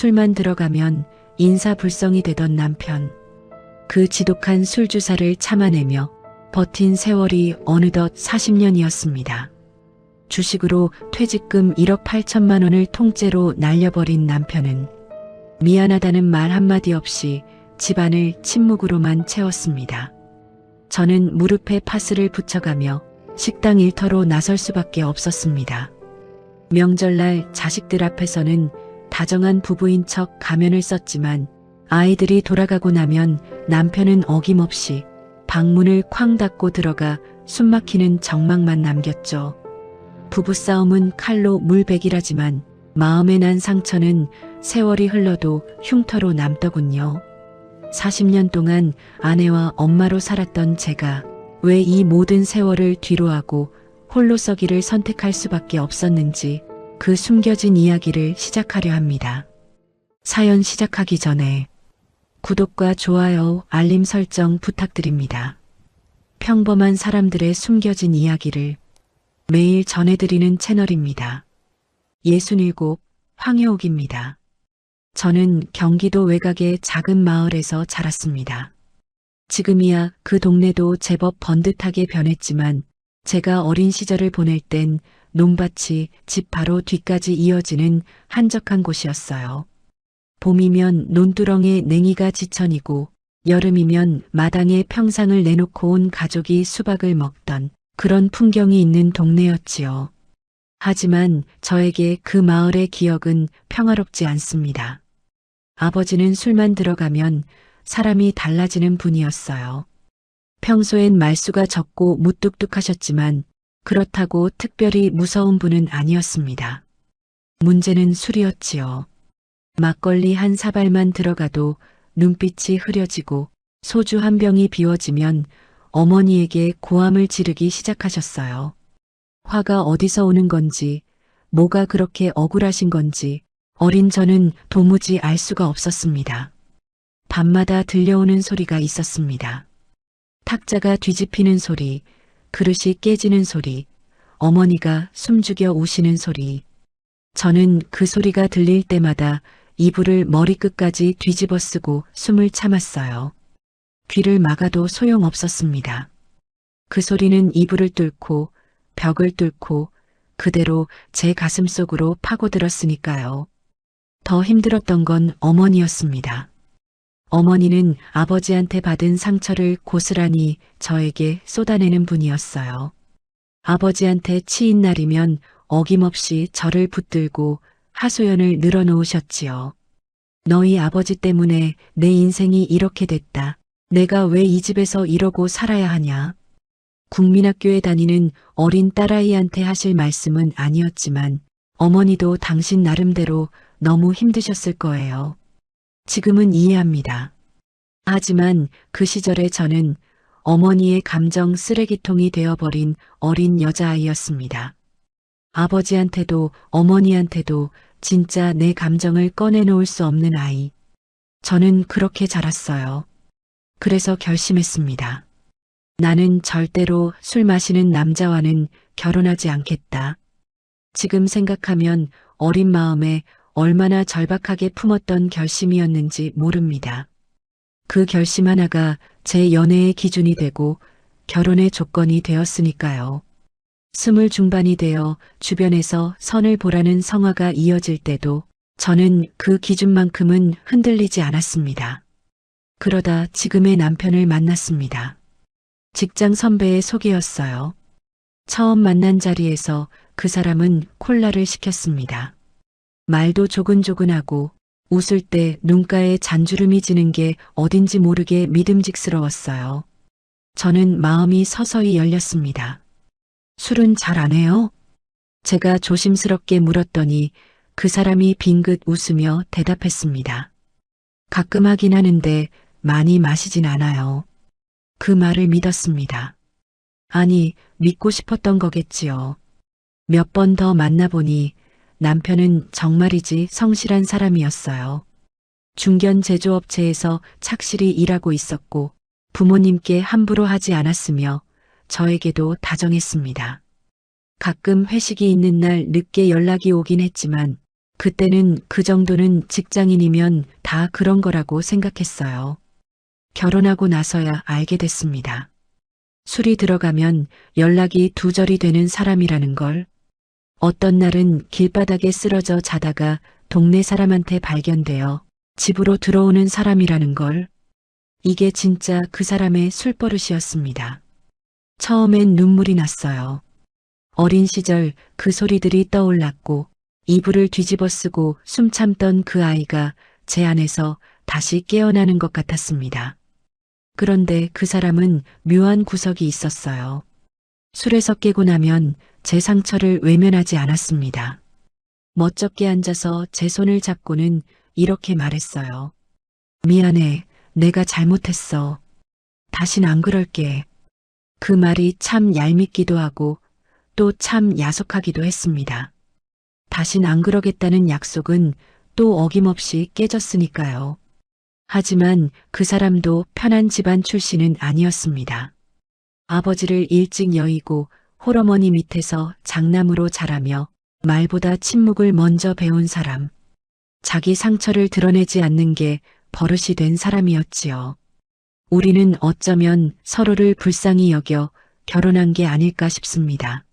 술만 들어가면 인사불성이 되던 남편. 그 지독한 술주사를 참아내며 버틴 세월이 어느덧 40년이었습니다. 주식으로 퇴직금 1억 8천만 원을 통째로 날려버린 남편은 미안하다는 말 한마디 없이 집안을 침묵으로만 채웠습니다. 저는 무릎에 파스를 붙여가며 식당 일터로 나설 수밖에 없었습니다. 명절날 자식들 앞에서는 다정한 부부인 척 가면을 썼지만 아이들이 돌아가고 나면 남편은 어김없이 방문을 쾅 닫고 들어가 숨막히는 정막만 남겼죠. 부부싸움은 칼로 물베기라지만 마음에 난 상처는 세월이 흘러도 흉터로 남더군요. 40년 동안 아내와 엄마로 살았던 제가 왜 이 모든 세월을 뒤로하고 홀로 서기를 선택할 수밖에 없었는지 그 숨겨진 이야기를 시작하려 합니다. 사연 시작하기 전에 구독과 좋아요, 알림 설정 부탁드립니다. 평범한 사람들의 숨겨진 이야기를 매일 전해드리는 채널입니다. 67 황효옥입니다. 저는 경기도 외곽의 작은 마을에서 자랐습니다. 지금이야 그 동네도 제법 번듯하게 변했지만 제가 어린 시절을 보낼 땐 논밭이 집 바로 뒤까지 이어지는 한적한 곳이었어요. 봄이면 논두렁에 냉이가 지천이고 여름이면 마당에 평상을 내놓고 온 가족이 수박을 먹던 그런 풍경이 있는 동네였지요. 하지만 저에게 그 마을의 기억은 평화롭지 않습니다. 아버지는 술만 들어가면 사람이 달라지는 분이었어요. 평소엔 말수가 적고 무뚝뚝하셨지만 그렇다고 특별히 무서운 분은 아니었습니다. 문제는 술이었지요. 막걸리 한 사발만 들어가도 눈빛이 흐려지고 소주 한 병이 비워지면 어머니에게 고함을 지르기 시작하셨어요. 화가 어디서 오는 건지, 뭐가 그렇게 억울하신 건지 어린 저는 도무지 알 수가 없었습니다. 밤마다 들려오는 소리가 있었습니다. 탁자가 뒤집히는 소리, 그릇이 깨지는 소리, 어머니가 숨죽여 우시는 소리. 저는 그 소리가 들릴 때마다 이불을 머리끝까지 뒤집어 쓰고 숨을 참았어요. 귀를 막아도 소용없었습니다. 그 소리는 이불을 뚫고 벽을 뚫고 그대로 제 가슴 속으로 파고들었으니까요. 더 힘들었던 건 어머니였습니다. 어머니는 아버지한테 받은 상처를 고스란히 저에게 쏟아내는 분이었어요. 아버지한테 치인 날이면 어김없이 저를 붙들고 하소연을 늘어놓으셨지요. 너희 아버지 때문에 내 인생이 이렇게 됐다. 내가 왜 이 집에서 이러고 살아야 하냐. 국민학교에 다니는 어린 딸아이한테 하실 말씀은 아니었지만 어머니도 당신 나름대로 너무 힘드셨을 거예요. 지금은 이해합니다. 하지만 그 시절에 저는 어머니의 감정 쓰레기통이 되어버린 어린 여자아이였습니다. 아버지한테도 어머니한테도 진짜 내 감정을 꺼내놓을 수 없는 아이. 저는 그렇게 자랐어요. 그래서 결심했습니다. 나는 절대로 술 마시는 남자와는 결혼하지 않겠다. 지금 생각하면 어린 마음에 얼마나 절박하게 품었던 결심이었는지 모릅니다. 그 결심 하나가 제 연애의 기준이 되고 결혼의 조건이 되었으니까요. 20 중반이 되어 주변에서 선을 보라는 성화가 이어질 때도 저는 그 기준만큼은 흔들리지 않았습니다. 그러다 지금의 남편을 만났습니다. 직장 선배의 소개였어요. 처음 만난 자리에서 그 사람은 콜라를 시켰습니다. 말도 조근조근하고 웃을 때 눈가에 잔주름이 지는 게 어딘지 모르게 믿음직스러웠어요. 저는 마음이 서서히 열렸습니다. 술은 잘 안 해요? 제가 조심스럽게 물었더니 그 사람이 빙긋 웃으며 대답했습니다. 가끔 하긴 하는데 많이 마시진 않아요. 그 말을 믿었습니다. 아니, 믿고 싶었던 거겠지요. 몇 번 더 만나보니 남편은 정말이지 성실한 사람이었어요. 중견 제조업체에서 착실히 일하고 있었고 부모님께 함부로 하지 않았으며 저에게도 다정했습니다. 가끔 회식이 있는 날 늦게 연락이 오긴 했지만 그때는 그 정도는 직장인이면 다 그런 거라고 생각했어요. 결혼하고 나서야 알게 됐습니다. 술이 들어가면 연락이 두절이 되는 사람이라는 걸. 어떤 날은 길바닥에 쓰러져 자다가 동네 사람한테 발견되어 집으로 들어오는 사람이라는 걸. 이게 진짜 그 사람의 술버릇이었습니다. 처음엔 눈물이 났어요. 어린 시절 그 소리들이 떠올랐고 이불을 뒤집어 쓰고 숨 참던 그 아이가 제 안에서 다시 깨어나는 것 같았습니다. 그런데 그 사람은 묘한 구석이 있었어요. 술에서 깨고 나면 제 상처를 외면하지 않았습니다. 멋쩍게 앉아서 제 손을 잡고는 이렇게 말했어요. 미안해, 내가 잘못했어. 다신 안 그럴게. 그 말이 참 얄밉기도 하고 또 참 야속하기도 했습니다. 다신 안 그러겠다는 약속은 또 어김없이 깨졌으니까요. 하지만 그 사람도 편한 집안 출신은 아니었습니다. 아버지를 일찍 여의고 홀어머니 밑에서 장남으로 자라며 말보다 침묵을 먼저 배운 사람. 자기 상처를 드러내지 않는 게 버릇이 된 사람이었지요. 우리는 어쩌면 서로를 불쌍히 여겨 결혼한 게 아닐까 싶습니다.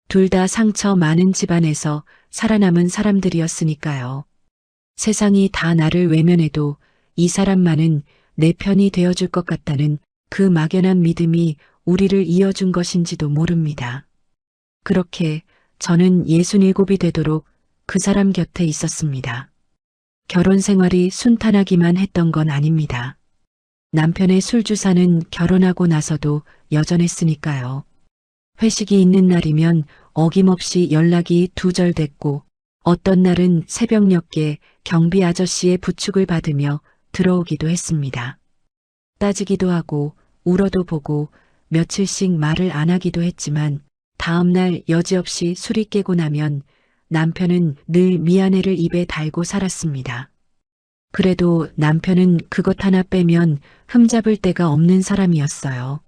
둘 다 상처 많은 집안에서 살아남은 사람들이었으니까요. 세상이 다 나를 외면해도 이 사람만은 내 편이 되어줄 것 같다는 그 막연한 믿음이 우리를 이어준 것인지도 모릅니다. 그렇게 저는 67이 되도록 그 사람 곁에 있었습니다. 결혼 생활이 순탄하기만 했던 건 아닙니다. 남편의 술주사는 결혼하고 나서도 여전했으니까요. 회식이 있는 날이면 어김없이 연락이 두절됐고 어떤 날은 새벽녘에 경비 아저씨의 부축을 받으며 들어오기도 했습니다. 따지기도 하고 울어도 보고 며칠씩 말을 안 하기도 했지만 다음날 여지없이 술이 깨고 나면 남편은 늘 미안해를 입에 달고 살았습니다. 그래도 남편은 그것 하나 빼면 흠잡을 데가 없는 사람이었어요.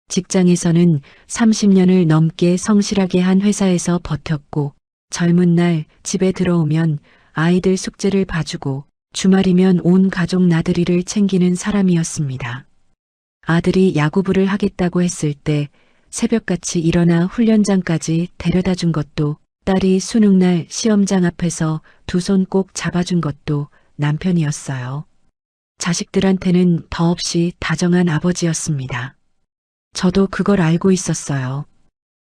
직장에서는 30년을 넘게 성실하게 한 회사에서 버텼고 젊은 날 집에 들어오면 아이들 숙제를 봐주고 주말이면 온 가족 나들이를 챙기는 사람이었습니다. 아들이 야구부를 하겠다고 했을 때 새벽같이 일어나 훈련장까지 데려다 준 것도, 딸이 수능날 시험장 앞에서 두 손 꼭 잡아준 것도 남편이었어요. 자식들한테는 더없이 다정한 아버지였습니다. 저도 그걸 알고 있었어요.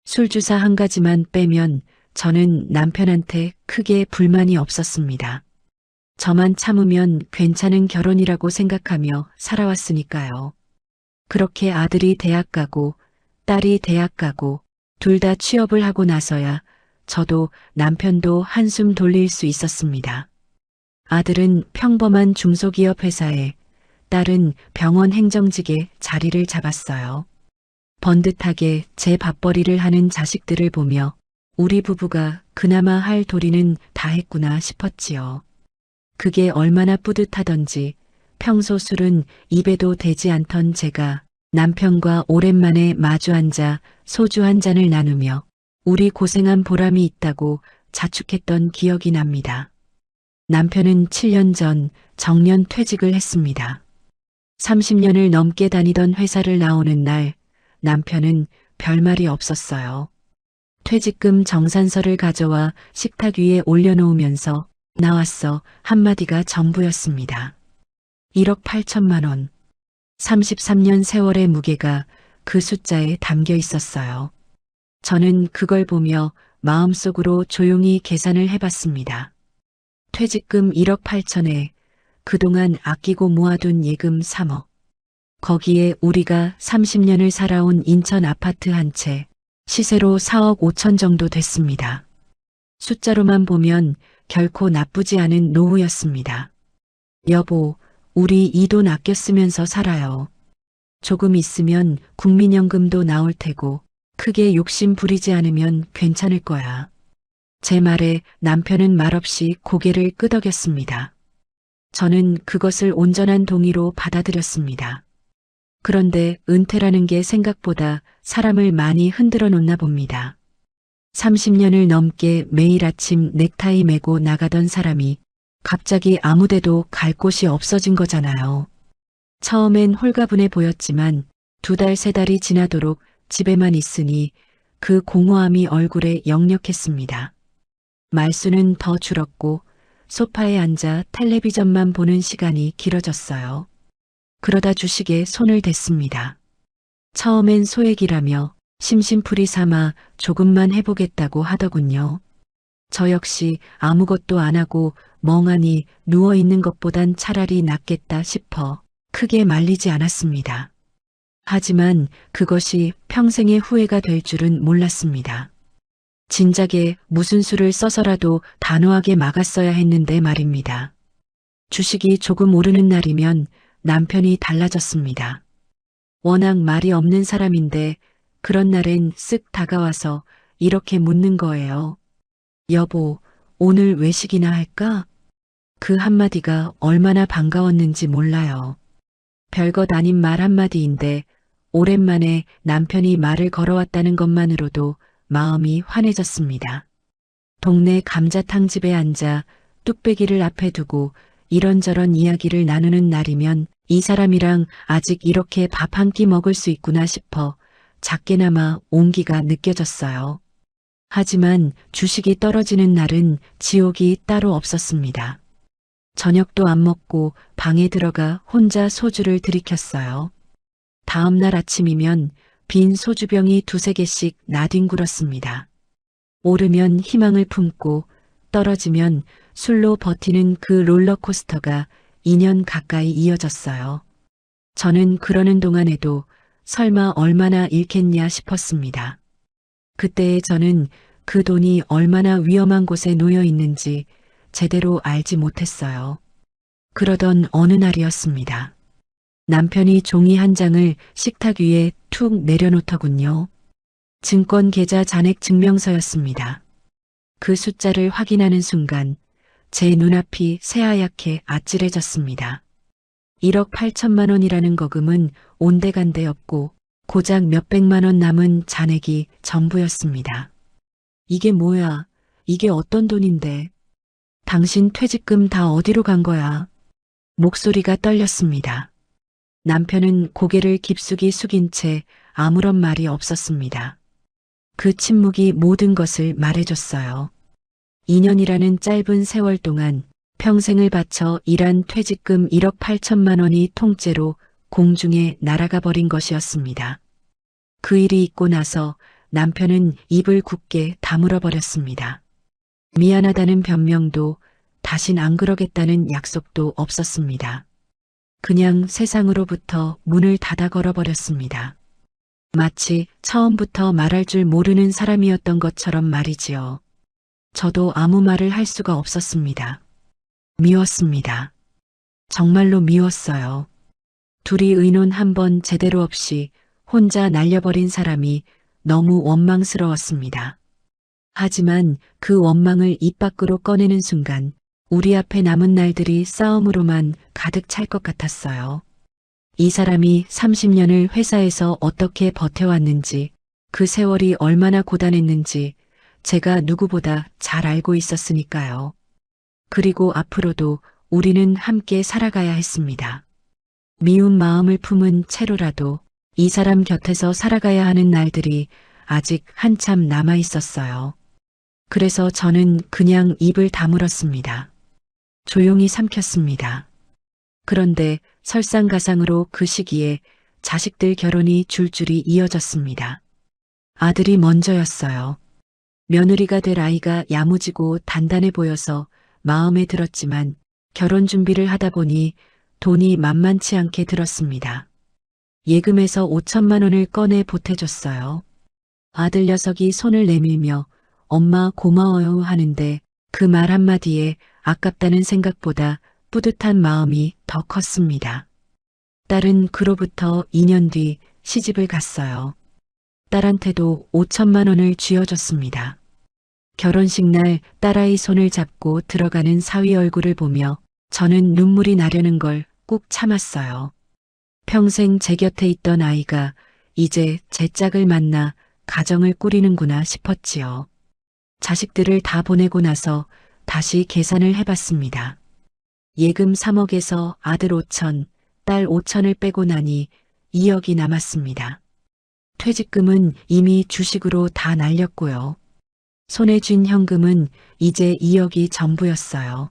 술주사 한 가지만 빼면 저는 남편한테 크게 불만이 없었습니다. 저만 참으면 괜찮은 결혼이라고 생각하며 살아왔으니까요. 그렇게 아들이 대학 가고 딸이 대학 가고 둘 다 취업을 하고 나서야 저도 남편도 한숨 돌릴 수 있었습니다. 아들은 평범한 중소기업 회사에, 딸은 병원 행정직에 자리를 잡았어요. 번듯하게 제 밥벌이를 하는 자식들을 보며 우리 부부가 그나마 할 도리는 다 했구나 싶었지요. 그게 얼마나 뿌듯하던지 평소 술은 입에도 대지 않던 제가 남편과 오랜만에 마주 앉아 소주 한 잔을 나누며 우리 고생한 보람이 있다고 자축했던 기억이 납니다. 남편은 7년 전 정년 퇴직을 했습니다. 30년을 넘게 다니던 회사를 나오는 날 남편은 별말이 없었어요. 퇴직금 정산서를 가져와 식탁 위에 올려놓으면서 나왔어 한마디가 전부였습니다. 1억 8천만 원. 33년 세월의 무게가 그 숫자에 담겨 있었어요. 저는 그걸 보며 마음속으로 조용히 계산을 해봤습니다. 퇴직금 1억 8천에 그동안 아끼고 모아둔 예금 3억. 거기에 우리가 30년을 살아온 인천 아파트 한 채, 시세로 4억 5천 정도 됐습니다. 숫자로만 보면 결코 나쁘지 않은 노후였습니다. 여보, 우리 이 돈 아껴 쓰면서 살아요. 조금 있으면 국민연금도 나올 테고 크게 욕심 부리지 않으면 괜찮을 거야. 제 말에 남편은 말없이 고개를 끄덕였습니다. 저는 그것을 온전한 동의로 받아들였습니다. 그런데 은퇴라는 게 생각보다 사람을 많이 흔들어 놓나 봅니다. 30년을 넘게 매일 아침 넥타이 매고 나가던 사람이 갑자기 아무데도 갈 곳이 없어진 거잖아요. 처음엔 홀가분해 보였지만 2달, 3달이 지나도록 집에만 있으니 그 공허함이 얼굴에 역력했습니다. 말수는 더 줄었고 소파에 앉아 텔레비전만 보는 시간이 길어졌어요. 그러다 주식에 손을 댔습니다. 처음엔 소액이라며 심심풀이 삼아 조금만 해보겠다고 하더군요. 저 역시 아무것도 안 하고 멍하니 누워있는 것보단 차라리 낫겠다 싶어 크게 말리지 않았습니다. 하지만 그것이 평생의 후회가 될 줄은 몰랐습니다. 진작에 무슨 수를 써서라도 단호하게 막았어야 했는데 말입니다. 주식이 조금 오르는 날이면 남편이 달라졌습니다. 워낙 말이 없는 사람인데 그런 날엔 쓱 다가와서 이렇게 묻는 거예요. 여보, 오늘 외식이나 할까? 그 한마디가 얼마나 반가웠는지 몰라요. 별것 아닌 말 한마디인데 오랜만에 남편이 말을 걸어왔다는 것만으로도 마음이 환해졌습니다. 동네 감자탕집에 앉아 뚝배기를 앞에 두고 이런저런 이야기를 나누는 날이면 이 사람이랑 아직 이렇게 밥 한 끼 먹을 수 있구나 싶어 작게나마 온기가 느껴졌어요. 하지만 주식이 떨어지는 날은 지옥이 따로 없었습니다. 저녁도 안 먹고 방에 들어가 혼자 소주를 들이켰어요. 다음 날 아침이면 빈 소주병이 2~3개씩 나뒹굴었습니다. 오르면 희망을 품고 떨어지면 술로 버티는 그 롤러코스터가 2년 가까이 이어졌어요. 저는 그러는 동안에도 설마 얼마나 잃겠냐 싶었습니다. 그때의 저는 그 돈이 얼마나 위험한 곳에 놓여 있는지 제대로 알지 못했어요. 그러던 어느 날이었습니다. 남편이 종이 한 장을 식탁 위에 툭 내려놓더군요. 증권 계좌 잔액 증명서였습니다. 그 숫자를 확인하는 순간 제 눈앞이 새하얗게 아찔해졌습니다. 1억 8천만 원이라는 거금은 온데간데 없고 고작 몇백만 원 남은 잔액이 전부였습니다. 이게 뭐야? 이게 어떤 돈인데? 당신 퇴직금 다 어디로 간 거야? 목소리가 떨렸습니다. 남편은 고개를 깊숙이 숙인 채 아무런 말이 없었습니다. 그 침묵이 모든 것을 말해줬어요. 2년이라는 짧은 세월 동안 평생을 바쳐 일한 퇴직금 1억 8천만 원이 통째로 공중에 날아가 버린 것이었습니다. 그 일이 있고 나서 남편은 입을 굳게 다물어 버렸습니다. 미안하다는 변명도 다신 안 그러겠다는 약속도 없었습니다. 그냥 세상으로부터 문을 닫아 걸어버렸습니다. 마치 처음부터 말할 줄 모르는 사람이었던 것처럼 말이지요. 저도 아무 말을 할 수가 없었습니다. 미웠습니다. 정말로 미웠어요. 둘이 의논 한 번 제대로 없이 혼자 날려버린 사람이 너무 원망스러웠습니다. 하지만 그 원망을 입 밖으로 꺼내는 순간 우리 앞에 남은 날들이 싸움으로만 가득 찰 것 같았어요. 이 사람이 30년을 회사에서 어떻게 버텨왔는지, 그 세월이 얼마나 고단했는지 제가 누구보다 잘 알고 있었으니까요. 그리고 앞으로도 우리는 함께 살아가야 했습니다. 미운 마음을 품은 채로라도 이 사람 곁에서 살아가야 하는 날들이 아직 한참 남아 있었어요. 그래서 저는 그냥 입을 다물었습니다. 조용히 삼켰습니다. 그런데 설상가상으로 그 시기에 자식들 결혼이 줄줄이 이어졌습니다. 아들이 먼저였어요. 며느리가 될 아이가 야무지고 단단해 보여서 마음에 들었지만 결혼 준비를 하다 보니 돈이 만만치 않게 들었습니다. 예금에서 5천만 원을 꺼내 보태줬어요. 아들 녀석이 손을 내밀며 엄마 고마워요 하는데 그 말 한마디에 아깝다는 생각보다 뿌듯한 마음이 더 컸습니다. 딸은 그로부터 2년 뒤 시집을 갔어요. 딸한테도 5천만 원을 쥐어줬습니다. 결혼식 날 딸아이 손을 잡고 들어가는 사위 얼굴을 보며 저는 눈물이 나려는 걸 꾹 참았어요. 평생 제 곁에 있던 아이가 이제 제 짝을 만나 가정을 꾸리는구나 싶었지요. 자식들을 다 보내고 나서 다시 계산을 해봤습니다. 예금 3억에서 아들 5천, 딸 5천을 빼고 나니 2억이 남았습니다. 퇴직금은 이미 주식으로 다 날렸고요. 손에 쥔 현금은 이제 2억이 전부였어요.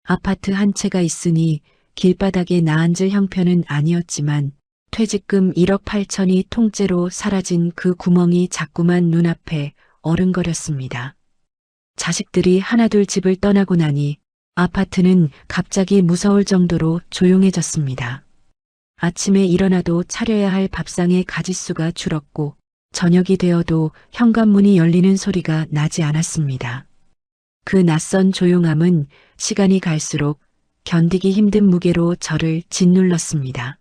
아파트 한 채가 있으니 길바닥에 나앉을 형편은 아니었지만 퇴직금 1억 8천이 통째로 사라진 그 구멍이 자꾸만 눈앞에 어른거렸습니다. 자식들이 하나둘 집을 떠나고 나니 아파트는 갑자기 무서울 정도로 조용해졌습니다. 아침에 일어나도 차려야 할 밥상의 가짓수가 줄었고 저녁이 되어도 현관문이 열리는 소리가 나지 않았습니다. 그 낯선 조용함은 시간이 갈수록 견디기 힘든 무게로 저를 짓눌렀습니다.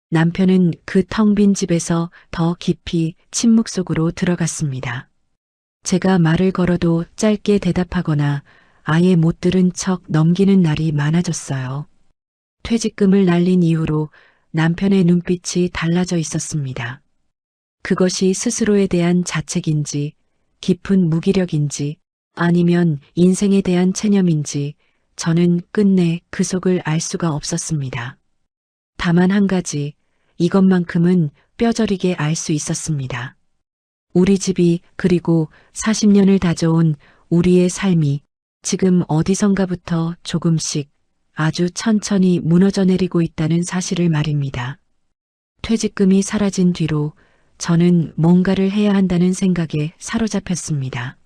남편은 그 텅 빈 집에서 더 깊이 침묵 속으로 들어갔습니다. 제가 말을 걸어도 짧게 대답하거나 아예 못 들은 척 넘기는 날이 많아졌어요. 퇴직금을 날린 이후로 남편의 눈빛이 달라져 있었습니다. 그것이 스스로에 대한 자책인지 깊은 무기력인지 아니면 인생에 대한 체념인지 저는 끝내 그 속을 알 수가 없었습니다. 다만 한 가지, 이것만큼은 뼈저리게 알 수 있었습니다. 우리 집이 그리고 40년을 다져온 우리의 삶이 지금 어디선가부터 조금씩 아주 천천히 무너져 내리고 있다는 사실을 말입니다. 퇴직금이 사라진 뒤로 저는 뭔가를 해야 한다는 생각에 사로잡혔습니다.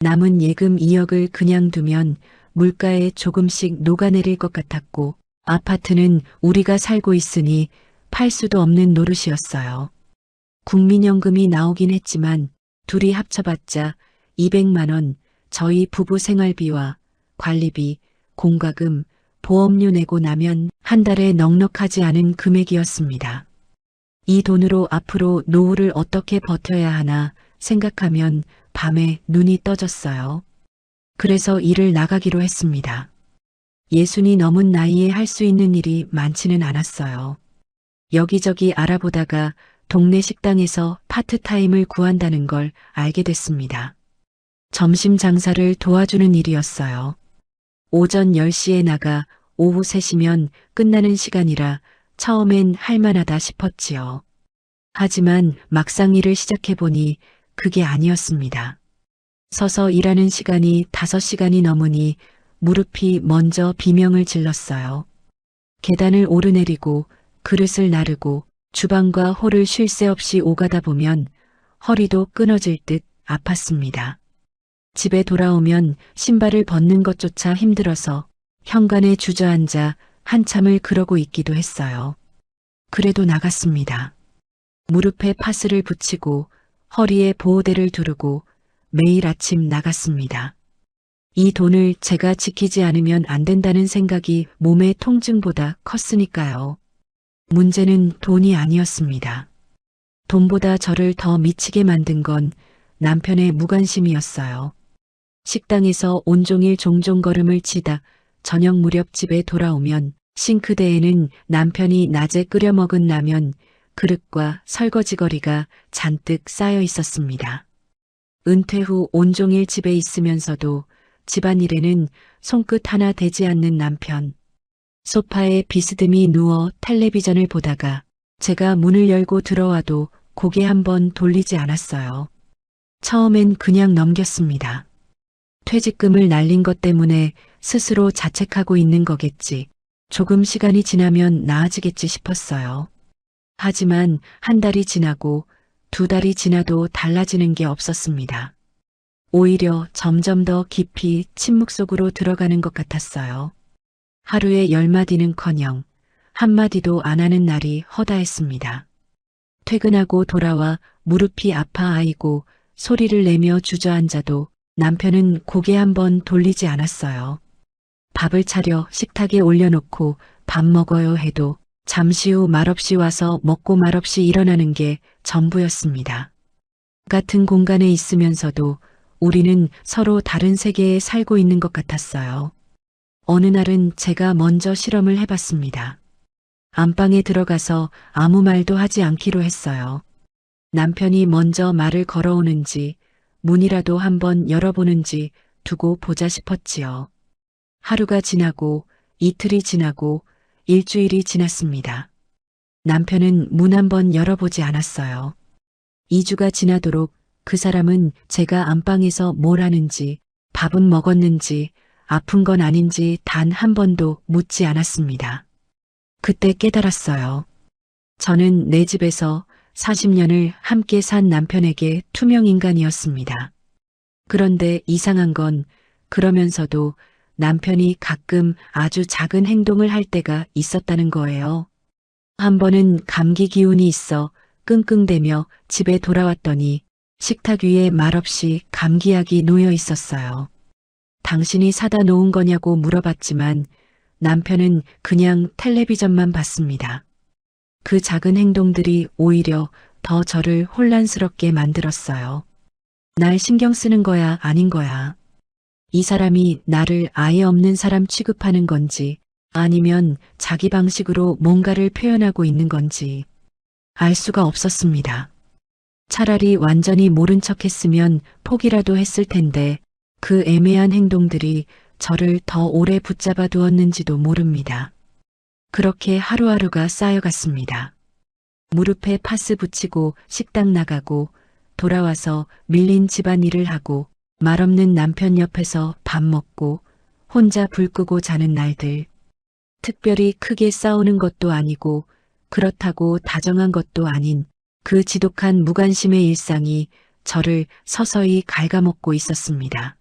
남은 예금 2억을 그냥 두면 물가에 조금씩 녹아내릴 것 같았고 아파트는 우리가 살고 있으니 팔 수도 없는 노릇이었어요. 국민연금이 나오긴 했지만 둘이 합쳐봤자 200만 원, 저희 부부 생활비와 관리비, 공과금, 보험료 내고 나면 한 달에 넉넉하지 않은 금액이었습니다. 이 돈으로 앞으로 노후를 어떻게 버텨야 하나 생각하면 밤에 눈이 떠졌어요. 그래서 일을 나가기로 했습니다. 60이 넘은 나이에 할 수 있는 일이 많지는 않았어요. 여기저기 알아보다가 동네 식당에서 파트타임을 구한다는 걸 알게 됐습니다. 점심 장사를 도와주는 일이었어요. 오전 10시에 나가 오후 3시면 끝나는 시간이라 처음엔 할만하다 싶었지요. 하지만 막상 일을 시작해보니 그게 아니었습니다. 서서 일하는 시간이 5시간이 넘으니 무릎이 먼저 비명을 질렀어요. 계단을 오르내리고 그릇을 나르고 주방과 홀을 쉴 새 없이 오가다 보면 허리도 끊어질 듯 아팠습니다. 집에 돌아오면 신발을 벗는 것조차 힘들어서 현관에 주저앉아 한참을 그러고 있기도 했어요. 그래도 나갔습니다. 무릎에 파스를 붙이고 허리에 보호대를 두르고 매일 아침 나갔습니다. 이 돈을 제가 지키지 않으면 안 된다는 생각이 몸의 통증보다 컸으니까요. 문제는 돈이 아니었습니다. 돈보다 저를 더 미치게 만든 건 남편의 무관심이었어요. 식당에서 온종일 종종걸음을 치다 저녁 무렵 집에 돌아오면 싱크대에는 남편이 낮에 끓여 먹은 라면, 그릇과 설거지거리가 잔뜩 쌓여 있었습니다. 은퇴 후 온종일 집에 있으면서도 집안일에는 손끝 하나 대지 않는 남편. 소파에 비스듬히 누워 텔레비전을 보다가 제가 문을 열고 들어와도 고개 한번 돌리지 않았어요. 처음엔 그냥 넘겼습니다. 퇴직금을 날린 것 때문에 스스로 자책하고 있는 거겠지. 조금 시간이 지나면 나아지겠지 싶었어요. 하지만 한 달이 지나고 2달이 지나도 달라지는 게 없었습니다. 오히려 점점 더 깊이 침묵 속으로 들어가는 것 같았어요. 하루에 10마디는커녕 한마디도 안 하는 날이 허다했습니다. 퇴근하고 돌아와 무릎이 아파 아이고 소리를 내며 주저앉아도 남편은 고개 한번 돌리지 않았어요. 밥을 차려 식탁에 올려놓고 밥 먹어요 해도 잠시 후 말없이 와서 먹고 말없이 일어나는 게 전부였습니다. 같은 공간에 있으면서도 우리는 서로 다른 세계에 살고 있는 것 같았어요. 어느 날은 제가 먼저 실험을 해봤습니다. 안방에 들어가서 아무 말도 하지 않기로 했어요. 남편이 먼저 말을 걸어오는지 문이라도 한번 열어보는지 두고 보자 싶었지요. 하루가 지나고 이틀이 지나고 일주일이 지났습니다. 남편은 문 한번 열어보지 않았어요. 2주가 지나도록 그 사람은 제가 안방에서 뭘 하는지, 밥은 먹었는지, 아픈 건 아닌지 단 한 번도 묻지 않았습니다. 그때 깨달았어요. 저는 내 집에서 40년을 함께 산 남편에게 투명인간이었습니다. 그런데 이상한 건 그러면서도 남편이 가끔 아주 작은 행동을 할 때가 있었다는 거예요. 한 번은 감기 기운이 있어 끙끙대며 집에 돌아왔더니 식탁 위에 말없이 감기약이 놓여 있었어요. 당신이 사다 놓은 거냐고 물어봤지만 남편은 그냥 텔레비전만 봤습니다. 그 작은 행동들이 오히려 더 저를 혼란스럽게 만들었어요. 날 신경 쓰는 거야, 아닌 거야. 이 사람이 나를 아예 없는 사람 취급하는 건지 아니면 자기 방식으로 뭔가를 표현하고 있는 건지 알 수가 없었습니다. 차라리 완전히 모른 척 했으면 포기라도 했을 텐데 그 애매한 행동들이 저를 더 오래 붙잡아 두었는지도 모릅니다. 그렇게 하루하루가 쌓여갔습니다. 무릎에 파스 붙이고 식당 나가고 돌아와서 밀린 집안일을 하고 말없는 남편 옆에서 밥 먹고 혼자 불 끄고 자는 날들. 특별히 크게 싸우는 것도 아니고 그렇다고 다정한 것도 아닌 그 지독한 무관심의 일상이 저를 서서히 갉아먹고 있었습니다.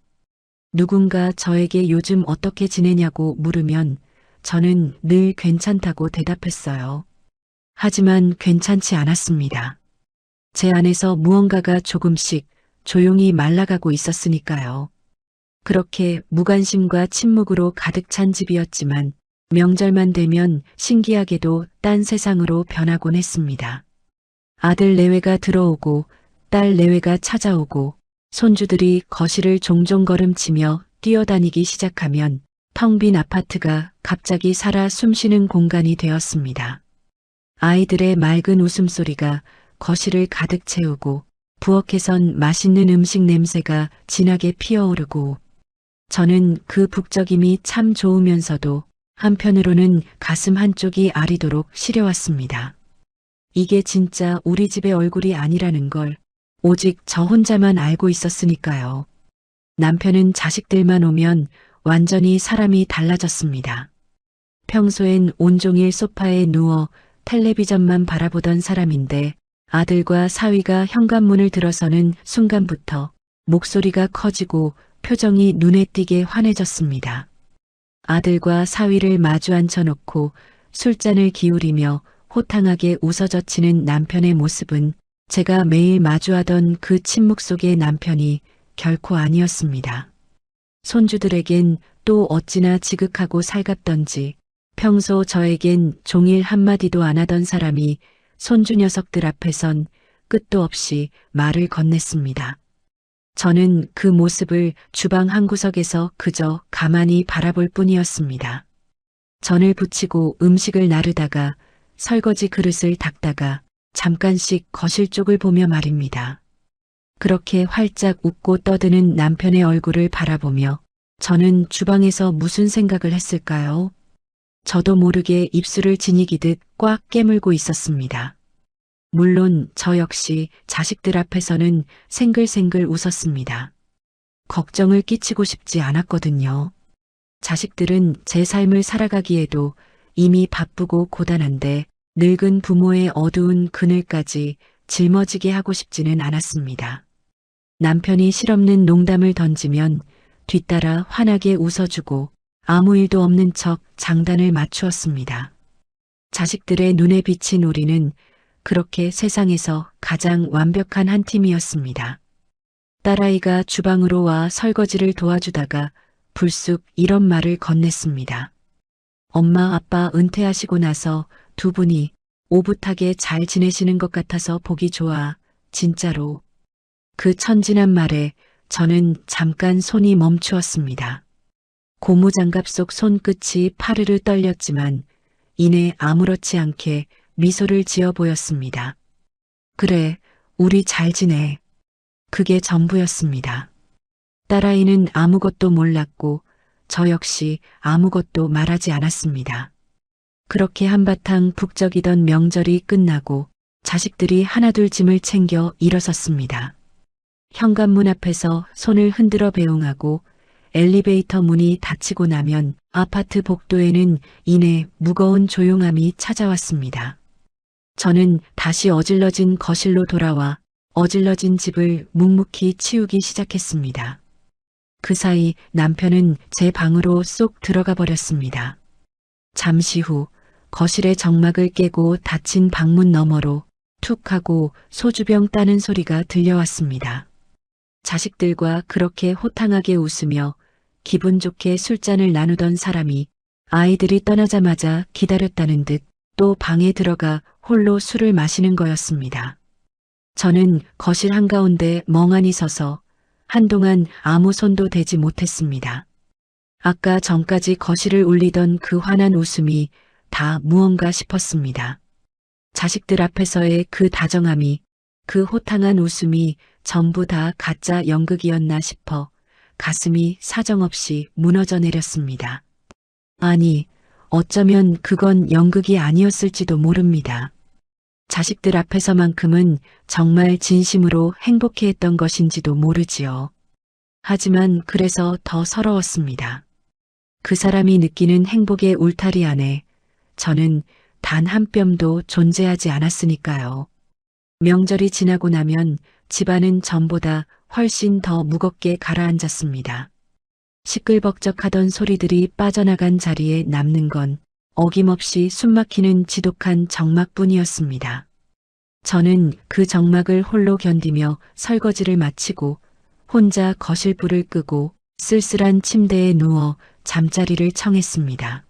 누군가 저에게 요즘 어떻게 지내냐고 물으면 저는 늘 괜찮다고 대답했어요. 하지만 괜찮지 않았습니다. 제 안에서 무언가가 조금씩 조용히 말라가고 있었으니까요. 그렇게 무관심과 침묵으로 가득 찬 집이었지만 명절만 되면 신기하게도 딴 세상으로 변하곤 했습니다. 아들 내외가 들어오고 딸 내외가 찾아오고 손주들이 거실을 종종 걸음치며 뛰어다니기 시작하면 텅 빈 아파트가 갑자기 살아 숨쉬는 공간이 되었습니다. 아이들의 맑은 웃음소리가 거실을 가득 채우고 부엌에선 맛있는 음식 냄새가 진하게 피어오르고 저는 그 북적임이 참 좋으면서도 한편으로는 가슴 한쪽이 아리도록 시려왔습니다. 이게 진짜 우리 집의 얼굴이 아니라는 걸 오직 저 혼자만 알고 있었으니까요. 남편은 자식들만 오면 완전히 사람이 달라졌습니다. 평소엔 온종일 소파에 누워 텔레비전만 바라보던 사람인데 아들과 사위가 현관문을 들어서는 순간부터 목소리가 커지고 표정이 눈에 띄게 환해졌습니다. 아들과 사위를 마주 앉혀놓고 술잔을 기울이며 호탕하게 웃어젖히는 남편의 모습은 제가 매일 마주하던 그 침묵 속의 남편이 결코 아니었습니다. 손주들에겐 또 어찌나 지극하고 살갑던지 평소 저에겐 종일 한마디도 안 하던 사람이 손주 녀석들 앞에선 끝도 없이 말을 건넸습니다. 저는 그 모습을 주방 한 구석에서 그저 가만히 바라볼 뿐이었습니다. 전을 부치고 음식을 나르다가 설거지 그릇을 닦다가 잠깐씩 거실 쪽을 보며 말입니다. 그렇게 활짝 웃고 떠드는 남편의 얼굴을 바라보며 저는 주방에서 무슨 생각을 했을까요? 저도 모르게 입술을 지니기듯 꽉 깨물고 있었습니다. 물론 저 역시 자식들 앞에서는 생글생글 웃었습니다. 걱정을 끼치고 싶지 않았거든요. 자식들은 제 삶을 살아가기에도 이미 바쁘고 고단한데 늙은 부모의 어두운 그늘까지 짊어지게 하고 싶지는 않았습니다. 남편이 실없는 농담을 던지면 뒤따라 환하게 웃어주고 아무 일도 없는 척 장단을 맞추었습니다. 자식들의 눈에 비친 우리는 그렇게 세상에서 가장 완벽한 한 팀이었습니다. 딸아이가 주방으로 와 설거지를 도와주다가 불쑥 이런 말을 건넸습니다. 엄마 아빠 은퇴하시고 나서 두 분이 오붓하게 잘 지내시는 것 같아서 보기 좋아, 진짜로. 그 천진한 말에 저는 잠깐 손이 멈추었습니다. 고무장갑 속 손끝이 파르르 떨렸지만 이내 아무렇지 않게 미소를 지어 보였습니다. 그래, 우리 잘 지내. 그게 전부였습니다. 딸아이는 아무것도 몰랐고 저 역시 아무것도 말하지 않았습니다. 그렇게 한바탕 북적이던 명절이 끝나고 자식들이 하나둘 짐을 챙겨 일어섰습니다. 현관문 앞에서 손을 흔들어 배웅하고 엘리베이터 문이 닫히고 나면 아파트 복도에는 이내 무거운 조용함이 찾아왔습니다. 저는 다시 어질러진 거실로 돌아와 어질러진 집을 묵묵히 치우기 시작했습니다. 그 사이 남편은 제 방으로 쏙 들어가 버렸습니다. 잠시 후 거실의 정막을 깨고 닫힌 방문 너머로 툭 하고 소주병 따는 소리가 들려왔습니다. 자식들과 그렇게 호탕하게 웃으며 기분 좋게 술잔을 나누던 사람이 아이들이 떠나자마자 기다렸다는 듯 또 방에 들어가 홀로 술을 마시는 거였습니다. 저는 거실 한가운데 멍하니 서서 한동안 아무 손도 대지 못했습니다. 아까 전까지 거실을 울리던 그 환한 웃음이 다 무언가 싶었습니다. 자식들 앞에서의 그 다정함이, 그 호탕한 웃음이 전부 다 가짜 연극이었나 싶어 가슴이 사정없이 무너져 내렸습니다. 아니, 어쩌면 그건 연극이 아니었을지도 모릅니다. 자식들 앞에서만큼은 정말 진심으로 행복해했던 것인지도 모르지요. 하지만 그래서 더 서러웠습니다. 그 사람이 느끼는 행복의 울타리 안에 저는 단 한 뼘도 존재하지 않았으니까요. 명절이 지나고 나면 집안은 전보다 훨씬 더 무겁게 가라앉았습니다. 시끌벅적하던 소리들이 빠져나간 자리에 남는 건 어김없이 숨막히는 지독한 정막뿐이었습니다. 저는 그 정막을 홀로 견디며 설거지를 마치고 혼자 거실불을 끄고 쓸쓸한 침대에 누워 잠자리를 청했습니다.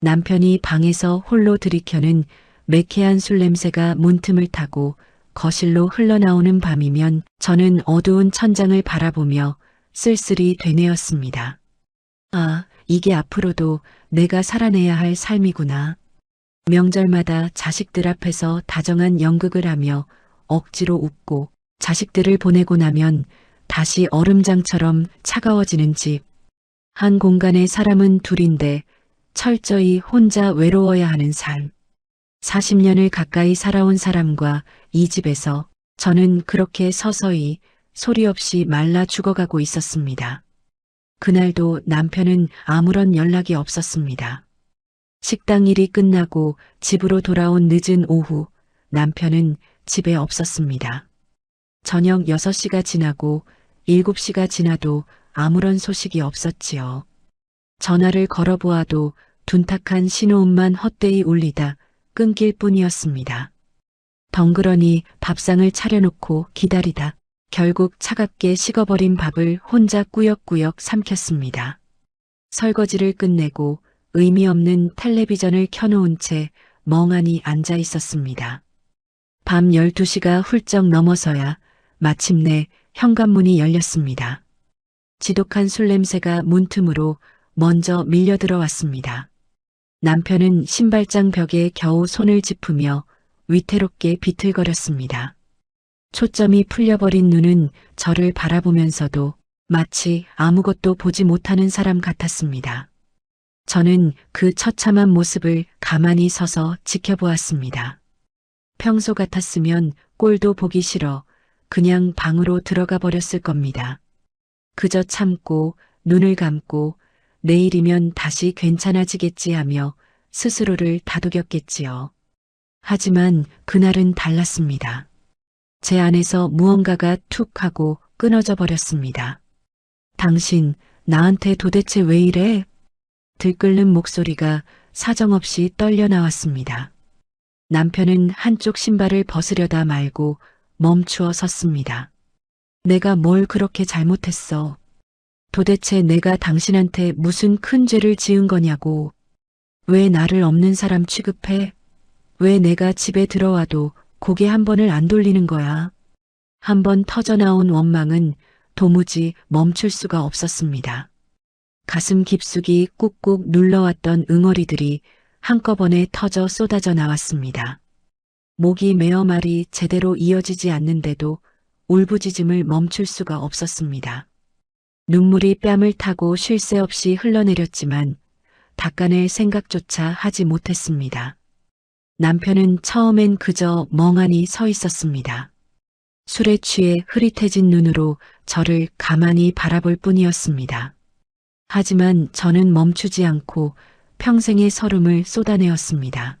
남편이 방에서 홀로 들이켜는 매캐한 술 냄새가 문틈을 타고 거실로 흘러나오는 밤이면 저는 어두운 천장을 바라보며 쓸쓸히 되뇌었습니다. 아, 이게 앞으로도 내가 살아내야 할 삶이구나. 명절마다 자식들 앞에서 다정한 연극을 하며 억지로 웃고 자식들을 보내고 나면 다시 얼음장처럼 차가워지는 집. 한 공간에 사람은 둘인데 철저히 혼자 외로워야 하는 삶. 40년을 가까이 살아온 사람과 이 집에서 저는 그렇게 서서히 소리 없이 말라 죽어가고 있었습니다. 그날도 남편은 아무런 연락이 없었습니다. 식당 일이 끝나고 집으로 돌아온 늦은 오후 남편은 집에 없었습니다. 저녁 6시가 지나고 7시가 지나도 아무런 소식이 없었지요. 전화를 걸어보아도 둔탁한 신호음만 헛되이 울리다 끊길 뿐이었습니다. 덩그러니 밥상을 차려놓고 기다리다 결국 차갑게 식어버린 밥을 혼자 꾸역꾸역 삼켰습니다. 설거지를 끝내고 의미 없는 텔레비전을 켜놓은 채 멍하니 앉아 있었습니다. 밤 12시가 훌쩍 넘어서야 마침내 현관문이 열렸습니다. 지독한 술 냄새가 문틈으로 먼저 밀려 들어왔습니다. 남편은 신발장 벽에 겨우 손을 짚으며 위태롭게 비틀거렸습니다. 초점이 풀려버린 눈은 저를 바라보면서도 마치 아무것도 보지 못하는 사람 같았습니다. 저는 그 처참한 모습을 가만히 서서 지켜보았습니다. 평소 같았으면 꼴도 보기 싫어 그냥 방으로 들어가 버렸을 겁니다. 그저 참고 눈을 감고 내일이면 다시 괜찮아지겠지 하며 스스로를 다독였겠지요. 하지만 그날은 달랐습니다. 제 안에서 무언가가 툭 하고 끊어져 버렸습니다. 당신 나한테 도대체 왜 이래? 들끓는 목소리가 사정없이 떨려 나왔습니다. 남편은 한쪽 신발을 벗으려다 말고 멈추어 섰습니다. 내가 뭘 그렇게 잘못했어? 도대체 내가 당신한테 무슨 큰 죄를 지은 거냐고. 왜 나를 없는 사람 취급해? 왜 내가 집에 들어와도 고개 한 번을 안 돌리는 거야? 한 번 터져나온 원망은 도무지 멈출 수가 없었습니다. 가슴 깊숙이 꾹꾹 눌러왔던 응어리들이 한꺼번에 터져 쏟아져 나왔습니다. 목이 메어 말이 제대로 이어지지 않는데도 울부짖음을 멈출 수가 없었습니다. 눈물이 뺨을 타고 쉴 새 없이 흘러내렸지만 닦아낼 생각조차 하지 못했습니다. 남편은 처음엔 그저 멍하니 서 있었습니다. 술에 취해 흐릿해진 눈으로 저를 가만히 바라볼 뿐이었습니다. 하지만 저는 멈추지 않고 평생의 서름을 쏟아내었습니다.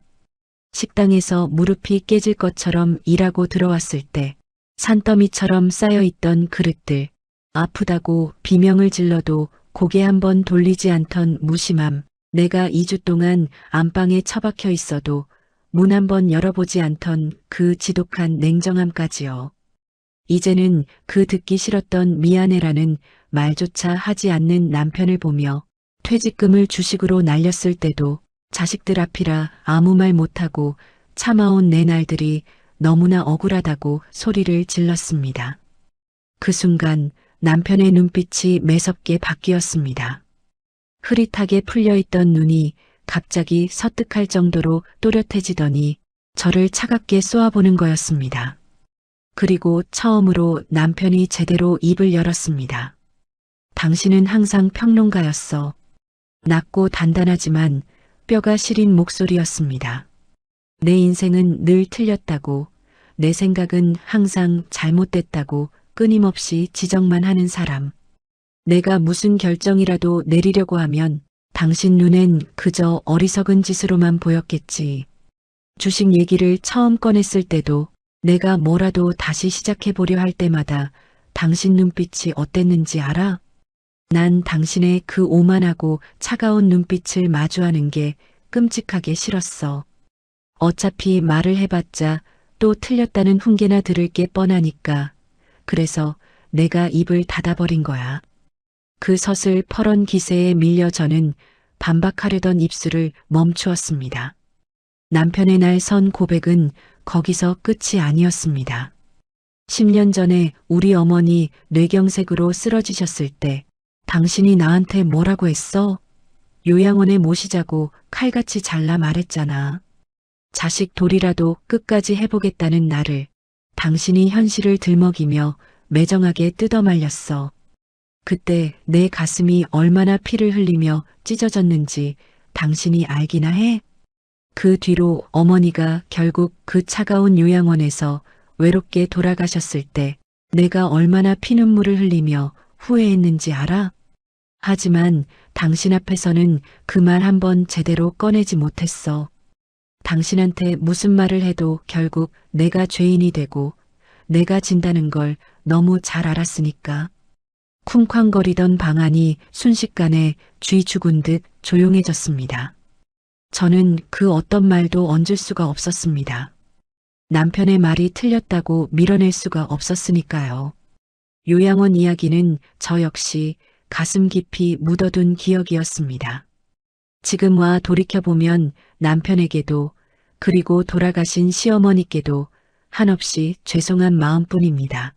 식당에서 무릎이 깨질 것처럼 일하고 들어왔을 때 산더미처럼 쌓여있던 그릇들, 아프다고 비명을 질러도 고개 한번 돌리지 않던 무심함, 내가 2주 동안 안방에 처박혀 있어도 문 한번 열어보지 않던 그 지독한 냉정함까지요. 이제는 그 듣기 싫었던 미안해라는 말조차 하지 않는 남편을 보며 퇴직금을 주식으로 날렸을 때도 자식들 앞이라 아무 말 못하고 참아온 내 날들이 너무나 억울하다고 소리를 질렀습니다. 그 순간 남편의 눈빛이 매섭게 바뀌었습니다. 흐릿하게 풀려있던 눈이 갑자기 서뜩할 정도로 또렷해지더니 저를 차갑게 쏘아보는 거였습니다. 그리고 처음으로 남편이 제대로 입을 열었습니다. 당신은 항상 평론가였어. 낮고 단단하지만 뼈가 시린 목소리였습니다. 내 인생은 늘 틀렸다고, 내 생각은 항상 잘못됐다고 끊임없이 지적만 하는 사람. 내가 무슨 결정이라도 내리려고 하면 당신 눈엔 그저 어리석은 짓으로만 보였겠지. 주식 얘기를 처음 꺼냈을 때도 내가 뭐라도 다시 시작해보려 할 때마다 당신 눈빛이 어땠는지 알아? 난 당신의 그 오만하고 차가운 눈빛을 마주하는 게 끔찍하게 싫었어. 어차피 말을 해봤자 또 틀렸다는 훈계나 들을 게 뻔하니까. 그래서 내가 입을 닫아버린 거야. 그 서슬 퍼런 기세에 밀려 저는 반박하려던 입술을 멈추었습니다. 남편의 날 선 고백은 거기서 끝이 아니었습니다. 10년 전에 우리 어머니 뇌경색으로 쓰러지셨을 때 당신이 나한테 뭐라고 했어? 요양원에 모시자고 칼같이 잘라 말했잖아. 자식 돌이라도 끝까지 해보겠다는 나를 당신이 현실을 들먹이며 매정하게 뜯어말렸어. 그때 내 가슴이 얼마나 피를 흘리며 찢어졌는지 당신이 알기나 해? 그 뒤로 어머니가 결국 그 차가운 요양원에서 외롭게 돌아가셨을 때 내가 얼마나 피눈물을 흘리며 후회했는지 알아? 하지만 당신 앞에서는 그 말 한번 제대로 꺼내지 못했어. 당신한테 무슨 말을 해도 결국 내가 죄인이 되고 내가 진다는 걸 너무 잘 알았으니까. 쿵쾅거리던 방 안이 순식간에 쥐 죽은 듯 조용해졌습니다. 저는 그 어떤 말도 얹을 수가 없었습니다. 남편의 말이 틀렸다고 밀어낼 수가 없었으니까요. 요양원 이야기는 저 역시 가슴 깊이 묻어둔 기억이었습니다. 지금 와 돌이켜보면 남편에게도 그리고 돌아가신 시어머니께도 한없이 죄송한 마음뿐입니다.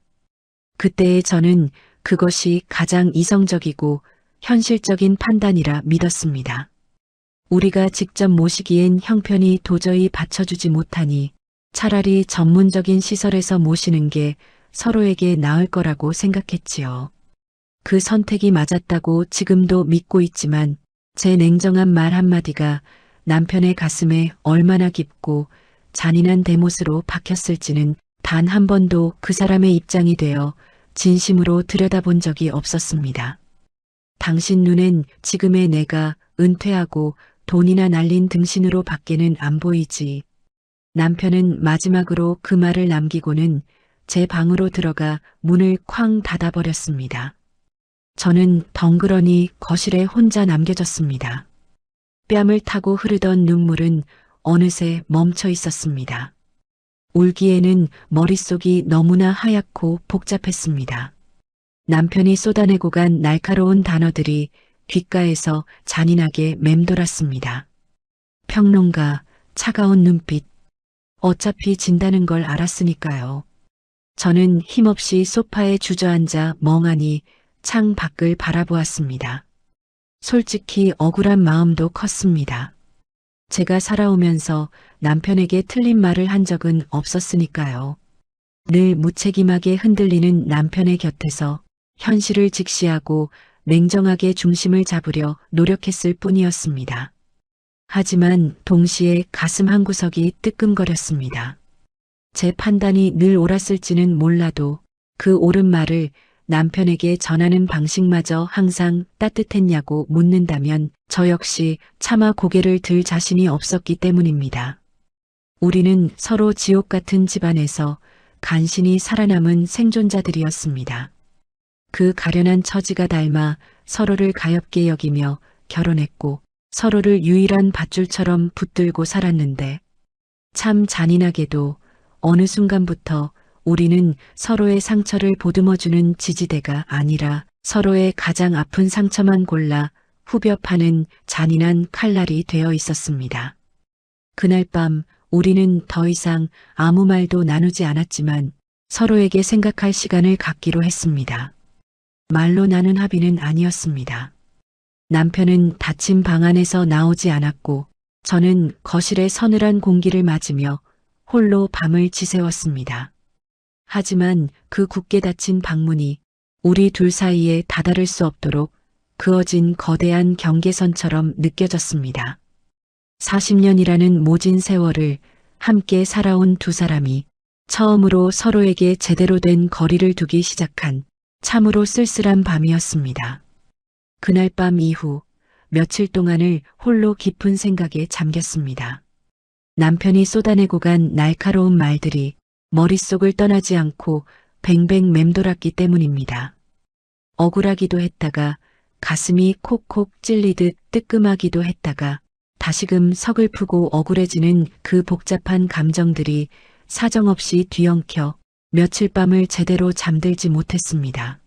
그때의 저는 그것이 가장 이성적이고 현실적인 판단이라 믿었습니다. 우리가 직접 모시기엔 형편이 도저히 받쳐주지 못하니 차라리 전문적인 시설에서 모시는 게 서로에게 나을 거라고 생각했지요. 그 선택이 맞았다고 지금도 믿고 있지만 제 냉정한 말 한마디가 남편의 가슴에 얼마나 깊고 잔인한 대못으로 박혔을지는 단 한 번도 그 사람의 입장이 되어 진심으로 들여다본 적이 없었습니다. 당신 눈엔 지금의 내가 은퇴하고 돈이나 날린 등신으로 밖에는 안 보이지. 남편은 마지막으로 그 말을 남기고는 제 방으로 들어가 문을 쾅 닫아버렸습니다. 저는 덩그러니 거실에 혼자 남겨졌습니다. 뺨을 타고 흐르던 눈물은 어느새 멈춰 있었습니다. 울기에는 머릿속이 너무나 하얗고 복잡했습니다. 남편이 쏟아내고 간 날카로운 단어들이 귓가에서 잔인하게 맴돌았습니다. 평론가, 차가운 눈빛. 어차피 진다는 걸 알았으니까요. 저는 힘없이 소파에 주저앉아 멍하니 창 밖을 바라보았습니다. 솔직히 억울한 마음도 컸습니다. 제가 살아오면서 남편에게 틀린 말을 한 적은 없었으니까요. 늘 무책임하게 흔들리는 남편의 곁에서 현실을 직시하고 냉정하게 중심을 잡으려 노력했을 뿐이었습니다. 하지만 동시에 가슴 한구석이 뜨끔거렸습니다. 제 판단이 늘 옳았을지는 몰라도 그 옳은 말을 남편에게 전하는 방식마저 항상 따뜻했냐고 묻는다면 저 역시 차마 고개를 들 자신이 없었기 때문입니다. 우리는 서로 지옥 같은 집안에서 간신히 살아남은 생존자들이었습니다. 그 가련한 처지가 닮아 서로를 가엾게 여기며 결혼했고 서로를 유일한 밧줄처럼 붙들고 살았는데 참 잔인하게도 어느 순간부터 우리는 서로의 상처를 보듬어주는 지지대가 아니라 서로의 가장 아픈 상처만 골라 후벼 파는 잔인한 칼날이 되어 있었습니다. 그날 밤 우리는 더 이상 아무 말도 나누지 않았지만 서로에게 생각할 시간을 갖기로 했습니다. 말로 나눈 합의는 아니었습니다. 남편은 닫힌 방 안에서 나오지 않았고 저는 거실의 서늘한 공기를 맞으며 홀로 밤을 지새웠습니다. 하지만 그 굳게 닫힌 방문이 우리 둘 사이에 다다를 수 없도록 그어진 거대한 경계선처럼 느껴졌습니다. 40년이라는 모진 세월을 함께 살아온 두 사람이 처음으로 서로에게 제대로 된 거리를 두기 시작한 참으로 쓸쓸한 밤이었습니다. 그날 밤 이후 며칠 동안을 홀로 깊은 생각에 잠겼습니다. 남편이 쏟아내고 간 날카로운 말들이 머릿속을 떠나지 않고 뱅뱅 맴돌았기 때문입니다. 억울하기도 했다가 가슴이 콕콕 찔리듯 뜨끔하기도 했다가 다시금 서글프고 억울해지는 그 복잡한 감정들이 사정없이 뒤엉켜 며칠 밤을 제대로 잠들지 못했습니다.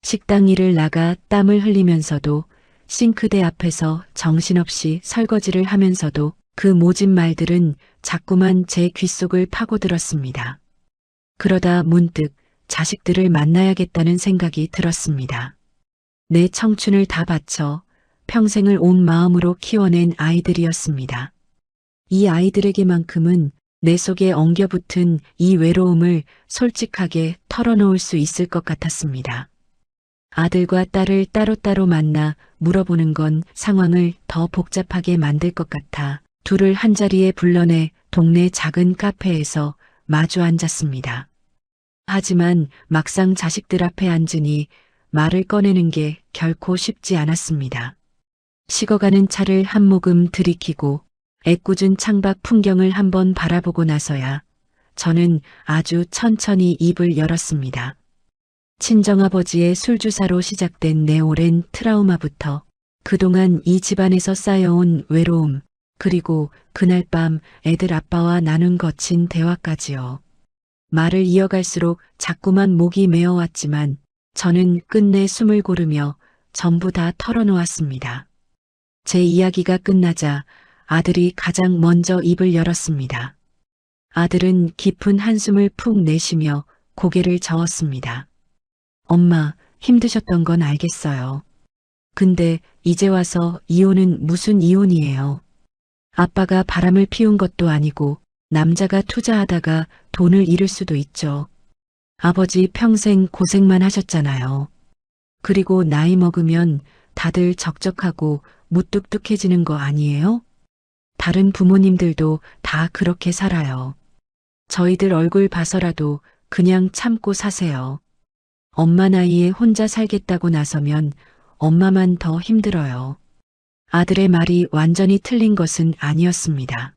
식당 일을 나가 땀을 흘리면서도 싱크대 앞에서 정신없이 설거지를 하면서도 그 모진 말들은 자꾸만 제 귓속을 파고들었습니다. 그러다 문득 자식들을 만나야겠다는 생각이 들었습니다. 내 청춘을 다 바쳐 평생을 온 마음으로 키워낸 아이들이었습니다. 이 아이들에게만큼은 내 속에 엉겨붙은 이 외로움을 솔직하게 털어놓을 수 있을 것 같았습니다. 아들과 딸을 따로따로 만나 물어보는 건 상황을 더 복잡하게 만들 것 같아 둘을 한자리에 불러내 동네 작은 카페에서 마주 앉았습니다. 하지만 막상 자식들 앞에 앉으니 말을 꺼내는 게 결코 쉽지 않았습니다. 식어가는 차를 한 모금 들이키고 애꿎은 창밖 풍경을 한번 바라보고 나서야 저는 아주 천천히 입을 열었습니다. 친정아버지의 술주사로 시작된 내 오랜 트라우마부터 그동안 이 집안에서 쌓여온 외로움, 그리고 그날 밤 애들 아빠와 나눈 거친 대화까지요. 말을 이어갈수록 자꾸만 목이 메어왔지만 저는 끝내 숨을 고르며 전부 다 털어놓았습니다. 제 이야기가 끝나자 아들이 가장 먼저 입을 열었습니다. 아들은 깊은 한숨을 푹 내쉬며 고개를 저었습니다. 엄마, 힘드셨던 건 알겠어요. 근데 이제 와서 이혼은 무슨 이혼이에요. 아빠가 바람을 피운 것도 아니고 남자가 투자하다가 돈을 잃을 수도 있죠. 아버지 평생 고생만 하셨잖아요. 그리고 나이 먹으면 다들 적적하고 무뚝뚝해지는 거 아니에요? 다른 부모님들도 다 그렇게 살아요. 저희들 얼굴 봐서라도 그냥 참고 사세요. 엄마 나이에 혼자 살겠다고 나서면 엄마만 더 힘들어요. 아들의 말이 완전히 틀린 것은 아니었습니다.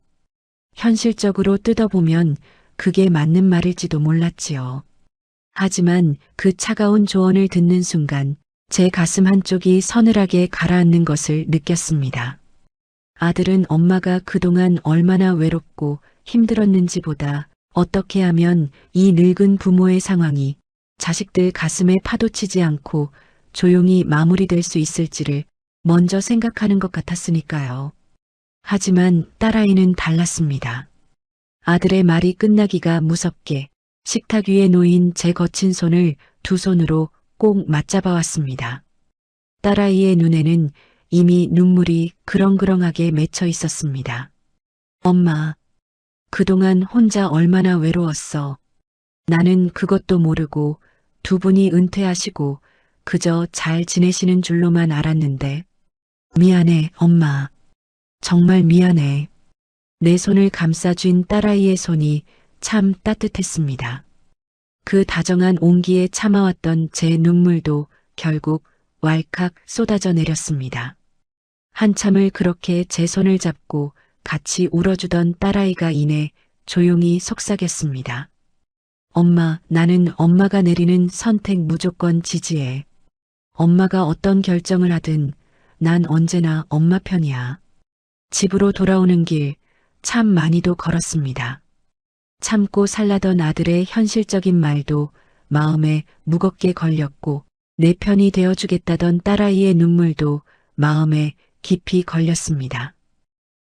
현실적으로 뜯어보면 그게 맞는 말일지도 몰랐지요. 하지만 그 차가운 조언을 듣는 순간 제 가슴 한쪽이 서늘하게 가라앉는 것을 느꼈습니다. 아들은 엄마가 그동안 얼마나 외롭고 힘들었는지보다 어떻게 하면 이 늙은 부모의 상황이 자식들 가슴에 파도치지 않고 조용히 마무리될 수 있을지를 먼저 생각하는 것 같았으니까요. 하지만 딸아이는 달랐습니다. 아들의 말이 끝나기가 무섭게 식탁 위에 놓인 제 거친 손을 두 손으로 꼭 맞잡아 왔습니다. 딸아이의 눈에는 이미 눈물이 그렁그렁하게 맺혀 있었습니다. 엄마, 그동안 혼자 얼마나 외로웠어. 나는 그것도 모르고 두 분이 은퇴하시고 그저 잘 지내시는 줄로만 알았는데 미안해, 엄마. 정말 미안해. 내 손을 감싸쥔 딸아이의 손이 참 따뜻했습니다. 그 다정한 온기에 참아왔던 제 눈물도 결국 왈칵 쏟아져 내렸습니다. 한참을 그렇게 제 손을 잡고 같이 울어주던 딸아이가 이내 조용히 속삭였습니다. 엄마, 나는 엄마가 내리는 선택 무조건 지지해. 엄마가 어떤 결정을 하든 난 언제나 엄마 편이야. 집으로 돌아오는 길 참 많이도 걸었습니다. 참고 살라던 아들의 현실적인 말도 마음에 무겁게 걸렸고 내 편이 되어주겠다던 딸아이의 눈물도 마음에 깊이 걸렸습니다.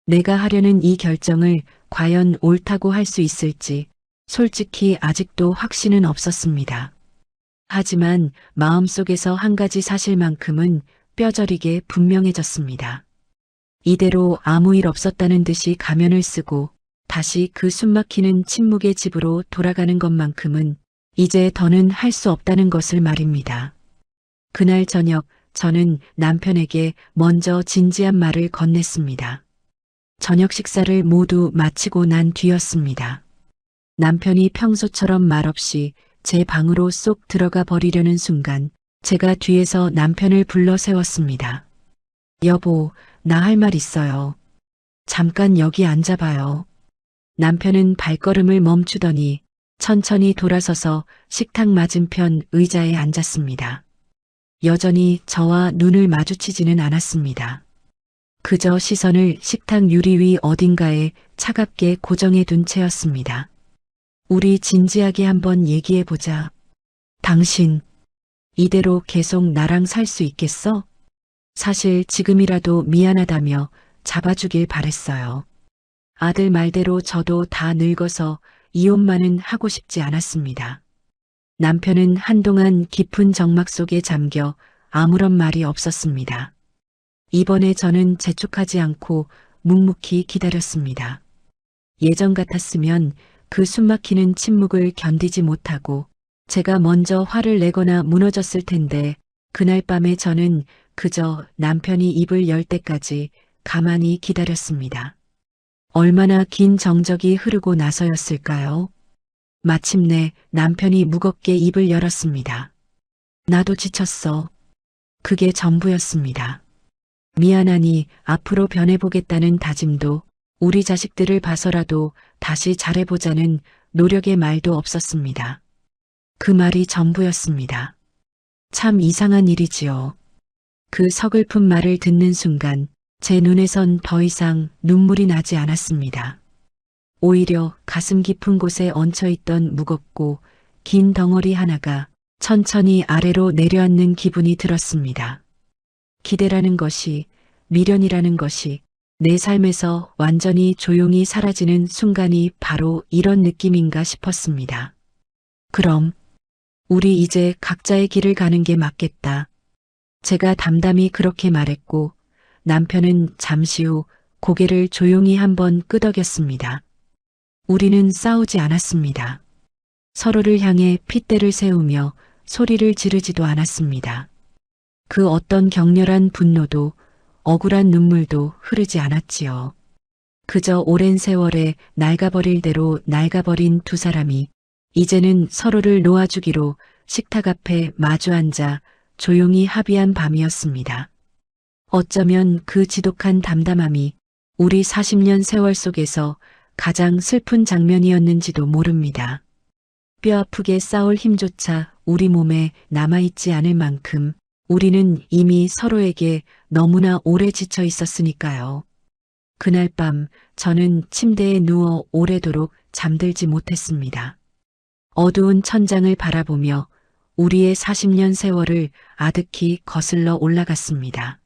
내가 하려는 이 결정을 과연 옳다고 할 수 있을지 솔직히 아직도 확신은 없었습니다. 하지만 마음속에서 한 가지 사실만큼은 뼈저리게 분명해졌습니다. 이대로 아무 일 없었다는 듯이 가면을 쓰고 다시 그 숨막히는 침묵의 집으로 돌아가는 것만큼은 이제 더는 할 수 없다는 것을 말입니다. 그날 저녁 저는 남편에게 먼저 진지한 말을 건넸습니다. 저녁 식사를 모두 마치고 난 뒤였습니다. 남편이 평소처럼 말없이 제 방으로 쏙 들어가 버리려는 순간 제가 뒤에서 남편을 불러 세웠습니다. 여보, 나 할 말 있어요. 잠깐 여기 앉아봐요. 남편은 발걸음을 멈추더니 천천히 돌아서서 식탁 맞은편 의자에 앉았습니다. 여전히 저와 눈을 마주치지는 않았습니다. 그저 시선을 식탁 유리 위 어딘가에 차갑게 고정해 둔 채였습니다. 우리 진지하게 한번 얘기해보자. 당신, 이대로 계속 나랑 살 수 있겠어? 사실 지금이라도 미안하다며 잡아주길 바랬어요. 아들 말대로 저도 다 늙어서 이혼만은 하고 싶지 않았습니다. 남편은 한동안 깊은 정막 속에 잠겨 아무런 말이 없었습니다. 이번에 저는 재촉하지 않고 묵묵히 기다렸습니다. 예전 같았으면 그 숨막히는 침묵을 견디지 못하고 제가 먼저 화를 내거나 무너졌을 텐데 그날 밤에 저는 그저 남편이 입을 열 때까지 가만히 기다렸습니다. 얼마나 긴 정적이 흐르고 나서였을까요? 마침내 남편이 무겁게 입을 열었습니다. 나도 지쳤어. 그게 전부였습니다. 미안하니 앞으로 변해보겠다는 다짐도 우리 자식들을 봐서라도 다시 잘해보자는 노력의 말도 없었습니다. 그 말이 전부였습니다. 참 이상한 일이지요. 그 서글픈 말을 듣는 순간 제 눈에선 더 이상 눈물이 나지 않았습니다. 오히려 가슴 깊은 곳에 얹혀있던 무겁고 긴 덩어리 하나가 천천히 아래로 내려앉는 기분이 들었습니다. 기대라는 것이, 미련이라는 것이 내 삶에서 완전히 조용히 사라지는 순간이 바로 이런 느낌인가 싶었습니다. 그럼 우리 이제 각자의 길을 가는 게 맞겠다. 제가 담담히 그렇게 말했고 남편은 잠시 후 고개를 조용히 한번 끄덕였습니다. 우리는 싸우지 않았습니다. 서로를 향해 핏대를 세우며 소리를 지르지도 않았습니다. 그 어떤 격렬한 분노도 억울한 눈물도 흐르지 않았지요. 그저 오랜 세월에 낡아버릴 대로 낡아버린 두 사람이 이제는 서로를 놓아주기로 식탁 앞에 마주 앉아 조용히 합의한 밤이었습니다. 어쩌면 그 지독한 담담함이 우리 40년 세월 속에서 가장 슬픈 장면이었는지도 모릅니다. 뼈아프게 싸울 힘조차 우리 몸에 남아있지 않을 만큼 우리는 이미 서로에게 너무나 오래 지쳐 있었으니까요. 그날 밤 저는 침대에 누워 오래도록 잠들지 못했습니다. 어두운 천장을 바라보며 우리의 40년 세월을 아득히 거슬러 올라갔습니다.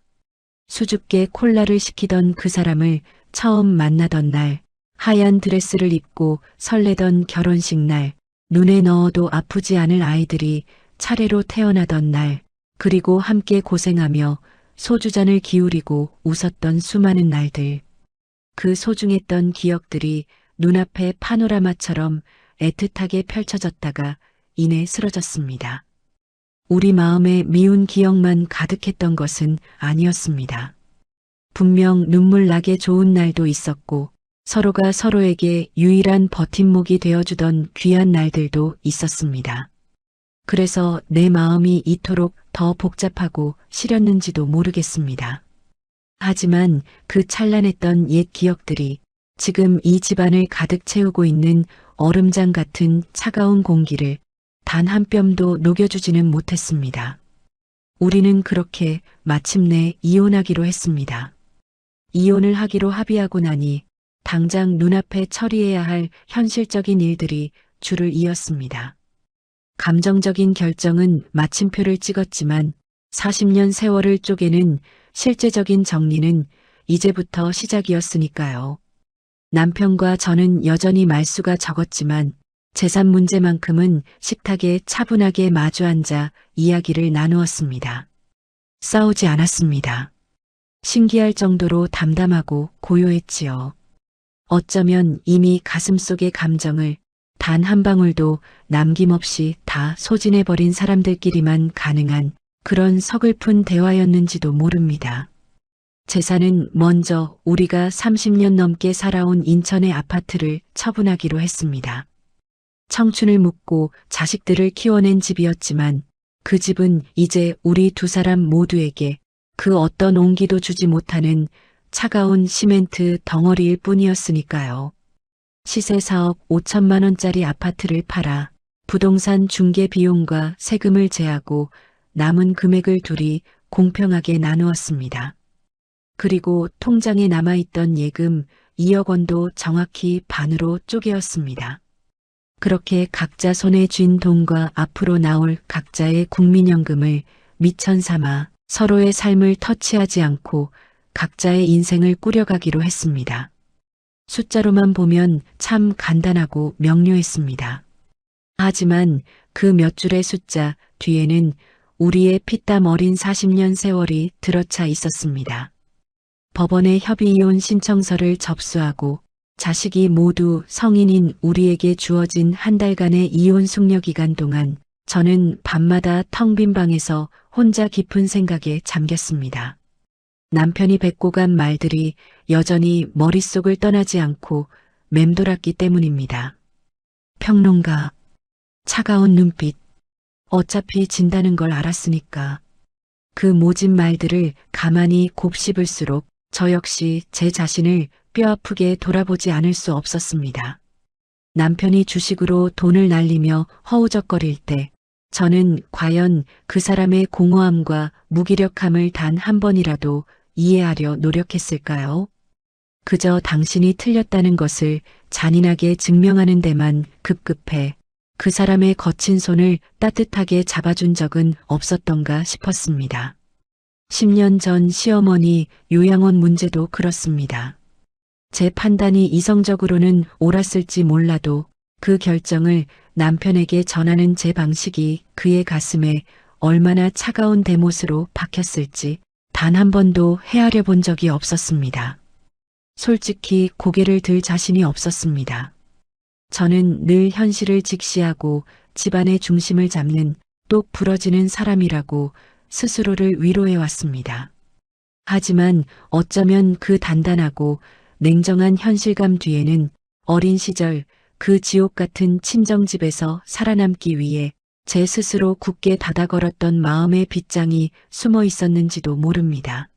수줍게 콜라를 시키던 그 사람을 처음 만나던 날, 하얀 드레스를 입고 설레던 결혼식 날, 눈에 넣어도 아프지 않을 아이들이 차례로 태어나던 날, 그리고 함께 고생하며 소주잔을 기울이고 웃었던 수많은 날들. 그 소중했던 기억들이 눈앞에 파노라마처럼 애틋하게 펼쳐졌다가 이내 쓰러졌습니다. 우리 마음에 미운 기억만 가득했던 것은 아니었습니다. 분명 눈물 나게 좋은 날도 있었고 서로가 서로에게 유일한 버팀목이 되어주던 귀한 날들도 있었습니다. 그래서 내 마음이 이토록 더 복잡하고 시렸는지도 모르겠습니다. 하지만 그 찬란했던 옛 기억들이 지금 이 집안을 가득 채우고 있는 얼음장 같은 차가운 공기를 단 한 뼘도 녹여주지는 못했습니다. 우리는 그렇게 마침내 이혼하기로 했습니다. 이혼을 하기로 합의하고 나니 당장 눈앞에 처리해야 할 현실적인 일들이 줄을 이었습니다. 감정적인 결정은 마침표를 찍었지만 40년 세월을 쪼개는 실제적인 정리는 이제부터 시작이었으니까요. 남편과 저는 여전히 말수가 적었지만 재산 문제만큼은 식탁에 차분하게 마주 앉아 이야기를 나누었습니다. 싸우지 않았습니다. 신기할 정도로 담담하고 고요했지요. 어쩌면 이미 가슴속의 감정을 단 한 방울도 남김없이 다 소진해버린 사람들끼리만 가능한 그런 서글픈 대화였는지도 모릅니다. 재산은 먼저 우리가 30년 넘게 살아온 인천의 아파트를 처분하기로 했습니다. 청춘을 묻고 자식들을 키워낸 집이었지만 그 집은 이제 우리 두 사람 모두에게 그 어떤 온기도 주지 못하는 차가운 시멘트 덩어리일 뿐이었으니까요. 시세 4억 5천만 원짜리 아파트를 팔아 부동산 중개 비용과 세금을 제하고 남은 금액을 둘이 공평하게 나누었습니다. 그리고 통장에 남아있던 예금 2억 원도 정확히 반으로 쪼개었습니다. 그렇게 각자 손에 쥔 돈과 앞으로 나올 각자의 국민연금을 미천 삼아 서로의 삶을 터치하지 않고 각자의 인생을 꾸려가기로 했습니다. 숫자로만 보면 참 간단하고 명료했습니다. 하지만 그 몇 줄의 숫자 뒤에는 우리의 피땀 어린 40년 세월이 들어차 있었습니다. 법원에 협의이혼 신청서를 접수하고 자식이 모두 성인인 우리에게 주어진 한 달간의 이혼 숙려 기간 동안 저는 밤마다 텅 빈 방에서 혼자 깊은 생각에 잠겼습니다. 남편이 뱉고 간 말들이 여전히 머릿속을 떠나지 않고 맴돌았기 때문입니다. 평론가, 차가운 눈빛, 어차피 진다는 걸 알았으니까. 그 모진 말들을 가만히 곱씹을수록 저 역시 제 자신을 뼈아프게 돌아보지 않을 수 없었습니다. 남편이 주식으로 돈을 날리며 허우적거릴 때 저는 과연 그 사람의 공허함과 무기력함을 단 한 번이라도 이해하려 노력했을까요? 그저 당신이 틀렸다는 것을 잔인하게 증명하는 데만 급급해 그 사람의 거친 손을 따뜻하게 잡아준 적은 없었던가 싶었습니다. 10년 전 시어머니 요양원 문제도 그렇습니다. 제 판단이 이성적으로는 옳았을지 몰라도 그 결정을 남편에게 전하는 제 방식이 그의 가슴에 얼마나 차가운 대못으로 박혔을지 단 한 번도 헤아려 본 적이 없었습니다. 솔직히 고개를 들 자신이 없었습니다. 저는 늘 현실을 직시하고 집안의 중심을 잡는 똑 부러지는 사람이라고 스스로를 위로해왔습니다. 하지만 어쩌면 그 단단하고 냉정한 현실감 뒤에는 어린 시절 그 지옥 같은 친정집에서 살아남기 위해 제 스스로 굳게 닫아걸었던 마음의 빗장이 숨어 있었는지도 모릅니다.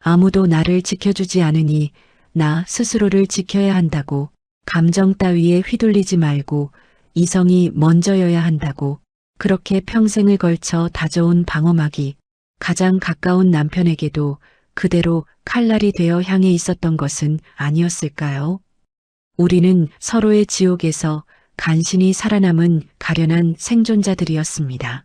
아무도 나를 지켜주지 않으니 나 스스로를 지켜야 한다고, 감정 따위에 휘둘리지 말고 이성이 먼저여야 한다고, 그렇게 평생을 걸쳐 다져온 방어막이 가장 가까운 남편에게도 그대로 칼날이 되어 향해 있었던 것은 아니었을까요? 우리는 서로의 지옥에서 간신히 살아남은 가련한 생존자들이었습니다.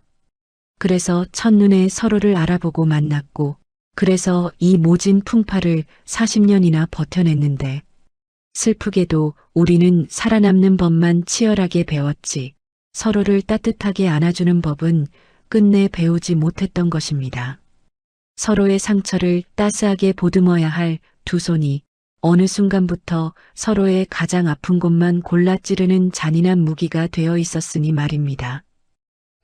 그래서 첫눈에 서로를 알아보고 만났고, 그래서 이 모진 풍파를 40년이나 버텨냈는데, 슬프게도 우리는 살아남는 법만 치열하게 배웠지, 서로를 따뜻하게 안아주는 법은 끝내 배우지 못했던 것입니다. 서로의 상처를 따스하게 보듬어야 할 두 손이 어느 순간부터 서로의 가장 아픈 곳만 골라 찌르는 잔인한 무기가 되어 있었으니 말입니다.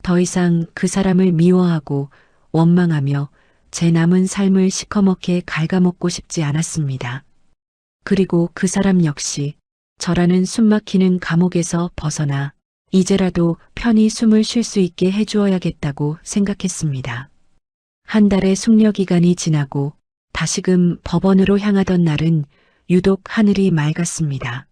더 이상 그 사람을 미워하고 원망하며 제 남은 삶을 시커멓게 갉아먹고 싶지 않았습니다. 그리고 그 사람 역시 저라는 숨막히는 감옥에서 벗어나 이제라도 편히 숨을 쉴 수 있게 해주어야겠다고 생각했습니다. 한 달의 숙려 기간이 지나고 다시금 법원으로 향하던 날은 유독 하늘이 맑았습니다.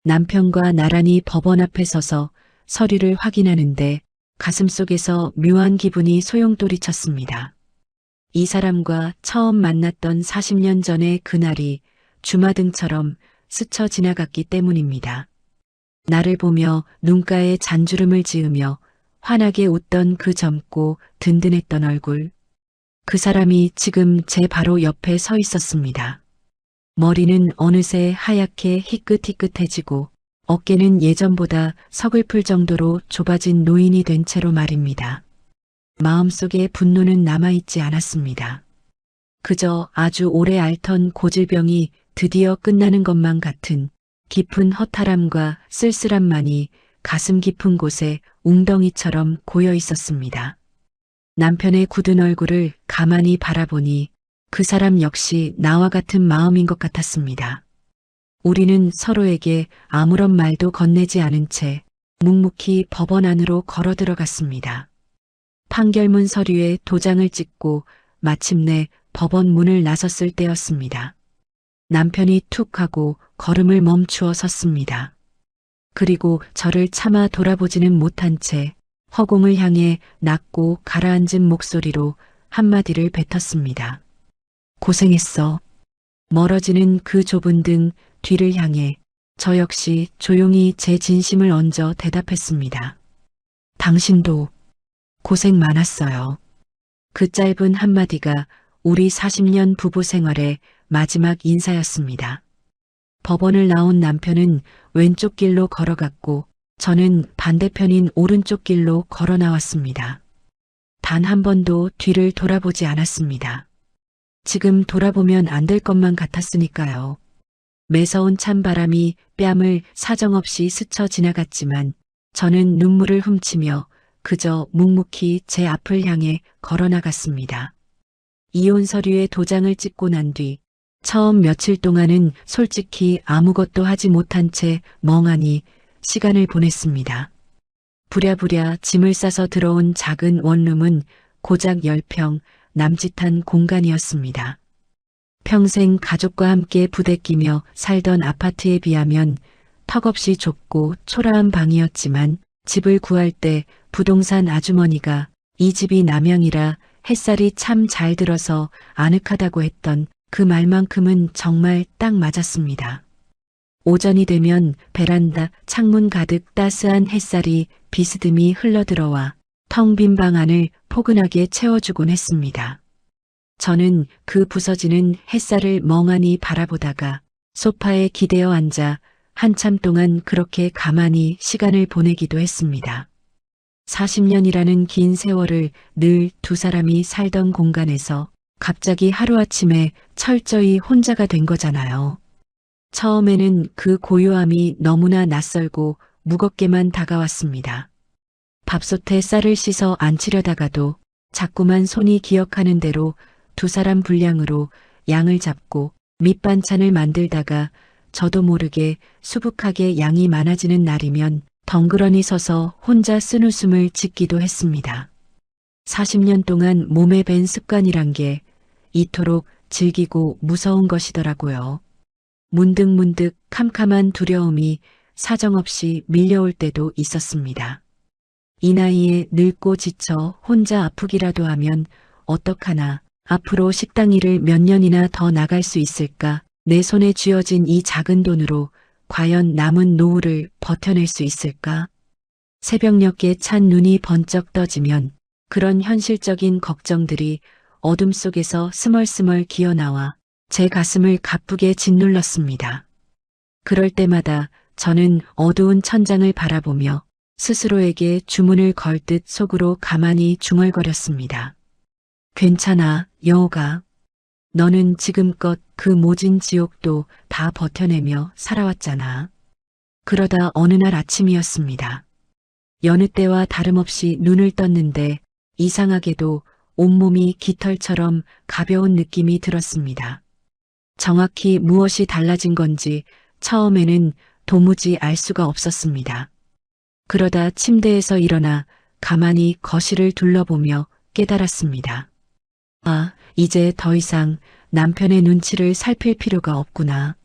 남편과 나란히 법원 앞에 서서 서류를 확인하는데 가슴속에서 묘한 기분이 소용돌이쳤습니다. 이 사람과 처음 만났던 40년 전의 그날이 주마등처럼 스쳐 지나갔기 때문입니다. 나를 보며 눈가에 잔주름을 지으며 환하게 웃던 그 젊고 든든했던 얼굴. 그 사람이 지금 제 바로 옆에 서 있었습니다. 머리는 어느새 하얗게 희끗희끗해지고 어깨는 예전보다 서글플 정도로 좁아진 노인이 된 채로 말입니다. 마음속에 분노는 남아있지 않았습니다. 그저 아주 오래 앓던 고질병이 드디어 끝나는 것만 같은 깊은 허탈함과 쓸쓸함만이 가슴 깊은 곳에 웅덩이처럼 고여 있었습니다. 남편의 굳은 얼굴을 가만히 바라보니 그 사람 역시 나와 같은 마음인 것 같았습니다. 우리는 서로에게 아무런 말도 건네지 않은 채 묵묵히 법원 안으로 걸어 들어갔습니다. 판결문 서류에 도장을 찍고 마침내 법원 문을 나섰을 때였습니다. 남편이 툭 하고 걸음을 멈추어 섰습니다. 그리고 저를 차마 돌아보지는 못한 채 허공을 향해 낮고 가라앉은 목소리로 한마디를 뱉었습니다. 고생했어. 멀어지는 그 좁은 등 뒤를 향해 저 역시 조용히 제 진심을 얹어 대답했습니다. 당신도 고생 많았어요. 그 짧은 한마디가 우리 40년 부부 생활의 마지막 인사였습니다. 법원을 나온 남편은 왼쪽 길로 걸어갔고 저는 반대편인 오른쪽 길로 걸어 나왔습니다. 단 한 번도 뒤를 돌아보지 않았습니다. 지금 돌아보면 안 될 것만 같았으니까요. 매서운 찬바람이 뺨을 사정없이 스쳐 지나갔지만 저는 눈물을 훔치며 그저 묵묵히 제 앞을 향해 걸어 나갔습니다. 이혼 서류에 도장을 찍고 난 뒤 처음 며칠 동안은 솔직히 아무것도 하지 못한 채 멍하니 시간을 보냈습니다. 부랴부랴 짐을 싸서 들어온 작은 원룸은 고작 10평 남짓한 공간이었습니다. 평생 가족과 함께 부대끼며 살던 아파트에 비하면 턱없이 좁고 초라한 방이었지만 집을 구할 때 부동산 아주머니가 이 집이 남향이라 햇살이 참 잘 들어서 아늑하다고 했던 그 말만큼은 정말 딱 맞았습니다. 오전이 되면 베란다 창문 가득 따스한 햇살이 비스듬히 흘러들어와 텅 빈 방 안을 포근하게 채워주곤 했습니다. 저는 그 부서지는 햇살을 멍하니 바라보다가 소파에 기대어 앉아 한참 동안 그렇게 가만히 시간을 보내기도 했습니다. 40년이라는 긴 세월을 늘 두 사람이 살던 공간에서 갑자기 하루아침에 철저히 혼자가 된 거잖아요. 처음에는 그 고요함이 너무나 낯설고 무겁게만 다가왔습니다. 밥솥에 쌀을 씻어 안치려다가도 자꾸만 손이 기억하는 대로 두 사람 분량으로 양을 잡고 밑반찬을 만들다가 저도 모르게 수북하게 양이 많아지는 날이면 덩그러니 서서 혼자 쓴웃음을 짓기도 했습니다. 40년 동안 몸에 밴 습관이란 게 이토록 질기고 무서운 것이더라고요. 문득문득 캄캄한 두려움이 사정없이 밀려올 때도 있었습니다. 이 나이에 늙고 지쳐 혼자 아프기라도 하면 어떡하나, 앞으로 식당 일을 몇 년이나 더 나갈 수 있을까, 내 손에 쥐어진 이 작은 돈으로 과연 남은 노후를 버텨낼 수 있을까? 새벽녘에 찬 눈이 번쩍 떠지면 그런 현실적인 걱정들이 어둠 속에서 스멀스멀 기어나와 제 가슴을 가쁘게 짓눌렀습니다. 그럴 때마다 저는 어두운 천장을 바라보며 스스로에게 주문을 걸 듯 속으로 가만히 중얼거렸습니다. 괜찮아, 여우가. 너는 지금껏 그 모진 지옥도 다 버텨내며 살아왔잖아. 그러다 어느 날 아침이었습니다. 여느 때와 다름없이 눈을 떴는데 이상하게도 온몸이 깃털처럼 가벼운 느낌이 들었습니다. 정확히 무엇이 달라진 건지 처음에는 도무지 알 수가 없었습니다. 그러다 침대에서 일어나 가만히 거실을 둘러보며 깨달았습니다. 아, 이제 더 이상 남편의 눈치를 살필 필요가 없구나.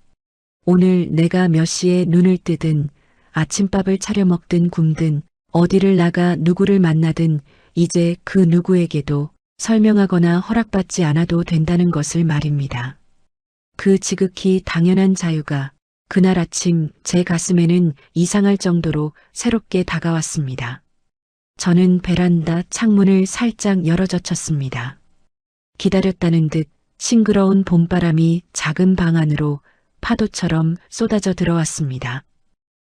오늘 내가 몇 시에 눈을 뜨든 아침밥을 차려 먹든 굶든 어디를 나가 누구를 만나든 이제 그 누구에게도 설명하거나 허락받지 않아도 된다는 것을 말입니다. 그 지극히 당연한 자유가 그날 아침 제 가슴에는 이상할 정도로 새롭게 다가왔습니다. 저는 베란다 창문을 살짝 열어젖혔습니다. 기다렸다는 듯 싱그러운 봄바람이 작은 방 안으로 파도처럼 쏟아져 들어왔습니다.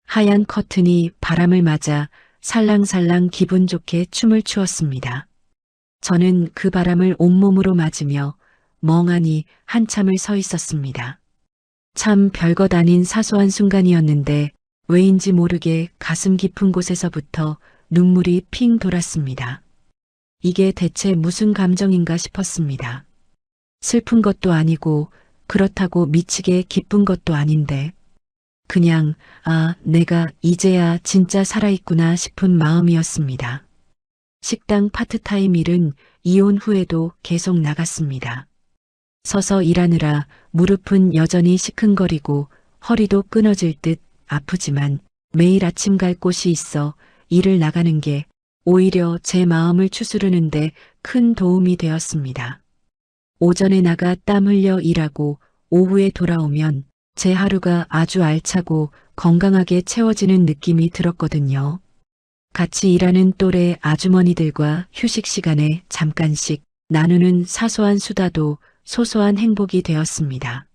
하얀 커튼이 바람을 맞아 살랑살랑 기분 좋게 춤을 추었습니다. 저는 그 바람을 온몸으로 맞으며 멍하니 한참을 서 있었습니다. 참 별것 아닌 사소한 순간이었는데 왜인지 모르게 가슴 깊은 곳에서부터 눈물이 핑 돌았습니다. 이게 대체 무슨 감정인가 싶었습니다. 슬픈 것도 아니고 그렇다고 미치게 기쁜 것도 아닌데 그냥 내가 이제야 진짜 살아있구나 싶은 마음이었습니다. 식당 파트타임 일은 이혼 후에도 계속 나갔습니다. 서서 일하느라 무릎은 여전히 시큰거리고 허리도 끊어질 듯 아프지만 매일 아침 갈 곳이 있어 일을 나가는 게 오히려 제 마음을 추스르는데 큰 도움이 되었습니다. 오전에 나가 땀 흘려 일하고 오후에 돌아오면 제 하루가 아주 알차고 건강하게 채워지는 느낌이 들었거든요. 같이 일하는 또래 아주머니들과 휴식 시간에 잠깐씩 나누는 사소한 수다도 소소한 행복이 되었습니다.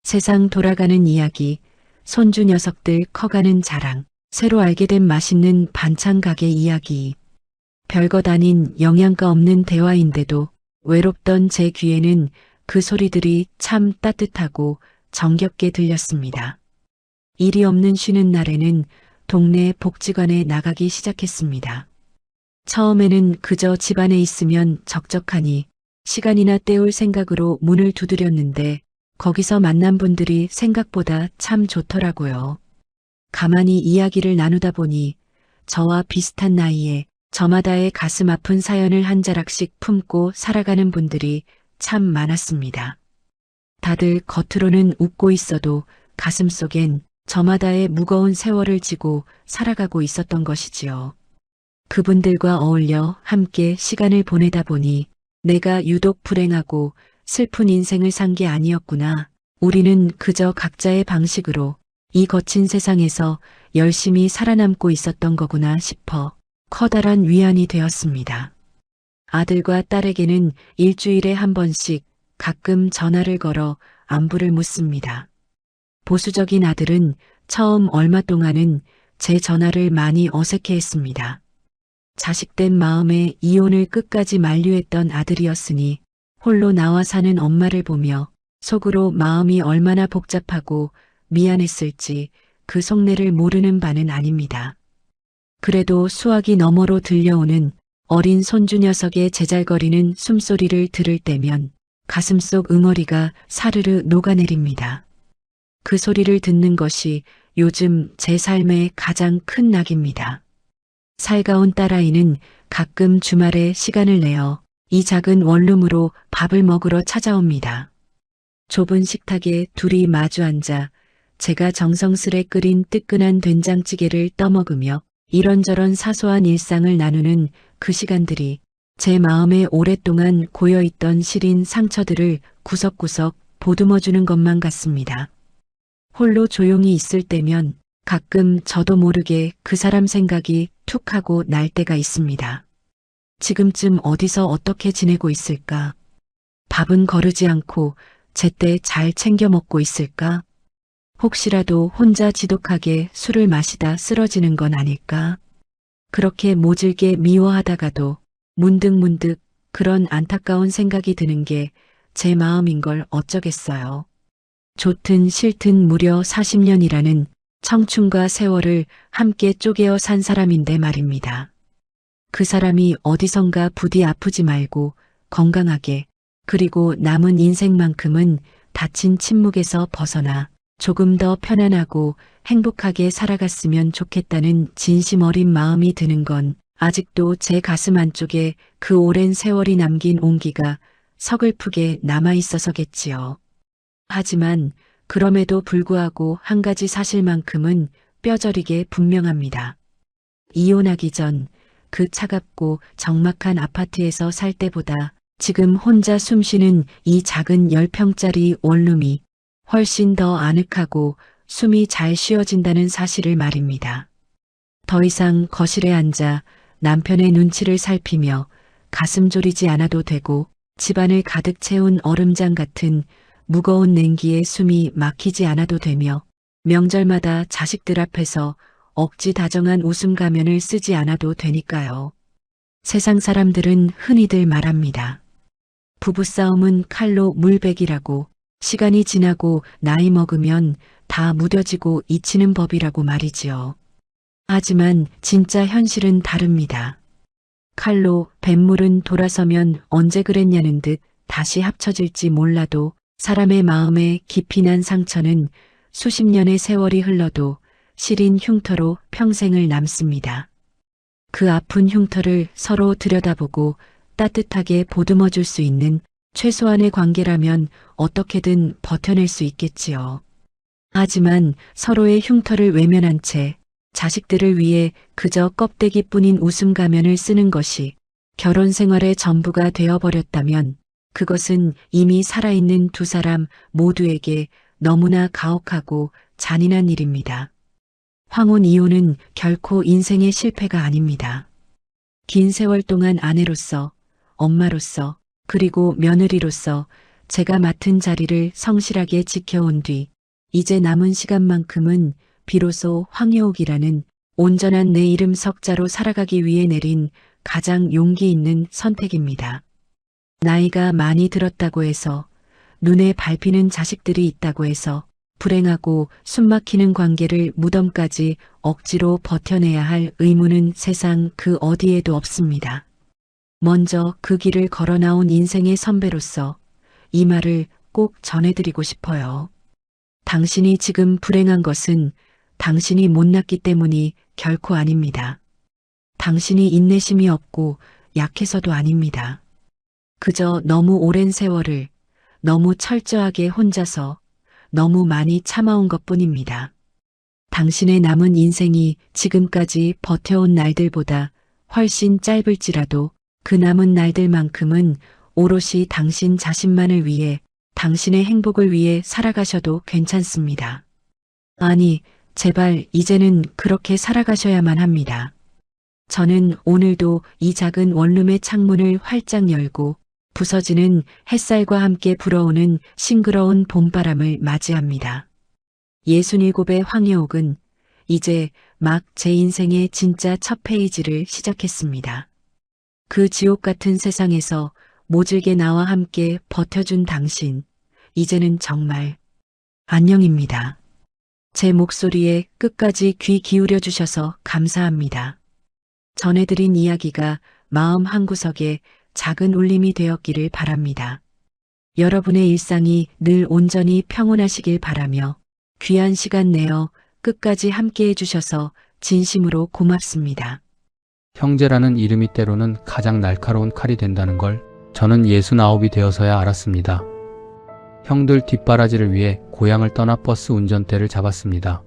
세상 돌아가는 이야기, 손주 녀석들 커가는 자랑, 새로 알게 된 맛있는 반찬 가게 이야기. 별것 아닌 영양가 없는 대화인데도 외롭던 제 귀에는 그 소리들이 참 따뜻하고 정겹게 들렸습니다. 일이 없는 쉬는 날에는 동네 복지관에 나가기 시작했습니다. 처음에는 그저 집안에 있으면 적적하니 시간이나 때울 생각으로 문을 두드렸는데 거기서 만난 분들이 생각보다 참 좋더라고요. 가만히 이야기를 나누다 보니 저와 비슷한 나이에 저마다의 가슴 아픈 사연을 한 자락씩 품고 살아가는 분들이 참 많았습니다. 다들 겉으로는 웃고 있어도 가슴속엔 저마다의 무거운 세월을 지고 살아가고 있었던 것이지요. 그분들과 어울려 함께 시간을 보내다 보니 내가 유독 불행하고 슬픈 인생을 산 게 아니었구나. 우리는 그저 각자의 방식으로 이 거친 세상에서 열심히 살아남고 있었던 거구나 싶어 커다란 위안이 되었습니다. 아들과 딸에게는 일주일에 한 번씩 가끔 전화를 걸어 안부를 묻습니다. 보수적인 아들은 처음 얼마 동안은 제 전화를 많이 어색해했습니다. 자식된 마음에 이혼을 끝까지 만류했던 아들이었으니 홀로 나와 사는 엄마를 보며 속으로 마음이 얼마나 복잡하고 미안했을지 그 속내를 모르는 바는 아닙니다. 그래도 수화기 너머로 들려오는 어린 손주 녀석의 제잘거리는 숨소리를 들을 때면 가슴속 응어리가 사르르 녹아내립니다. 그 소리를 듣는 것이 요즘 제 삶의 가장 큰 낙입니다. 살가운 딸아이는 가끔 주말에 시간을 내어 이 작은 원룸으로 밥을 먹으러 찾아옵니다. 좁은 식탁에 둘이 마주 앉아 제가 정성스레 끓인 뜨끈한 된장찌개를 떠먹으며 이런저런 사소한 일상을 나누는 그 시간들이 제 마음에 오랫동안 고여있던 시린 상처들을 구석구석 보듬어주는 것만 같습니다. 홀로 조용히 있을 때면 가끔 저도 모르게 그 사람 생각이 툭 하고 날 때가 있습니다. 지금쯤 어디서 어떻게 지내고 있을까? 밥은 거르지 않고 제때 잘 챙겨 먹고 있을까? 혹시라도 혼자 지독하게 술을 마시다 쓰러지는 건 아닐까? 그렇게 모질게 미워하다가도 문득문득 그런 안타까운 생각이 드는 게 제 마음인 걸 어쩌겠어요. 좋든 싫든 무려 40년이라는 청춘과 세월을 함께 쪼개어 산 사람인데 말입니다. 그 사람이 어디선가 부디 아프지 말고 건강하게, 그리고 남은 인생만큼은 다친 침묵에서 벗어나 조금 더 편안하고 행복하게 살아갔으면 좋겠다는 진심 어린 마음이 드는 건 아직도 제 가슴 안쪽에 그 오랜 세월이 남긴 온기가 서글프게 남아있어서겠지요. 하지만 그럼에도 불구하고 한 가지 사실만큼은 뼈저리게 분명합니다. 이혼하기 전 그 차갑고 적막한 아파트에서 살 때보다 지금 혼자 숨쉬는 이 작은 10평짜리 원룸이 훨씬 더 아늑하고 숨이 잘 쉬어진다는 사실을 말입니다. 더 이상 거실에 앉아 남편의 눈치를 살피며 가슴 졸이지 않아도 되고 집안을 가득 채운 얼음장 같은 무거운 냉기에 숨이 막히지 않아도 되며 명절마다 자식들 앞에서 억지 다정한 웃음 가면을 쓰지 않아도 되니까요. 세상 사람들은 흔히들 말합니다. 부부싸움은 칼로 물베기라고, 시간이 지나고 나이 먹으면 다 무뎌지고 잊히는 법이라고 말이지요. 하지만 진짜 현실은 다릅니다. 칼로 뱃물은 돌아서면 언제 그랬냐는 듯 다시 합쳐질지 몰라도 사람의 마음에 깊이 난 상처는 수십 년의 세월이 흘러도 시린 흉터로 평생을 남습니다. 그 아픈 흉터를 서로 들여다보고 따뜻하게 보듬어 줄 수 있는 최소한의 관계라면 어떻게든 버텨낼 수 있겠지요. 하지만 서로의 흉터를 외면한 채 자식들을 위해 그저 껍데기뿐인 웃음 가면을 쓰는 것이 결혼 생활의 전부가 되어버렸다면 그것은 이미 살아있는 두 사람 모두에게 너무나 가혹하고 잔인한 일입니다. 황혼 이혼은 결코 인생의 실패가 아닙니다. 긴 세월 동안 아내로서, 엄마로서, 그리고 며느리로서 제가 맡은 자리를 성실하게 지켜온 뒤 이제 남은 시간만큼은 비로소 황여옥이라는 온전한 내 이름 석자로 살아가기 위해 내린 가장 용기 있는 선택입니다. 나이가 많이 들었다고 해서, 눈에 밟히는 자식들이 있다고 해서 불행하고 숨막히는 관계를 무덤까지 억지로 버텨내야 할 의무는 세상 그 어디에도 없습니다. 먼저 그 길을 걸어 나온 인생의 선배로서 이 말을 꼭 전해드리고 싶어요. 당신이 지금 불행한 것은 당신이 못났기 때문이 결코 아닙니다. 당신이 인내심이 없고 약해서도 아닙니다. 그저 너무 오랜 세월을 너무 철저하게 혼자서 너무 많이 참아온 것뿐입니다. 당신의 남은 인생이 지금까지 버텨온 날들보다 훨씬 짧을지라도 그 남은 날들만큼은 오롯이 당신 자신만을 위해, 당신의 행복을 위해 살아가셔도 괜찮습니다. 아니, 제발 이제는 그렇게 살아가셔야만 합니다. 저는 오늘도 이 작은 원룸의 창문을 활짝 열고 부서지는 햇살과 함께 불어오는 싱그러운 봄바람을 맞이합니다. 67의 황여옥은 이제 막 제 인생의 진짜 첫 페이지를 시작했습니다. 그 지옥 같은 세상에서 모질게 나와 함께 버텨준 당신, 이제는 정말 안녕입니다. 제 목소리에 끝까지 귀 기울여 주셔서 감사합니다. 전해드린 이야기가 마음 한구석에 작은 울림이 되었기를 바랍니다. 여러분의 일상이 늘 온전히 평온하시길 바라며 귀한 시간 내어 끝까지 함께 해주셔서 진심으로 고맙습니다. 형제라는 이름이 때로는 가장 날카로운 칼이 된다는 걸 저는 69이 되어서야 알았습니다. 형들 뒷바라지를 위해 고향을 떠나 버스 운전대를 잡았습니다.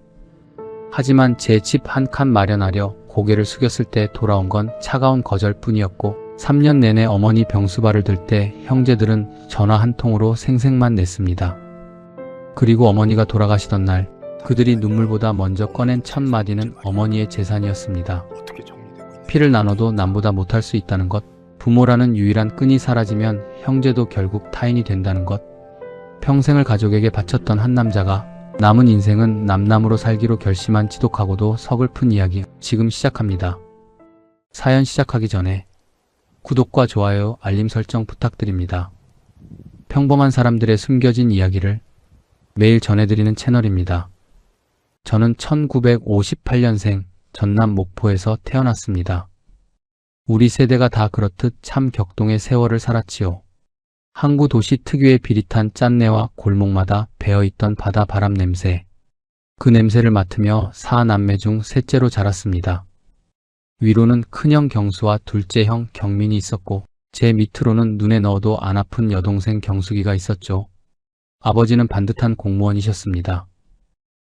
하지만 제 집 한 칸 마련하려 고개를 숙였을 때 돌아온 건 차가운 거절뿐이었고 3년 내내 어머니 병수발을 들 때 형제들은 전화 한 통으로 생색만 냈습니다. 그리고 어머니가 돌아가시던 날 그들이 눈물보다 먼저 꺼낸 첫 마디는 어머니의 재산이었습니다. 피를 나눠도 남보다 못할 수 있다는 것, 부모라는 유일한 끈이 사라지면 형제도 결국 타인이 된다는 것, 평생을 가족에게 바쳤던 한 남자가 남은 인생은 남남으로 살기로 결심한 지독하고도 서글픈 이야기 지금 시작합니다. 사연 시작하기 전에 구독과 좋아요, 알림 설정 부탁드립니다. 평범한 사람들의 숨겨진 이야기를 매일 전해드리는 채널입니다. 저는 1958년생 전남 목포에서 태어났습니다. 우리 세대가 다 그렇듯 참 격동의 세월을 살았지요. 항구 도시 특유의 비릿한 짠내와 골목마다 배어있던 바다 바람 냄새. 그 냄새를 맡으며 4남매 중 셋째로 자랐습니다. 위로는 큰형 경수와 둘째 형 경민이 있었고 제 밑으로는 눈에 넣어도 안 아픈 여동생 경숙이가 있었죠. 아버지는 반듯한 공무원이셨습니다.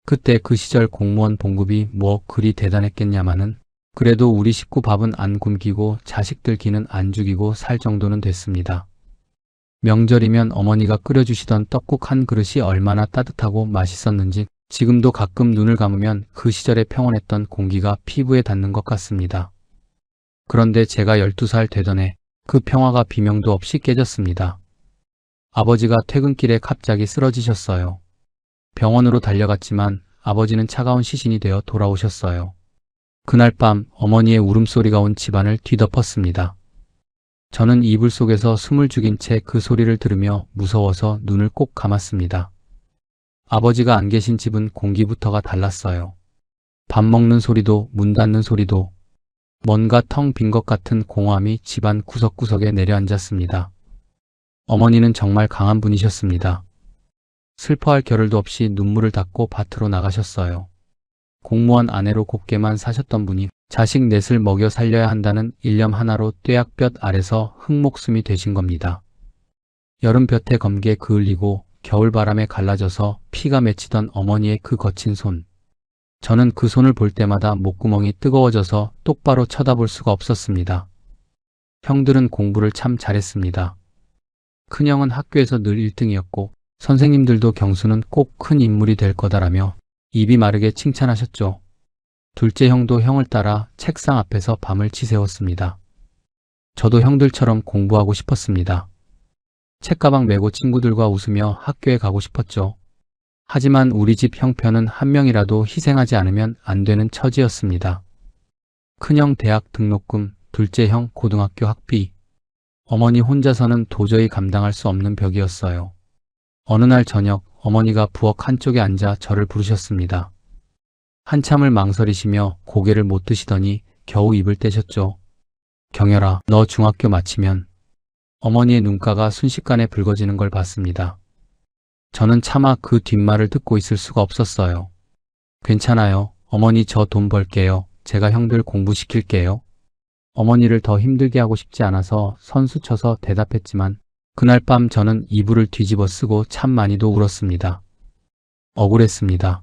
그때 그 시절 공무원 봉급이 뭐 그리 대단했겠냐마는 그래도 우리 식구 밥은 안 굶기고 자식들 기는 안 죽이고 살 정도는 됐습니다. 명절이면 어머니가 끓여주시던 떡국 한 그릇이 얼마나 따뜻하고 맛있었는지 지금도 가끔 눈을 감으면 그 시절의 평온했던 공기가 피부에 닿는 것 같습니다. 그런데 제가 12살 되던 해 그 평화가 비명도 없이 깨졌습니다. 아버지가 퇴근길에 갑자기 쓰러지셨어요. 병원으로 달려갔지만 아버지는 차가운 시신이 되어 돌아오셨어요. 그날 밤 어머니의 울음소리가 온 집안을 뒤덮었습니다. 저는 이불 속에서 숨을 죽인 채 그 소리를 들으며 무서워서 눈을 꼭 감았습니다. 아버지가 안 계신 집은 공기부터가 달랐어요. 밥 먹는 소리도 문 닫는 소리도 뭔가 텅 빈 것 같은 공허함이 집안 구석구석에 내려앉았습니다. 어머니는 정말 강한 분이셨습니다. 슬퍼할 겨를도 없이 눈물을 닦고 밭으로 나가셨어요. 공무원 아내로 곱게만 사셨던 분이 자식 넷을 먹여 살려야 한다는 일념 하나로 뙤약볕 아래서 흙목숨이 되신 겁니다. 여름볕에 검게 그을리고 겨울바람에 갈라져서 피가 맺히던 어머니의 그 거친 손. 저는 그 손을 볼 때마다 목구멍이 뜨거워져서 똑바로 쳐다볼 수가 없었습니다. 형들은 공부를 참 잘했습니다. 큰형은 학교에서 늘 1등이었고 선생님들도 경수는 꼭 큰 인물이 될 거다라며 입이 마르게 칭찬하셨죠. 둘째 형도 형을 따라 책상 앞에서 밤을 치새웠습니다. 저도 형들처럼 공부하고 싶었습니다. 책가방 메고 친구들과 웃으며 학교에 가고 싶었죠. 하지만 우리 집 형편은 한 명이라도 희생하지 않으면 안 되는 처지였습니다. 큰형 대학 등록금, 둘째 형 고등학교 학비. 어머니 혼자서는 도저히 감당할 수 없는 벽이었어요. 어느 날 저녁 어머니가 부엌 한쪽에 앉아 저를 부르셨습니다. 한참을 망설이시며 고개를 못 드시더니 겨우 입을 떼셨죠. 경열아, 너 중학교 마치면. 어머니의 눈가가 순식간에 붉어지는 걸 봤습니다. 저는 차마 그 뒷말을 듣고 있을 수가 없었어요. 괜찮아요. 어머니 저 돈 벌게요. 제가 형들 공부시킬게요. 어머니를 더 힘들게 하고 싶지 않아서 선수쳐서 대답했지만 그날 밤 저는 이불을 뒤집어 쓰고 참 많이도 울었습니다. 억울했습니다.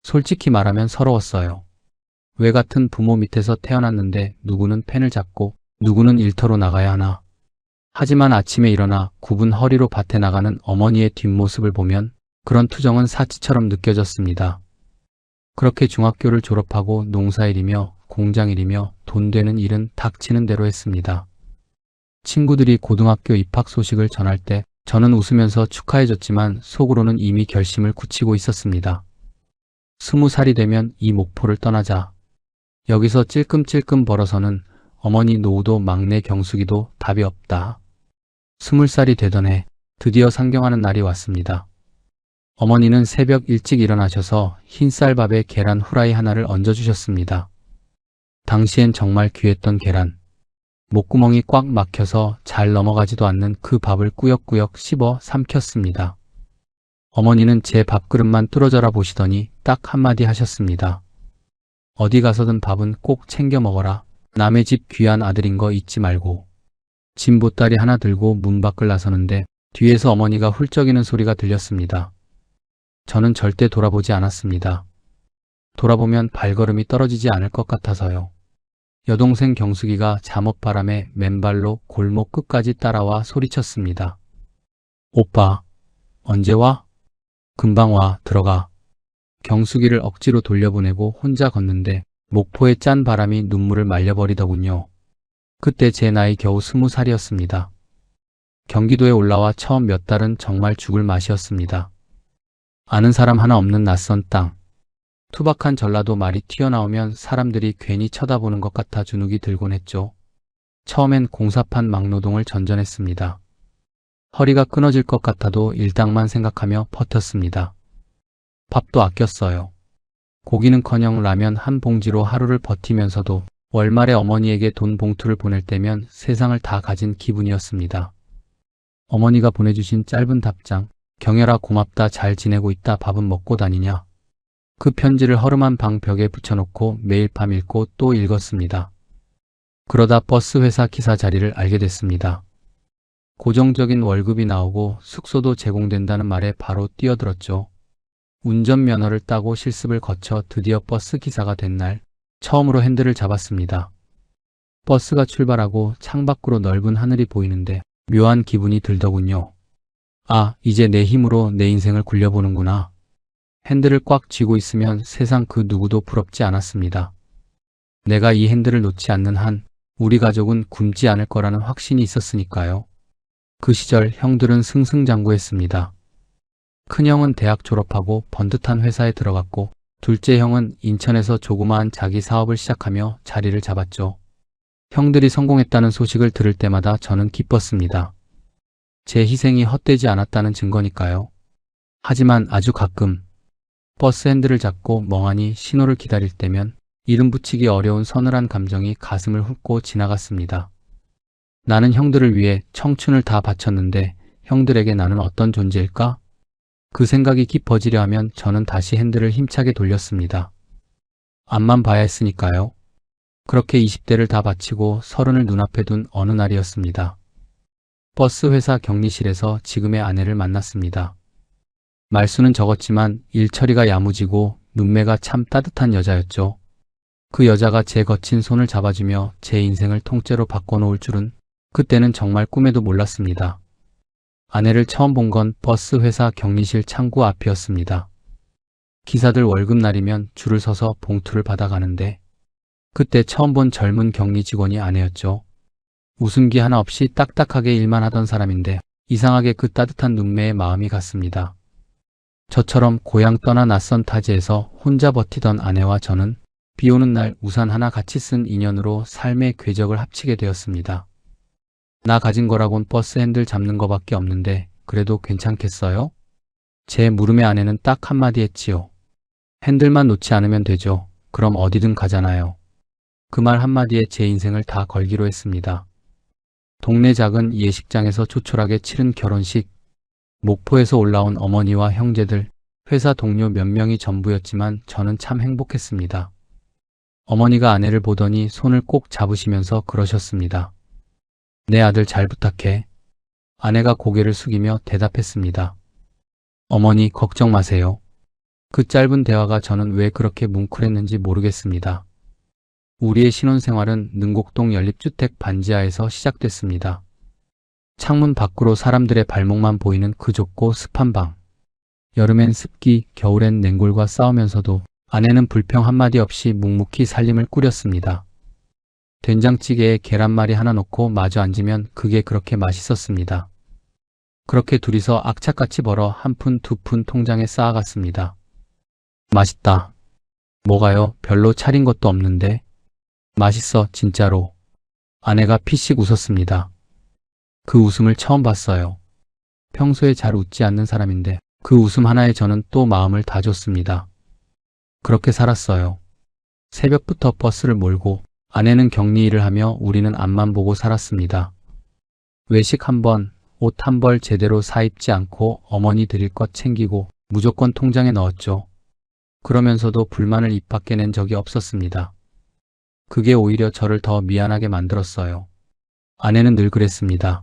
솔직히 말하면 서러웠어요. 왜 같은 부모 밑에서 태어났는데 누구는 펜을 잡고 누구는 일터로 나가야 하나. 하지만 아침에 일어나 굽은 허리로 밭에 나가는 어머니의 뒷모습을 보면 그런 투정은 사치처럼 느껴졌습니다. 그렇게 중학교를 졸업하고 농사일이며 공장일이며 돈 되는 일은 닥치는 대로 했습니다. 친구들이 고등학교 입학 소식을 전할 때 저는 웃으면서 축하해줬지만 속으로는 이미 결심을 굳히고 있었습니다. 20살이 되면 이 목포를 떠나자. 여기서 찔끔찔끔 벌어서는 어머니 노후도 막내 경숙이도 답이 없다. 20살이 되던 해 드디어 상경하는 날이 왔습니다. 어머니는 새벽 일찍 일어나셔서 흰쌀밥에 계란 후라이 하나를 얹어주셨습니다. 당시엔 정말 귀했던 계란. 목구멍이 꽉 막혀서 잘 넘어가지도 않는 그 밥을 꾸역꾸역 씹어 삼켰습니다. 어머니는 제 밥그릇만 뚫어져라 보시더니 딱 한마디 하셨습니다. 어디 가서든 밥은 꼭 챙겨 먹어라. 남의 집 귀한 아들인 거 잊지 말고. 짐 보따리 하나 들고 문 밖을 나서는데 뒤에서 어머니가 훌쩍이는 소리가 들렸습니다. 저는 절대 돌아보지 않았습니다. 돌아보면 발걸음이 떨어지지 않을 것 같아서요. 여동생 경숙이가 잠옷바람에 맨발로 골목 끝까지 따라와 소리쳤습니다. 오빠, 언제 와? 금방 와, 들어가. 경숙이를 억지로 돌려보내고 혼자 걷는데 목포의 짠 바람이 눈물을 말려버리더군요. 그때 제 나이 겨우 20살이었습니다. 경기도에 올라와 처음 몇 달은 정말 죽을 맛이었습니다. 아는 사람 하나 없는 낯선 땅. 투박한 전라도 말이 튀어나오면 사람들이 괜히 쳐다보는 것 같아 주눅이 들곤 했죠. 처음엔 공사판 막노동을 전전했습니다. 허리가 끊어질 것 같아도 일당만 생각하며 버텼습니다. 밥도 아꼈어요. 고기는커녕 라면 한 봉지로 하루를 버티면서도 월말에 어머니에게 돈 봉투를 보낼 때면 세상을 다 가진 기분이었습니다. 어머니가 보내주신 짧은 답장, 경열아 고맙다 잘 지내고 있다 밥은 먹고 다니냐. 그 편지를 허름한 방 벽에 붙여놓고 매일 밤 읽고 또 읽었습니다. 그러다 버스 회사 기사 자리를 알게 됐습니다. 고정적인 월급이 나오고 숙소도 제공된다는 말에 바로 뛰어들었죠. 운전면허를 따고 실습을 거쳐 드디어 버스 기사가 된 날 처음으로 핸들을 잡았습니다. 버스가 출발하고 창밖으로 넓은 하늘이 보이는데 묘한 기분이 들더군요. 아, 이제 내 힘으로 내 인생을 굴려보는구나. 핸들을 꽉 쥐고 있으면 세상 그 누구도 부럽지 않았습니다. 내가 이 핸들을 놓지 않는 한 우리 가족은 굶지 않을 거라는 확신이 있었으니까요. 그 시절 형들은 승승장구했습니다. 큰형은 대학 졸업하고 번듯한 회사에 들어갔고 둘째 형은 인천에서 조그마한 자기 사업을 시작하며 자리를 잡았죠. 형들이 성공했다는 소식을 들을 때마다 저는 기뻤습니다. 제 희생이 헛되지 않았다는 증거니까요. 하지만 아주 가끔 버스 핸들을 잡고 멍하니 신호를 기다릴 때면 이름 붙이기 어려운 서늘한 감정이 가슴을 훑고 지나갔습니다. 나는 형들을 위해 청춘을 다 바쳤는데 형들에게 나는 어떤 존재일까? 그 생각이 깊어지려 하면 저는 다시 핸들을 힘차게 돌렸습니다. 앞만 봐야 했으니까요. 그렇게 20대를 다 바치고 30을 눈앞에 둔 어느 날이었습니다. 버스 회사 격리실에서 지금의 아내를 만났습니다. 말수는 적었지만 일처리가 야무지고 눈매가 참 따뜻한 여자였죠. 그 여자가 제 거친 손을 잡아주며 제 인생을 통째로 바꿔놓을 줄은 그때는 정말 꿈에도 몰랐습니다. 아내를 처음 본 건 버스 회사 격리실 창구 앞이었습니다. 기사들 월급날이면 줄을 서서 봉투를 받아가는데 그때 처음 본 젊은 격리 직원이 아내였죠. 웃음기 하나 없이 딱딱하게 일만 하던 사람인데 이상하게 그 따뜻한 눈매에 마음이 갔습니다. 저처럼 고향 떠나 낯선 타지에서 혼자 버티던 아내와 저는 비 오는 날 우산 하나 같이 쓴 인연으로 삶의 궤적을 합치게 되었습니다. 나 가진 거라곤 버스 핸들 잡는 거밖에 없는데 그래도 괜찮겠어요? 제 물음에 아내는 딱 한마디 했지요. 핸들만 놓지 않으면 되죠. 그럼 어디든 가잖아요. 그 말 한마디에 제 인생을 다 걸기로 했습니다. 동네 작은 예식장에서 조촐하게 치른 결혼식, 목포에서 올라온 어머니와 형제들, 회사 동료 몇 명이 전부였지만 저는 참 행복했습니다. 어머니가 아내를 보더니 손을 꼭 잡으시면서 그러셨습니다. 내 아들 잘 부탁해. 아내가 고개를 숙이며 대답했습니다. 어머니 걱정 마세요. 그 짧은 대화가 저는 왜 그렇게 뭉클했는지 모르겠습니다. 우리의 신혼생활은 능곡동 연립주택 반지하에서 시작됐습니다. 창문 밖으로 사람들의 발목만 보이는 그 좁고 습한 방. 여름엔 습기, 겨울엔 냉골과 싸우면서도 아내는 불평 한마디 없이 묵묵히 살림을 꾸렸습니다. 된장찌개에 계란말이 하나 넣고 마주 앉으면 그게 그렇게 맛있었습니다. 그렇게 둘이서 악착같이 벌어 한 푼 두 푼 통장에 쌓아갔습니다. 맛있다. 뭐가요? 별로 차린 것도 없는데. 맛있어, 진짜로. 아내가 피식 웃었습니다. 그 웃음을 처음 봤어요. 평소에 잘 웃지 않는 사람인데 그 웃음 하나에 저는 또 마음을 다 줬습니다. 그렇게 살았어요. 새벽부터 버스를 몰고 아내는 격리 일을 하며 우리는 앞만 보고 살았습니다. 외식 한 번, 옷 한 벌 제대로 사입지 않고 어머니 드릴 것 챙기고 무조건 통장에 넣었죠. 그러면서도 불만을 입 밖에 낸 적이 없었습니다. 그게 오히려 저를 더 미안하게 만들었어요. 아내는 늘 그랬습니다.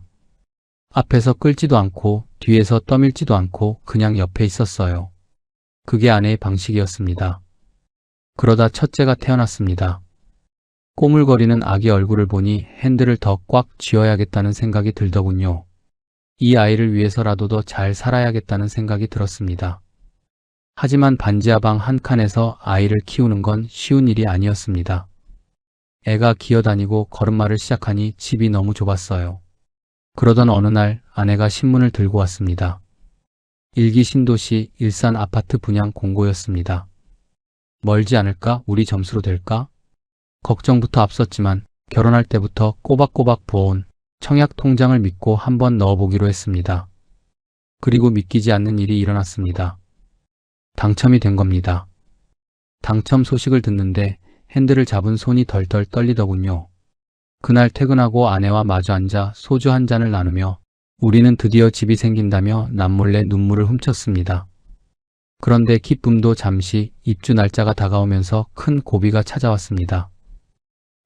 앞에서 끌지도 않고 뒤에서 떠밀지도 않고 그냥 옆에 있었어요. 그게 아내의 방식이었습니다. 그러다 첫째가 태어났습니다. 꼬물거리는 아기 얼굴을 보니 핸들을 더 꽉 쥐어야겠다는 생각이 들더군요. 이 아이를 위해서라도 더 잘 살아야겠다는 생각이 들었습니다. 하지만 반지하 방 한 칸에서 아이를 키우는 건 쉬운 일이 아니었습니다. 애가 기어다니고 걸음마를 시작하니 집이 너무 좁았어요. 그러던 어느 날 아내가 신문을 들고 왔습니다. 일기 신도시 일산 아파트 분양 공고였습니다. 멀지 않을까? 우리 점수로 될까? 걱정부터 앞섰지만 결혼할 때부터 꼬박꼬박 부어온 청약 통장을 믿고 한번 넣어보기로 했습니다. 그리고 믿기지 않는 일이 일어났습니다. 당첨이 된 겁니다. 당첨 소식을 듣는데 핸들을 잡은 손이 덜덜 떨리더군요. 그날 퇴근하고 아내와 마주 앉아 소주 한 잔을 나누며 우리는 드디어 집이 생긴다며 남몰래 눈물을 훔쳤습니다. 그런데 기쁨도 잠시 입주 날짜가 다가오면서 큰 고비가 찾아왔습니다.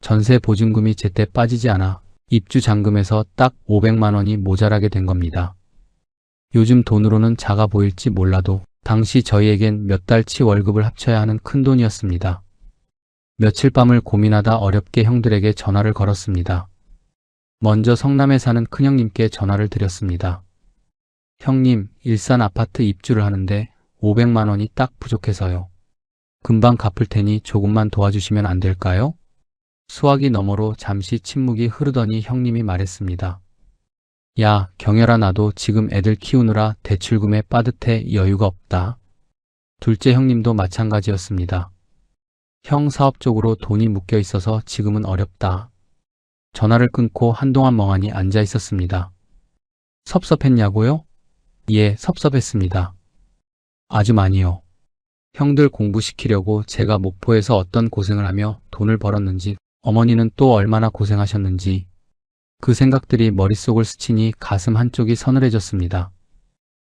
전세 보증금이 제때 빠지지 않아 입주 잔금에서 딱 500만 원이 모자라게 된 겁니다. 요즘 돈으로는 작아 보일지 몰라도 당시 저희에겐 몇 달치 월급을 합쳐야 하는 큰 돈이었습니다. 며칠 밤을 고민하다 어렵게 형들에게 전화를 걸었습니다. 먼저 성남에 사는 큰형님께 전화를 드렸습니다. 형님, 일산 아파트 입주를 하는데 500만 원이 딱 부족해서요. 금방 갚을 테니 조금만 도와주시면 안 될까요? 수화기 너머로 잠시 침묵이 흐르더니 형님이 말했습니다. 야, 경열아, 나도 지금 애들 키우느라 대출금에 빠듯해 여유가 없다. 둘째 형님도 마찬가지였습니다. 형 사업 쪽으로 돈이 묶여 있어서 지금은 어렵다. 전화를 끊고 한동안 멍하니 앉아 있었습니다. 섭섭했냐고요? 예, 섭섭했습니다. 아주 많이요. 형들 공부시키려고 제가 목포에서 어떤 고생을 하며 돈을 벌었는지, 어머니는 또 얼마나 고생하셨는지 그 생각들이 머릿속을 스치니 가슴 한쪽이 서늘해졌습니다.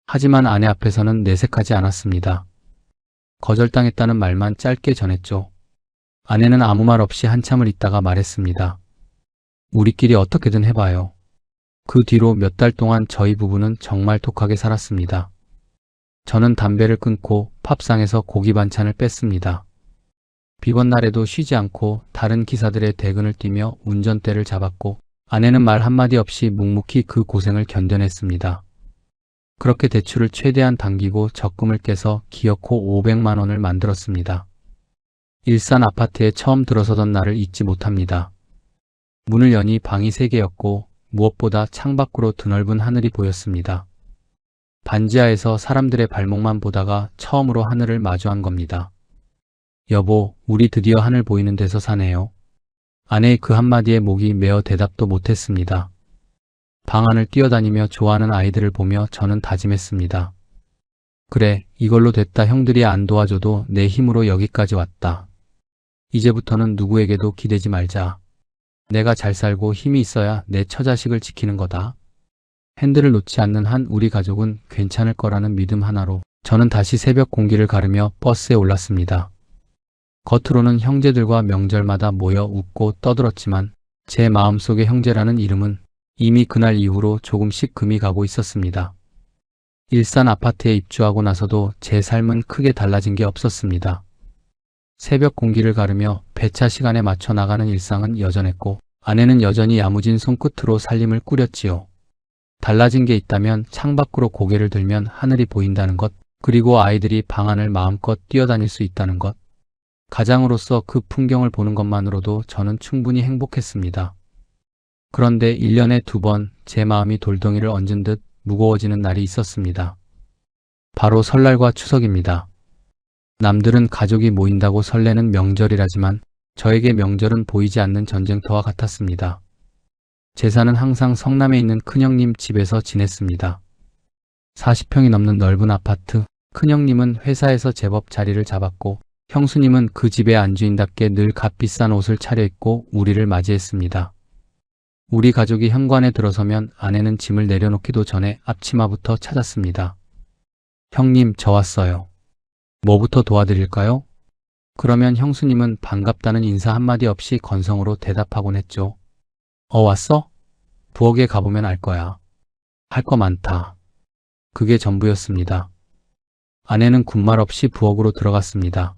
하지만 아내 앞에서는 내색하지 않았습니다. 거절당했다는 말만 짧게 전했죠. 아내는 아무 말 없이 한참을 있다가 말했습니다. 우리끼리 어떻게든 해봐요. 그 뒤로 몇 달 동안 저희 부부는 정말 독하게 살았습니다. 저는 담배를 끊고 팝상에서 고기 반찬을 뺐습니다. 비번 날에도 쉬지 않고 다른 기사들의 대근을 뛰며 운전대를 잡았고 아내는 말 한마디 없이 묵묵히 그 고생을 견뎌냈습니다. 그렇게 대출을 최대한 당기고 적금을 깨서 기어코 500만 원을 만들었습니다. 일산 아파트에 처음 들어서던 날을 잊지 못합니다. 문을 여니 방이 3개였고 무엇보다 창밖으로 드넓은 하늘이 보였습니다. 반지하에서 사람들의 발목만 보다가 처음으로 하늘을 마주한 겁니다. 여보, 우리 드디어 하늘 보이는 데서 사네요. 아내의 그 한마디에 목이 메어 대답도 못했습니다. 방 안을 뛰어다니며 좋아하는 아이들을 보며 저는 다짐했습니다. 그래, 이걸로 됐다. 형들이 안 도와줘도 내 힘으로 여기까지 왔다. 이제부터는 누구에게도 기대지 말자. 내가 잘 살고 힘이 있어야 내 처자식을 지키는 거다. 핸들을 놓지 않는 한 우리 가족은 괜찮을 거라는 믿음 하나로 저는 다시 새벽 공기를 가르며 버스에 올랐습니다. 겉으로는 형제들과 명절마다 모여 웃고 떠들었지만 제 마음속의 형제라는 이름은 이미 그날 이후로 조금씩 금이 가고 있었습니다. 일산 아파트에 입주하고 나서도 제 삶은 크게 달라진 게 없었습니다. 새벽 공기를 가르며 배차 시간에 맞춰 나가는 일상은 여전했고 아내는 여전히 야무진 손끝으로 살림을 꾸렸지요. 달라진 게 있다면 창밖으로 고개를 들면 하늘이 보인다는 것, 그리고 아이들이 방 안을 마음껏 뛰어다닐 수 있다는 것. 가장으로서 그 풍경을 보는 것만으로도 저는 충분히 행복했습니다. 그런데 1년에 2번 제 마음이 돌덩이를 얹은 듯 무거워지는 날이 있었습니다. 바로 설날과 추석입니다. 남들은 가족이 모인다고 설레는 명절이라지만 저에게 명절은 보이지 않는 전쟁터와 같았습니다. 제사는 항상 성남에 있는 큰형님 집에서 지냈습니다. 40평이 넘는 넓은 아파트, 큰형님은 회사에서 제법 자리를 잡았고 형수님은 그 집의 안주인답게 늘 값비싼 옷을 차려입고 우리를 맞이했습니다. 우리 가족이 현관에 들어서면 아내는 짐을 내려놓기도 전에 앞치마부터 찾았습니다. 형님, 저 왔어요. 뭐부터 도와드릴까요? 그러면 형수님은 반갑다는 인사 한마디 없이 건성으로 대답하곤 했죠. 왔어? 부엌에 가보면 알 거야. 할 거 많다. 그게 전부였습니다. 아내는 군말 없이 부엌으로 들어갔습니다.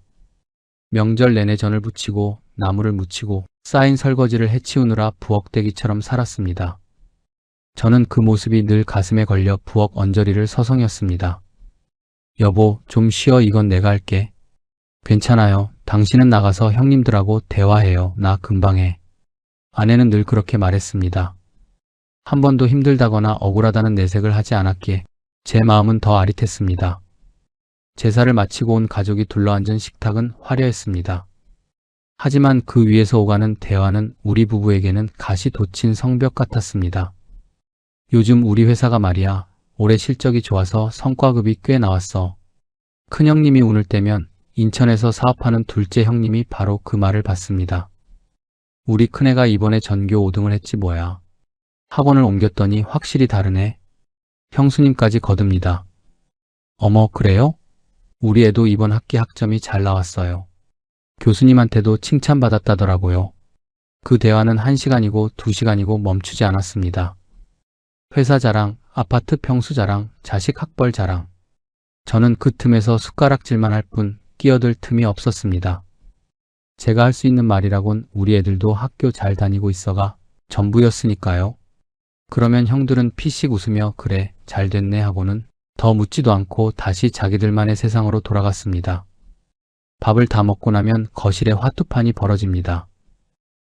명절 내내 전을 부치고 나무를 묻히고 쌓인 설거지를 해치우느라 부엌대기처럼 살았습니다. 저는 그 모습이 늘 가슴에 걸려 부엌 언저리를 서성였습니다. 여보, 좀 쉬어. 이건 내가 할게. 괜찮아요. 당신은 나가서 형님들하고 대화해요. 나 금방 해. 아내는 늘 그렇게 말했습니다. 한 번도 힘들다거나 억울하다는 내색을 하지 않았기에 제 마음은 더 아릿했습니다. 제사를 마치고 온 가족이 둘러앉은 식탁은 화려했습니다. 하지만 그 위에서 오가는 대화는 우리 부부에게는 가시 돋친 성벽 같았습니다. 요즘 우리 회사가 말이야, 올해 실적이 좋아서 성과급이 꽤 나왔어. 큰형님이 운을 떼면 인천에서 사업하는 둘째 형님이 바로 그 말을 받습니다. 우리 큰애가 이번에 전교 5등을 했지 뭐야. 학원을 옮겼더니 확실히 다르네. 형수님까지 거듭니다. 어머, 그래요? 우리 애도 이번 학기 학점이 잘 나왔어요. 교수님한테도 칭찬받았다더라고요. 그 대화는 1시간이고 2시간이고 멈추지 않았습니다. 회사 자랑, 아파트 평수 자랑, 자식 학벌 자랑. 저는 그 틈에서 숟가락질만 할 뿐 끼어들 틈이 없었습니다. 제가 할 수 있는 말이라곤 우리 애들도 학교 잘 다니고 있어가 전부였으니까요. 그러면 형들은 피식 웃으며 그래, 잘 됐네 하고는 더 묻지도 않고 다시 자기들만의 세상으로 돌아갔습니다. 밥을 다 먹고 나면 거실에 화투판이 벌어집니다.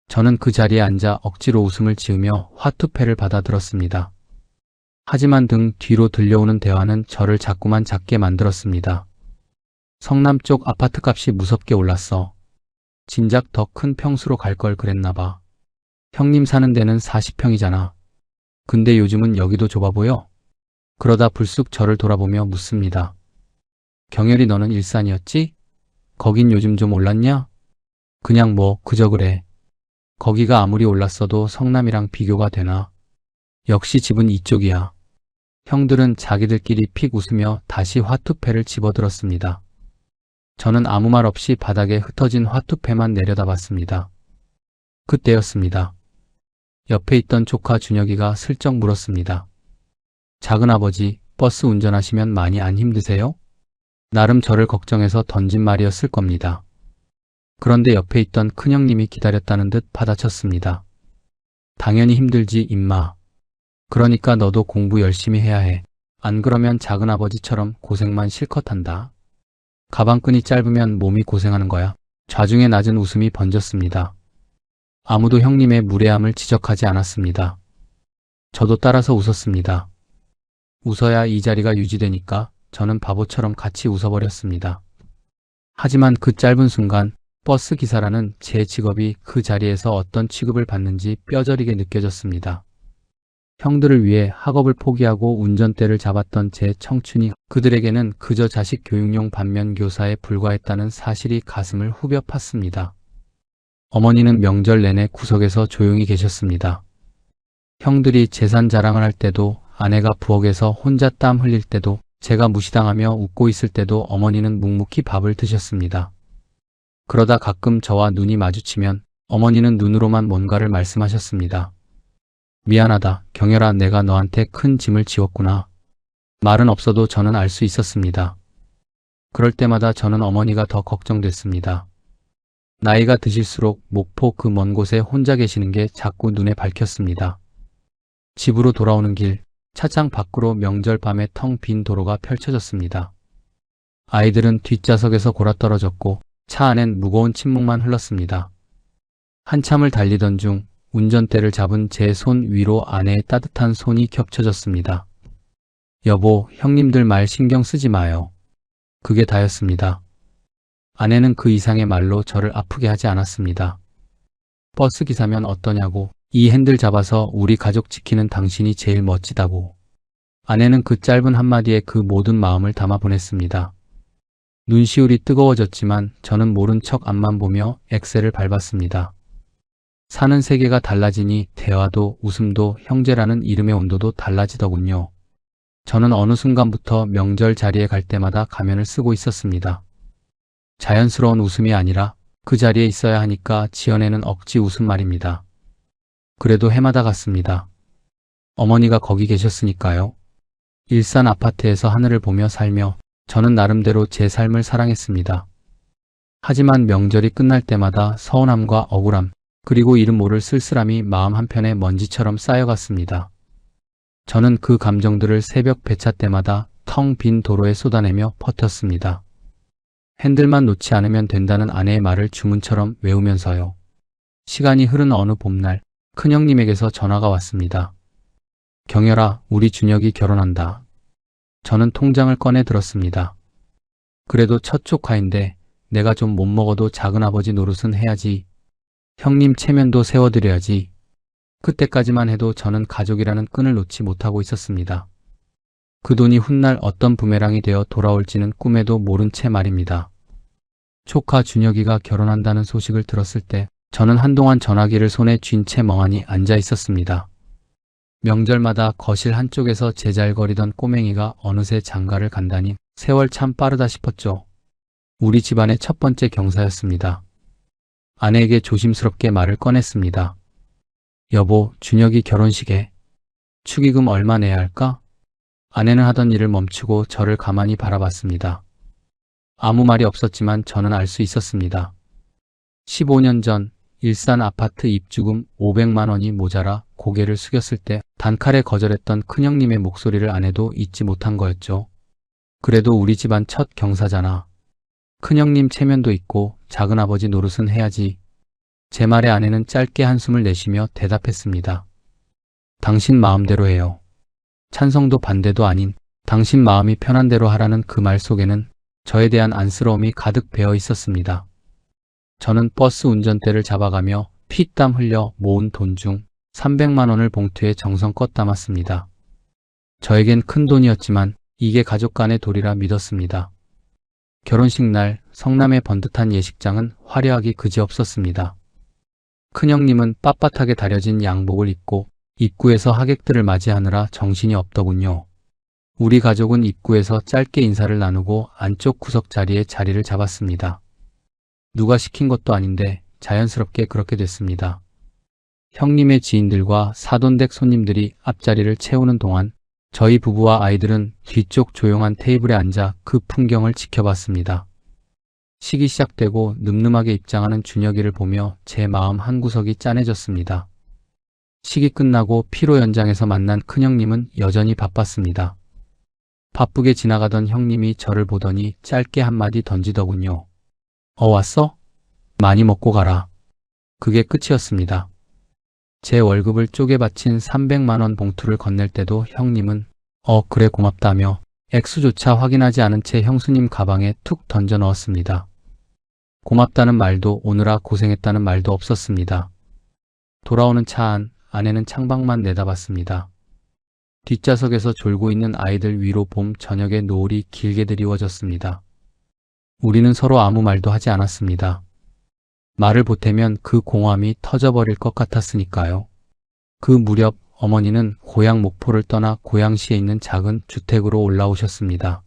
저는 그 자리에 앉아 억지로 웃음을 지으며 화투패를 받아들었습니다. 하지만 등 뒤로 들려오는 대화는 저를 자꾸만 작게 만들었습니다. 성남 쪽 아파트값이 무섭게 올랐어. 진작 더 큰 평수로 갈 걸 그랬나 봐. 형님 사는 데는 40평이잖아. 근데 요즘은 여기도 좁아 보여? 그러다 불쑥 저를 돌아보며 묻습니다. 경열이 너는 일산이었지? 거긴 요즘 좀 올랐냐? 그냥 뭐 그저 그래. 거기가 아무리 올랐어도 성남이랑 비교가 되나? 역시 집은 이쪽이야. 형들은 자기들끼리 픽 웃으며 다시 화투패를 집어들었습니다. 저는 아무 말 없이 바닥에 흩어진 화투패만 내려다봤습니다. 그때였습니다. 옆에 있던 조카 준혁이가 슬쩍 물었습니다. 작은아버지, 버스 운전하시면 많이 안 힘드세요? 나름 저를 걱정해서 던진 말이었을 겁니다. 그런데 옆에 있던 큰형님이 기다렸다는 듯 받아쳤습니다. 당연히 힘들지, 임마. 그러니까 너도 공부 열심히 해야 해. 안 그러면 작은아버지처럼 고생만 실컷 한다. 가방끈이 짧으면 몸이 고생하는 거야. 좌중에 낮은 웃음이 번졌습니다. 아무도 형님의 무례함을 지적하지 않았습니다. 저도 따라서 웃었습니다. 웃어야 이 자리가 유지되니까 저는 바보처럼 같이 웃어버렸습니다. 하지만 그 짧은 순간 버스 기사라는 제 직업이 그 자리에서 어떤 취급을 받는지 뼈저리게 느껴졌습니다. 형들을 위해 학업을 포기하고 운전대를 잡았던 제 청춘이 그들에게는 그저 자식 교육용 반면교사에 불과했다는 사실이 가슴을 후벼 팠습니다. 어머니는 명절 내내 구석에서 조용히 계셨습니다. 형들이 재산 자랑을 할 때도, 아내가 부엌에서 혼자 땀 흘릴 때도, 제가 무시당하며 웃고 있을 때도 어머니는 묵묵히 밥을 드셨습니다. 그러다 가끔 저와 눈이 마주치면 어머니는 눈으로만 뭔가를 말씀하셨습니다. 미안하다, 경열아, 내가 너한테 큰 짐을 지웠구나. 말은 없어도 저는 알 수 있었습니다. 그럴 때마다 저는 어머니가 더 걱정됐습니다. 나이가 드실수록 목포 그 먼 곳에 혼자 계시는 게 자꾸 눈에 밝혔습니다. 집으로 돌아오는 길, 차장 밖으로 명절 밤에 텅 빈 도로가 펼쳐졌습니다. 아이들은 뒷좌석에서 골아떨어졌고 차 안엔 무거운 침묵만 흘렀습니다. 한참을 달리던 중 운전대를 잡은 제 손 위로 아내의 따뜻한 손이 겹쳐졌습니다. 여보, 형님들 말 신경 쓰지 마요. 그게 다였습니다. 아내는 그 이상의 말로 저를 아프게 하지 않았습니다. 버스 기사면 어떠냐고, 이 핸들 잡아서 우리 가족 지키는 당신이 제일 멋지다고. 아내는 그 짧은 한마디에 그 모든 마음을 담아 보냈습니다. 눈시울이 뜨거워졌지만 저는 모른 척 앞만 보며 엑셀을 밟았습니다. 사는 세계가 달라지니 대화도 웃음도 형제라는 이름의 온도도 달라지더군요. 저는 어느 순간부터 명절 자리에 갈 때마다 가면을 쓰고 있었습니다. 자연스러운 웃음이 아니라 그 자리에 있어야 하니까 지어내는 억지 웃음 말입니다. 그래도 해마다 갔습니다. 어머니가 거기 계셨으니까요. 일산 아파트에서 하늘을 보며 살며 저는 나름대로 제 삶을 사랑했습니다. 하지만 명절이 끝날 때마다 서운함과 억울함, 그리고 이름 모를 쓸쓸함이 마음 한편에 먼지처럼 쌓여갔습니다. 저는 그 감정들을 새벽 배차 때마다 텅 빈 도로에 쏟아내며 버텼습니다. 핸들만 놓지 않으면 된다는 아내의 말을 주문처럼 외우면서요. 시간이 흐른 어느 봄날, 큰형님에게서 전화가 왔습니다. 경열아, 우리 준혁이 결혼한다. 저는 통장을 꺼내 들었습니다. 그래도 첫 조카인데 내가 좀 못 먹어도 작은아버지 노릇은 해야지. 형님 체면도 세워드려야지. 그때까지만 해도 저는 가족이라는 끈을 놓지 못하고 있었습니다. 그 돈이 훗날 어떤 부메랑이 되어 돌아올지는 꿈에도 모른 채 말입니다. 조카 준혁이가 결혼한다는 소식을 들었을 때 저는 한동안 전화기를 손에 쥔 채 멍하니 앉아 있었습니다. 명절마다 거실 한쪽에서 제잘거리던 꼬맹이가 어느새 장가를 간다니 세월 참 빠르다 싶었죠. 우리 집안의 첫 번째 경사였습니다. 아내에게 조심스럽게 말을 꺼냈습니다. 여보, 준혁이 결혼식에 축의금 얼마 내야 할까? 아내는 하던 일을 멈추고 저를 가만히 바라봤습니다. 아무 말이 없었지만 저는 알 수 있었습니다. 15년 전 일산 아파트 입주금 500만 원이 모자라 고개를 숙였을 때 단칼에 거절했던 큰형님의 목소리를 아내도 잊지 못한 거였죠. 그래도 우리 집안 첫 경사잖아. 큰형님 체면도 있고 작은아버지 노릇은 해야지. 제 말에 아내는 짧게 한숨을 내쉬며 대답했습니다. 당신 마음대로 해요. 찬성도 반대도 아닌 당신 마음이 편한 대로 하라는 그 말 속에는 저에 대한 안쓰러움이 가득 배어 있었습니다. 저는 버스 운전대를 잡아가며 피땀 흘려 모은 돈 중 300만 원을 봉투에 정성껏 담았습니다. 저에겐 큰 돈이었지만 이게 가족 간의 도리라 믿었습니다. 결혼식 날 성남의 번듯한 예식장은 화려하기 그지없었습니다. 큰형님은 빳빳하게 다려진 양복을 입고 입구에서 하객들을 맞이하느라 정신이 없더군요. 우리 가족은 입구에서 짧게 인사를 나누고 안쪽 구석 자리에 자리를 잡았습니다. 누가 시킨 것도 아닌데 자연스럽게 그렇게 됐습니다. 형님의 지인들과 사돈댁 손님들이 앞자리를 채우는 동안 저희 부부와 아이들은 뒤쪽 조용한 테이블에 앉아 그 풍경을 지켜봤습니다. 식이 시작되고 늠름하게 입장하는 준혁이를 보며 제 마음 한구석이 짠해졌습니다. 식이 끝나고 피로 연장에서 만난 큰형님은 여전히 바빴습니다. 바쁘게 지나가던 형님이 저를 보더니 짧게 한마디 던지더군요. 왔어? 많이 먹고 가라. 그게 끝이었습니다. 제 월급을 쪼개 바친 300만 원 봉투를 건넬 때도 형님은 그래 고맙다며 액수조차 확인하지 않은 채 형수님 가방에 툭 던져 넣었습니다. 고맙다는 말도 오느라 고생했다는 말도 없었습니다. 돌아오는 차 안 아내는 창밖만 내다봤습니다. 뒷좌석에서 졸고 있는 아이들 위로 봄 저녁의 노을이 길게 드리워졌습니다. 우리는 서로 아무 말도 하지 않았습니다. 말을 보태면 그 공허함이 터져버릴 것 같았으니까요. 그 무렵 어머니는 고향 목포를 떠나 고양시에 있는 작은 주택으로 올라오셨습니다.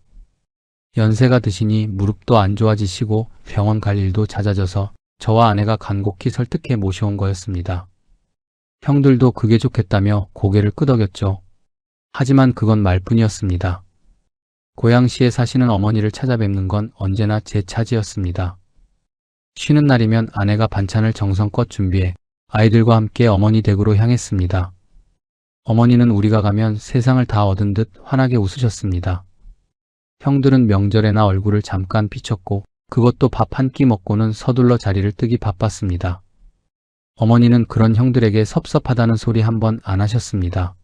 연세가 드시니 무릎도 안 좋아지시고 병원 갈 일도 잦아져서 저와 아내가 간곡히 설득해 모셔온 거였습니다. 형들도 그게 좋겠다며 고개를 끄덕였죠. 하지만 그건 말뿐이었습니다. 고양시에 사시는 어머니를 찾아뵙는 건 언제나 제 차지였습니다. 쉬는 날이면 아내가 반찬을 정성껏 준비해 아이들과 함께 어머니 댁으로 향했습니다. 어머니는 우리가 가면 세상을 다 얻은 듯 환하게 웃으셨습니다. 형들은 명절에나 얼굴을 잠깐 비쳤고 그것도 밥 한 끼 먹고는 서둘러 자리를 뜨기 바빴습니다. 어머니는 그런 형들에게 섭섭하다는 소리 한 번 안 하셨습니다.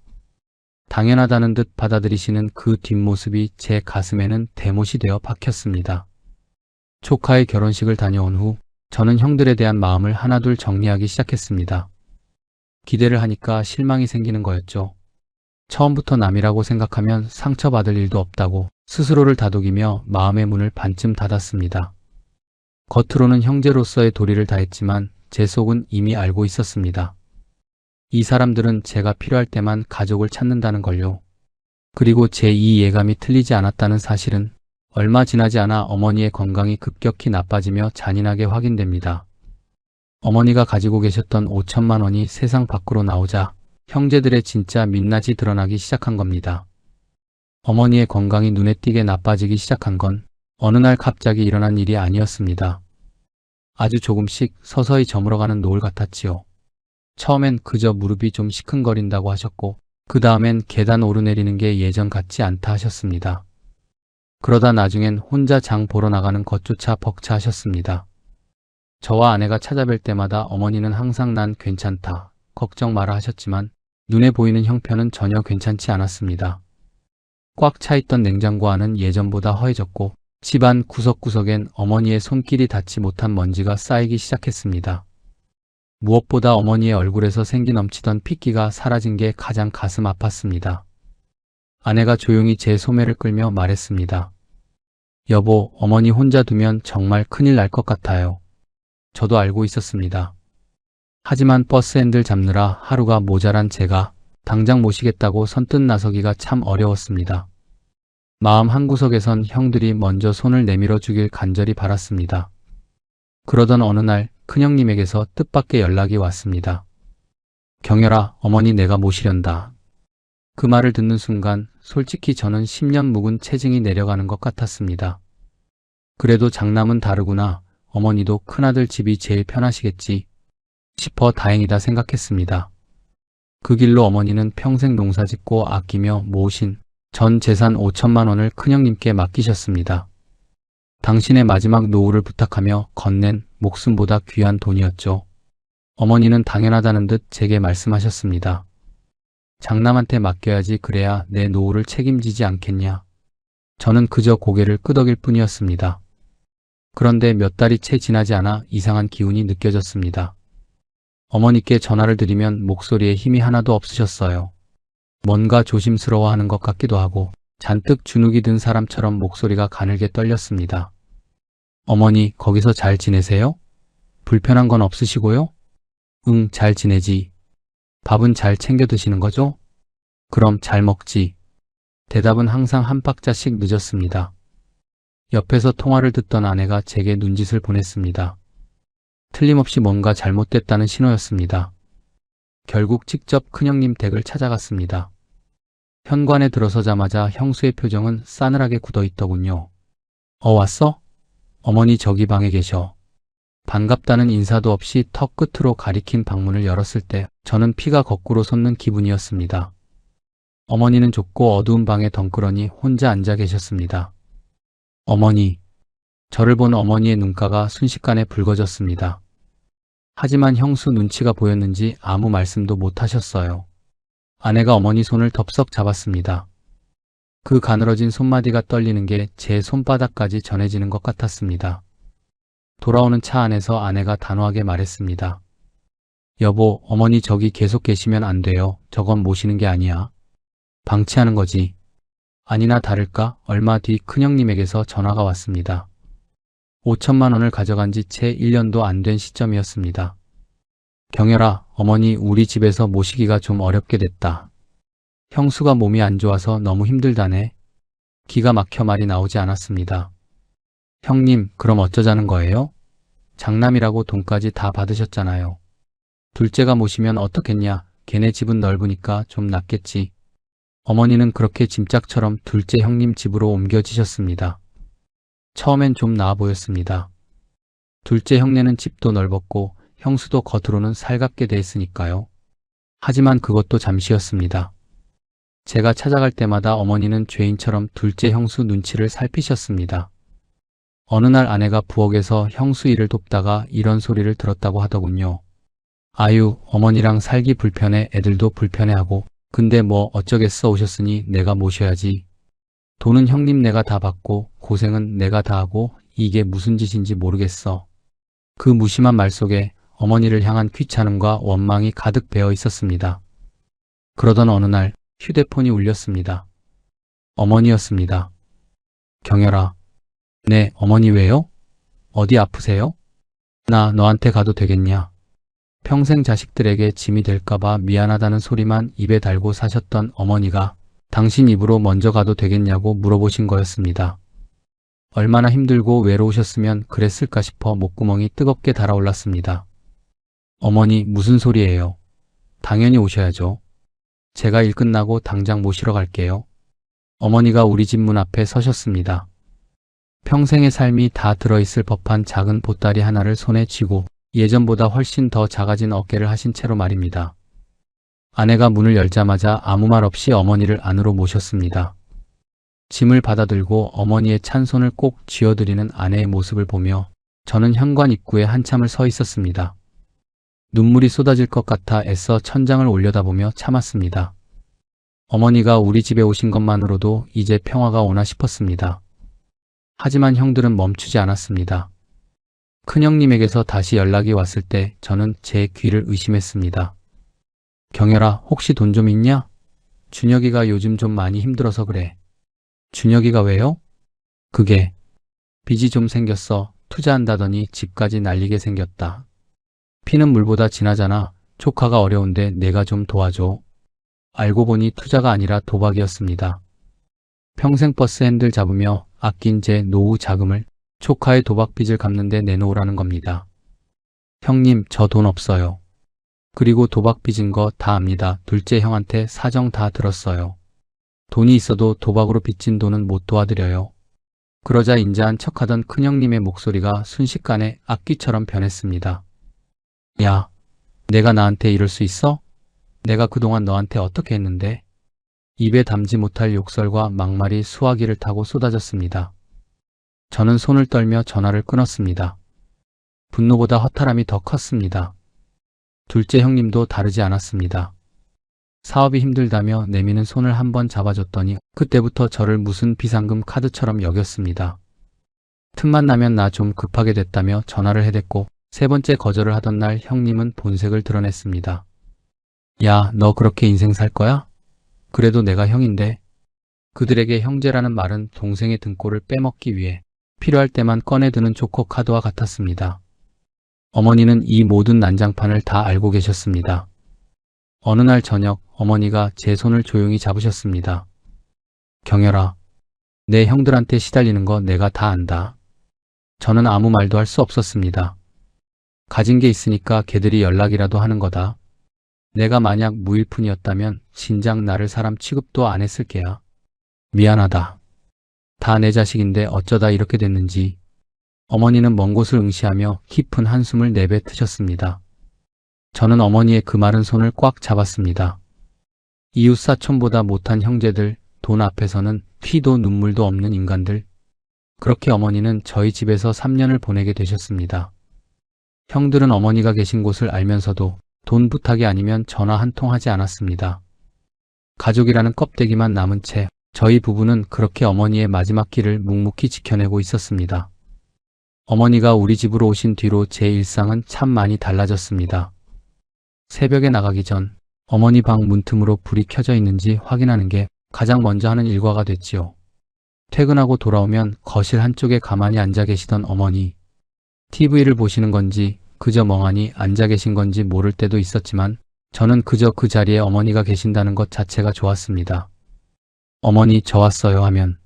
당연하다는 듯 받아들이시는 그 뒷모습이 제 가슴에는 대못이 되어 박혔습니다. 조카의 결혼식을 다녀온 후 저는 형들에 대한 마음을 하나둘 정리하기 시작했습니다. 기대를 하니까 실망이 생기는 거였죠. 처음부터 남이라고 생각하면 상처받을 일도 없다고 스스로를 다독이며 마음의 문을 반쯤 닫았습니다. 겉으로는 형제로서의 도리를 다했지만 제 속은 이미 알고 있었습니다. 이 사람들은 제가 필요할 때만 가족을 찾는다는 걸요. 그리고 제 이 예감이 틀리지 않았다는 사실은 얼마 지나지 않아 어머니의 건강이 급격히 나빠지며 잔인하게 확인됩니다. 어머니가 가지고 계셨던 5천만 원이 세상 밖으로 나오자 형제들의 진짜 민낯이 드러나기 시작한 겁니다. 어머니의 건강이 눈에 띄게 나빠지기 시작한 건 어느 날 갑자기 일어난 일이 아니었습니다. 아주 조금씩 서서히 저물어가는 노을 같았지요. 처음엔 그저 무릎이 좀 시큰거린다고 하셨고 그 다음엔 계단 오르내리는 게 예전 같지 않다 하셨습니다. 그러다 나중엔 혼자 장 보러 나가는 것조차 벅차하셨습니다. 저와 아내가 찾아뵐 때마다 어머니는 항상 난 괜찮다, 걱정 마라 하셨지만 눈에 보이는 형편은 전혀 괜찮지 않았습니다. 꽉 차있던 냉장고 안은 예전보다 허해졌고 집안 구석구석엔 어머니의 손길이 닿지 못한 먼지가 쌓이기 시작했습니다. 무엇보다 어머니의 얼굴에서 생기 넘치던 핏기가 사라진 게 가장 가슴 아팠습니다. 아내가 조용히 제 소매를 끌며 말했습니다. 여보, 어머니 혼자 두면 정말 큰일 날 것 같아요. 저도 알고 있었습니다. 하지만 버스 핸들 잡느라 하루가 모자란 제가 당장 모시겠다고 선뜻 나서기가 참 어려웠습니다. 마음 한구석에선 형들이 먼저 손을 내밀어 주길 간절히 바랐습니다. 그러던 어느 날 큰형님에게서 뜻밖의 연락이 왔습니다. 경열아, 어머니 내가 모시련다. 그 말을 듣는 순간 솔직히 저는 10년 묵은 체증이 내려가는 것 같았습니다. 그래도 장남은 다르구나. 어머니도 큰아들 집이 제일 편하시겠지 싶어 다행이다 생각했습니다. 그 길로 어머니는 평생 농사짓고 아끼며 모으신 전 재산 5천만 원을 큰형님께 맡기셨습니다. 당신의 마지막 노후를 부탁하며 건넨 목숨보다 귀한 돈이었죠. 어머니는 당연하다는 듯 제게 말씀하셨습니다. 장남한테 맡겨야지, 그래야 내 노후를 책임지지 않겠냐. 저는 그저 고개를 끄덕일 뿐이었습니다. 그런데 몇 달이 채 지나지 않아 이상한 기운이 느껴졌습니다. 어머니께 전화를 드리면 목소리에 힘이 하나도 없으셨어요. 뭔가 조심스러워하는 것 같기도 하고 잔뜩 주눅이 든 사람처럼 목소리가 가늘게 떨렸습니다. 어머니, 거기서 잘 지내세요? 불편한 건 없으시고요? 응, 잘 지내지. 밥은 잘 챙겨 드시는 거죠? 그럼 잘 먹지. 대답은 항상 한 박자씩 늦었습니다. 옆에서 통화를 듣던 아내가 제게 눈짓을 보냈습니다. 틀림없이 뭔가 잘못됐다는 신호였습니다. 결국 직접 큰형님 댁을 찾아갔습니다. 현관에 들어서자마자 형수의 표정은 싸늘하게 굳어있더군요. 왔어? 어머니 저기 방에 계셔. 반갑다는 인사도 없이 턱 끝으로 가리킨 방문을 열었을 때 저는 피가 거꾸로 솟는 기분이었습니다. 어머니는 좁고 어두운 방에 덩그러니 혼자 앉아 계셨습니다. 어머니. 저를 본 어머니의 눈가가 순식간에 붉어졌습니다. 하지만 형수 눈치가 보였는지 아무 말씀도 못 하셨어요. 아내가 어머니 손을 덥석 잡았습니다. 그 가늘어진 손마디가 떨리는 게 제 손바닥까지 전해지는 것 같았습니다. 돌아오는 차 안에서 아내가 단호하게 말했습니다. 여보, 어머니 저기 계속 계시면 안 돼요. 저건 모시는 게 아니야. 방치하는 거지. 아니나 다를까 얼마 뒤 큰형님에게서 전화가 왔습니다. 5천만 원을 가져간 지 채 1년도 안 된 시점이었습니다. 경열아, 어머니 우리 집에서 모시기가 좀 어렵게 됐다. 형수가 몸이 안 좋아서 너무 힘들다네. 기가 막혀 말이 나오지 않았습니다. 형님, 그럼 어쩌자는 거예요? 장남이라고 돈까지 다 받으셨잖아요. 둘째가 모시면 어떻겠냐. 걔네 집은 넓으니까 좀 낫겠지. 어머니는 그렇게 짐짝처럼 둘째 형님 집으로 옮겨지셨습니다. 처음엔 좀 나아 보였습니다. 둘째 형네는 집도 넓었고 형수도 겉으로는 살갑게 돼 있으니까요. 하지만 그것도 잠시였습니다. 제가 찾아갈 때마다 어머니는 죄인처럼 둘째 형수 눈치를 살피셨습니다. 어느 날 아내가 부엌에서 형수 일을 돕다가 이런 소리를 들었다고 하더군요. 아유, 어머니랑 살기 불편해. 애들도 불편해하고. 근데 뭐 어쩌겠어. 오셨으니 내가 모셔야지. 돈은 형님 내가 다 받고 고생은 내가 다 하고 이게 무슨 짓인지 모르겠어. 그 무심한 말 속에 어머니를 향한 귀찮음과 원망이 가득 배어 있었습니다. 그러던 어느 날 휴대폰이 울렸습니다. 어머니였습니다. 경열아. 네, 어머니 왜요? 어디 아프세요? 나 너한테 가도 되겠냐? 평생 자식들에게 짐이 될까봐 미안하다는 소리만 입에 달고 사셨던 어머니가 당신 입으로 먼저 가도 되겠냐고 물어보신 거였습니다. 얼마나 힘들고 외로우셨으면 그랬을까 싶어 목구멍이 뜨겁게 달아올랐습니다. 어머니, 무슨 소리예요? 당연히 오셔야죠. 제가 일 끝나고 당장 모시러 갈게요. 어머니가 우리 집 문 앞에 서셨습니다. 평생의 삶이 다 들어있을 법한 작은 보따리 하나를 손에 쥐고 예전보다 훨씬 더 작아진 어깨를 하신 채로 말입니다. 아내가 문을 열자마자 아무 말 없이 어머니를 안으로 모셨습니다. 짐을 받아들고 어머니의 찬 손을 꼭 쥐어드리는 아내의 모습을 보며 저는 현관 입구에 한참을 서 있었습니다. 눈물이 쏟아질 것 같아 애써 천장을 올려다보며 참았습니다. 어머니가 우리 집에 오신 것만으로도 이제 평화가 오나 싶었습니다. 하지만 형들은 멈추지 않았습니다. 큰형님에게서 다시 연락이 왔을 때 저는 제 귀를 의심했습니다. 경열아, 혹시 돈 좀 있냐? 준혁이가 요즘 좀 많이 힘들어서 그래. 준혁이가 왜요? 그게 빚이 좀 생겼어. 투자한다더니 집까지 날리게 생겼다. 피는 물보다 진하잖아. 조카가 어려운데 내가 좀 도와줘. 알고 보니 투자가 아니라 도박이었습니다. 평생 버스 핸들 잡으며 아낀 제 노후 자금을 조카의 도박 빚을 갚는데 내놓으라는 겁니다. 형님, 저 돈 없어요. 그리고 도박 빚인 거 다 압니다. 둘째 형한테 사정 다 들었어요. 돈이 있어도 도박으로 빚진 돈은 못 도와드려요. 그러자 인자한 척하던 큰형님의 목소리가 순식간에 악귀처럼 변했습니다. 야, 내가 나한테 이럴 수 있어? 내가 그동안 너한테 어떻게 했는데? 입에 담지 못할 욕설과 막말이 수화기를 타고 쏟아졌습니다. 저는 손을 떨며 전화를 끊었습니다. 분노보다 허탈함이 더 컸습니다. 둘째 형님도 다르지 않았습니다. 사업이 힘들다며 내미는 손을 한번 잡아줬더니 그때부터 저를 무슨 비상금 카드처럼 여겼습니다. 틈만 나면 나 좀 급하게 됐다며 전화를 해댔고 세 번째 거절을 하던 날 형님은 본색을 드러냈습니다. 야, 너 그렇게 인생 살 거야? 그래도 내가 형인데. 그들에게 형제라는 말은 동생의 등골을 빼먹기 위해 필요할 때만 꺼내드는 조커 카드와 같았습니다. 어머니는 이 모든 난장판을 다 알고 계셨습니다. 어느 날 저녁 어머니가 제 손을 조용히 잡으셨습니다. 경열아, 내 형들한테 시달리는 거 내가 다 안다. 저는 아무 말도 할 수 없었습니다. 가진 게 있으니까 걔들이 연락이라도 하는 거다. 내가 만약 무일푼이었다면 진작 나를 사람 취급도 안 했을 게야. 미안하다. 다 내 자식인데 어쩌다 이렇게 됐는지. 어머니는 먼 곳을 응시하며 깊은 한숨을 내뱉으셨습니다. 저는 어머니의 그 마른 손을 꽉 잡았습니다. 이웃 사촌보다 못한 형제들, 돈 앞에서는 피도 눈물도 없는 인간들. 그렇게 어머니는 저희 집에서 3년을 보내게 되셨습니다. 형들은 어머니가 계신 곳을 알면서도 돈 부탁이 아니면 전화 한 통 하지 않았습니다. 가족이라는 껍데기만 남은 채 저희 부부는 그렇게 어머니의 마지막 길을 묵묵히 지켜내고 있었습니다. 어머니가 우리 집으로 오신 뒤로 제 일상은 참 많이 달라졌습니다. 새벽에 나가기 전 어머니 방 문틈으로 불이 켜져 있는지 확인하는 게 가장 먼저 하는 일과가 됐지요. 퇴근하고 돌아오면 거실 한쪽에 가만히 앉아 계시던 어머니. TV를 보시는 건지 그저 멍하니 앉아 계신 건지 모를 때도 있었지만 저는 그저 그 자리에 어머니가 계신다는 것 자체가 좋았습니다. 어머니, 저 왔어요 하면